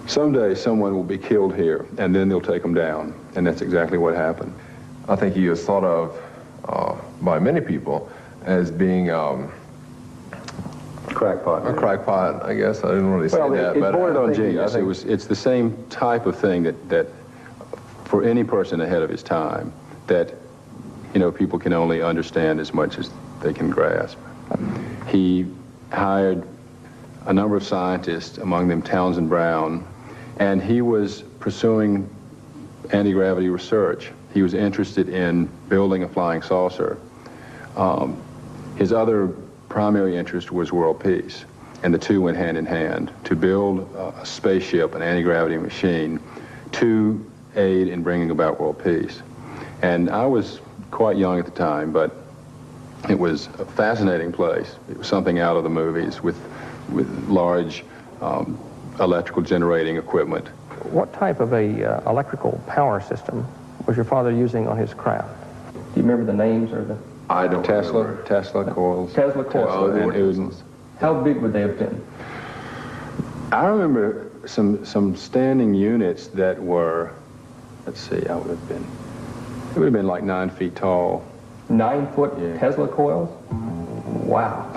"Someday someone will be killed here, and then they'll take them down." And that's exactly what happened. I think he was thought of by many people as being crackpot. A crackpot, I guess. I didn't really say that. But bordered on I think genius. It's the same type of thing that for any person ahead of his time, that you know, people can only understand as much as they can grasp. He hired a number of scientists, among them Townsend Brown, and he was pursuing anti-gravity research. He was interested in building a flying saucer. His other primary interest was world peace, and the two went hand in hand, to build a spaceship, an anti-gravity machine, to aid in bringing about world peace. And I was quite young at the time, but it was a fascinating place. It was something out of the movies with large electrical generating equipment. What type of a electrical power system was your father using on his craft? Do you remember the names or the... I don't remember. Tesla coils. Tesla coils. And Udens. How big would they have been? I remember some standing units that were, let's see, it would have been like 9 feet tall. 9-foot Yeah. Tesla coils? Wow.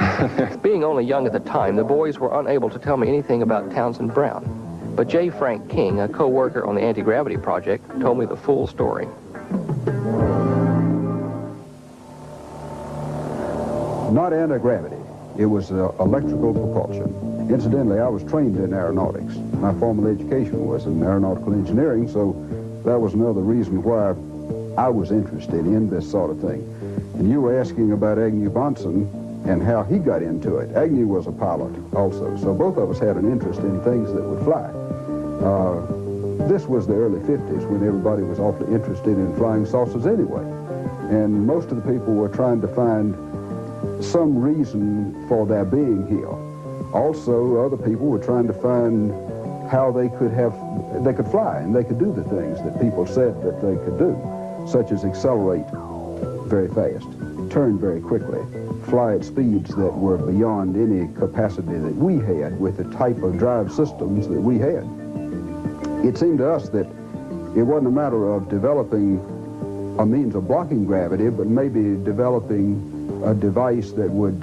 Being only young at the time, the boys were unable to tell me anything about Townsend Brown. But J. Frank King, a co-worker on the anti-gravity project, told me the full story. Not anti-gravity. It was electrical propulsion. Incidentally, I was trained in aeronautics. My formal education was in aeronautical engineering, so that was another reason why I was interested in this sort of thing. And you were asking about Agnew Bahnson and how he got into it. Agnew was a pilot also, so both of us had an interest in things that would fly. This was the early 50s when everybody was awfully interested in flying saucers anyway. And most of the people were trying to find some reason for their being here. Also, other people were trying to find how they could fly and they could do the things that people said that they could do, such as accelerate very fast, turn very quickly, fly at speeds that were beyond any capacity that we had with the type of drive systems that we had. It seemed to us that it wasn't a matter of developing a means of blocking gravity, but maybe developing a device that would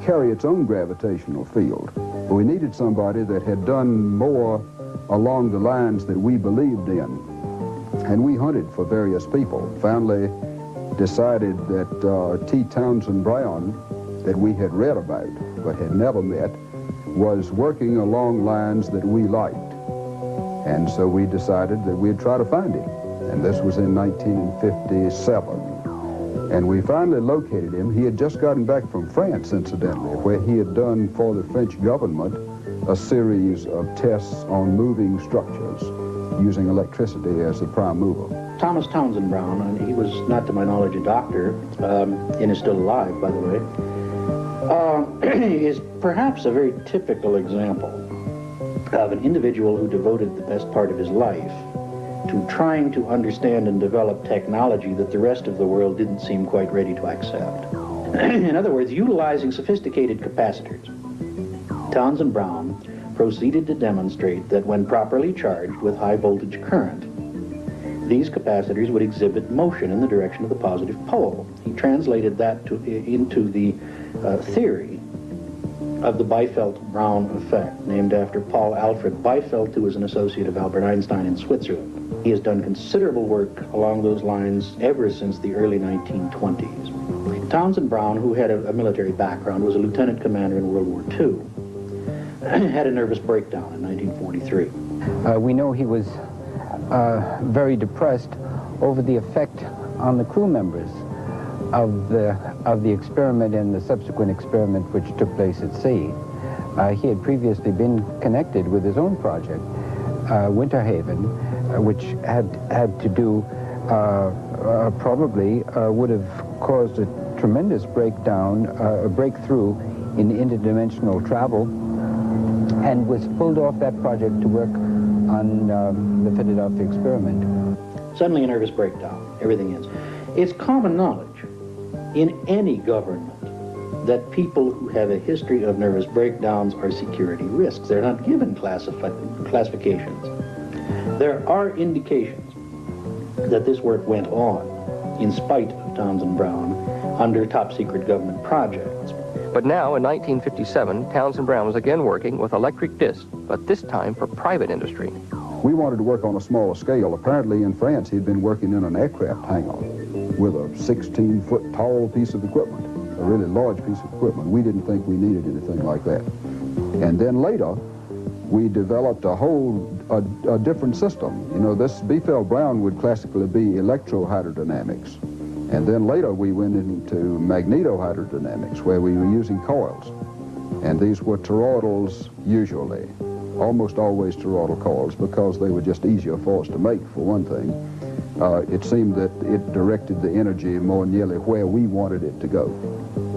carry its own gravitational field. We needed somebody that had done more along the lines that we believed in. And we hunted for various people. Finally decided that T. Townsend Brown, that we had read about but had never met, was working along lines that we liked. And so we decided that we'd try to find him. And this was in 1957. And we finally located him. He had just gotten back from France, incidentally, where he had done for the French government a series of tests on moving structures using electricity as the prime mover. Thomas Townsend Brown, and he was not to my knowledge a doctor, and is still alive, by the way, is perhaps a very typical example of an individual who devoted the best part of his life to trying to understand and develop technology that the rest of the world didn't seem quite ready to accept. In other words, utilizing sophisticated capacitors, Townsend Brown proceeded to demonstrate that when properly charged with high voltage current, these capacitors would exhibit motion in the direction of the positive pole. He translated that into the theory of the Biefeld-Brown effect, named after Paul Alfred Biefeld, who was an associate of Albert Einstein in Switzerland. He has done considerable work along those lines ever since the early 1920s. Townsend Brown, who had a military background, was a lieutenant commander in World War II, had a nervous breakdown in 1943. We know he was very depressed over the effect on the crew members of the experiment and the subsequent experiment which took place at sea. He had previously been connected with his own project, Winter Haven, which had to do, probably would have caused a tremendous breakdown, a breakthrough in interdimensional travel, and was pulled off that project to work on the Philadelphia experiment. Suddenly a nervous breakdown, everything ends. It's common knowledge in any government that people who have a history of nervous breakdowns are security risks. They're not given classifications. There are indications that this work went on in spite of Townsend Brown under top-secret government projects. But now, in 1957, Townsend Brown was again working with electric discs, but this time for private industry. We wanted to work on a smaller scale. Apparently in France he'd been working in an aircraft hangar. with a 16-foot tall piece of equipment, a really large piece of equipment. We didn't think we needed anything like that. And then later, we developed a different system. You know, this Biefeld-Brown would classically be electro-hydrodynamics. And then later we went into magneto-hydrodynamics, where we were using coils. And these were toroidals usually, almost always toroidal coils, because they were just easier for us to make, for one thing. It seemed that it directed the energy more nearly where we wanted it to go.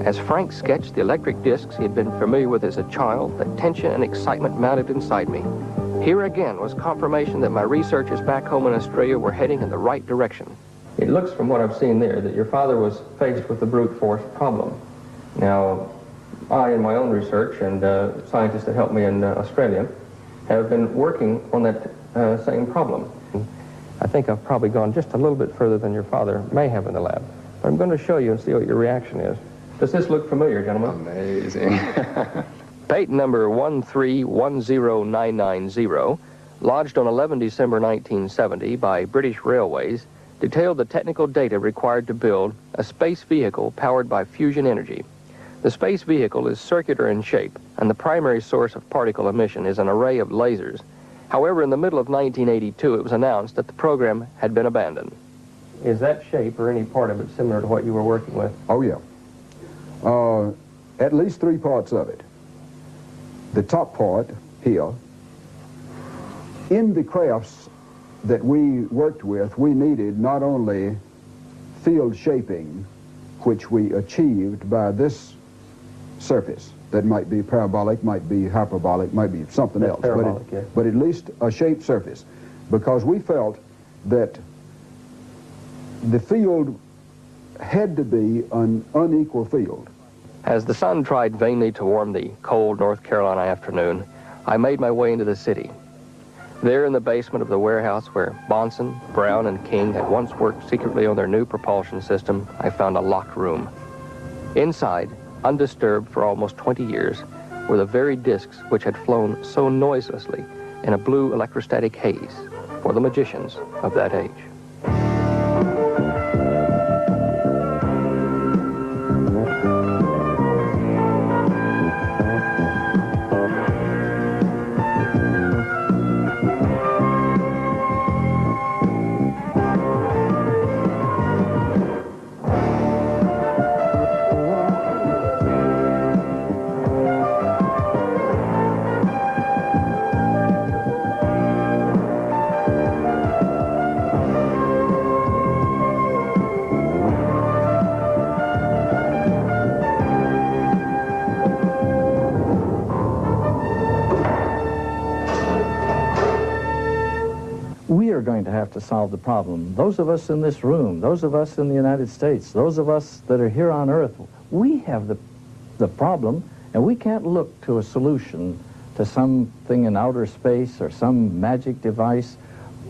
As Frank sketched the electric discs he had been familiar with as a child, the tension and excitement mounted inside me. Here again was confirmation that my researchers back home in Australia were heading in the right direction. It looks from what I've seen there that your father was faced with the brute force problem. Now, I, in my own research, and scientists that helped me in Australia, have been working on that same problem. I think I've probably gone just a little bit further than your father may have in the lab. But I'm going to show you and see what your reaction is. Does this look familiar, gentlemen? Amazing. Patent number 1310990, lodged on 11 December 1970 by British Railways, detailed the technical data required to build a space vehicle powered by fusion energy. The space vehicle is circular in shape, and the primary source of particle emission is an array of lasers. However, in the middle of 1982, it was announced that the program had been abandoned. Is that shape or any part of it similar to what you were working with? Oh, yeah. At least 3 parts of it. The top part here, in the crafts that we worked with, we needed not only field shaping, which we achieved by this surface, that might be parabolic, might be hyperbolic, might be something else, but at least a shaped surface, because we felt that the field had to be an unequal field. As the sun tried vainly to warm the cold North Carolina afternoon, I made my way into the city. There in the basement of the warehouse where Bahnson, Brown, and King had once worked secretly on their new propulsion system, I found a locked room. Inside, undisturbed for almost 20 years, were the very discs which had flown so noiselessly in a blue electrostatic haze for the magicians of that age. Going to have to solve the problem. Those of us in this room, those of us in the United States, those of us that are here on Earth, we have the problem, and we can't look to a solution to something in outer space or some magic device.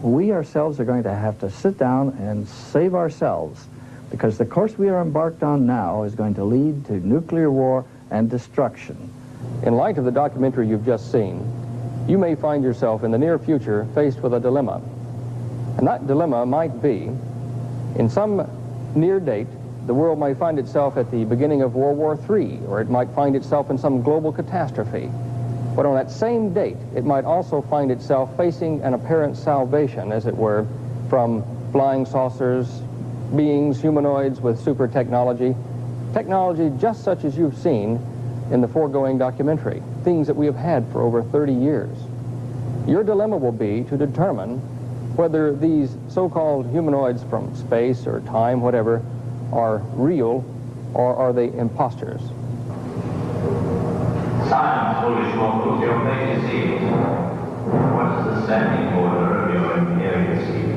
We ourselves are going to have to sit down and save ourselves, because the course we are embarked on now is going to lead to nuclear war and destruction. In light of the documentary you've just seen, you may find yourself in the near future faced with a dilemma. And that dilemma might be, in some near date, the world may find itself at the beginning of World War III, or it might find itself in some global catastrophe. But on that same date, it might also find itself facing an apparent salvation, as it were, from flying saucers, beings, humanoids with super technology, technology just such as you've seen in the foregoing documentary, things that we have had for over 30 years. Your dilemma will be to determine whether these so-called humanoids from space or time, whatever, are real or are they imposters. Silence, foolish mortals, your fate is sealed. What is the standing order of your imperial seat?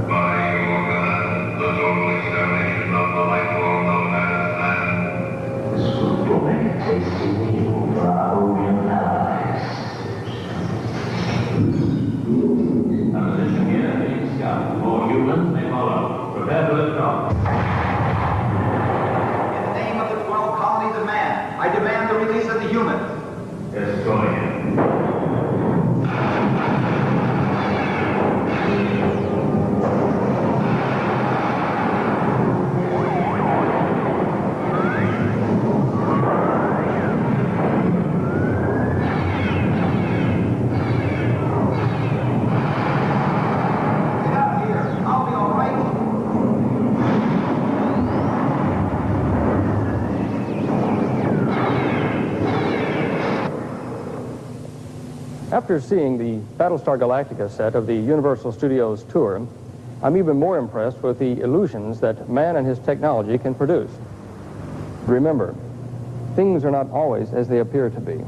By your command, the total extermination of the life form of mankind. This food will make a tasty meal for our Orion allies. A position here being scouted. More humans may follow. Prepare for liftoff. In the name of the 12 colonies of man, I demand the release of the humans. Destroy him. After seeing the Battlestar Galactica set of the Universal Studios tour, I'm even more impressed with the illusions that man and his technology can produce. Remember, things are not always as they appear to be.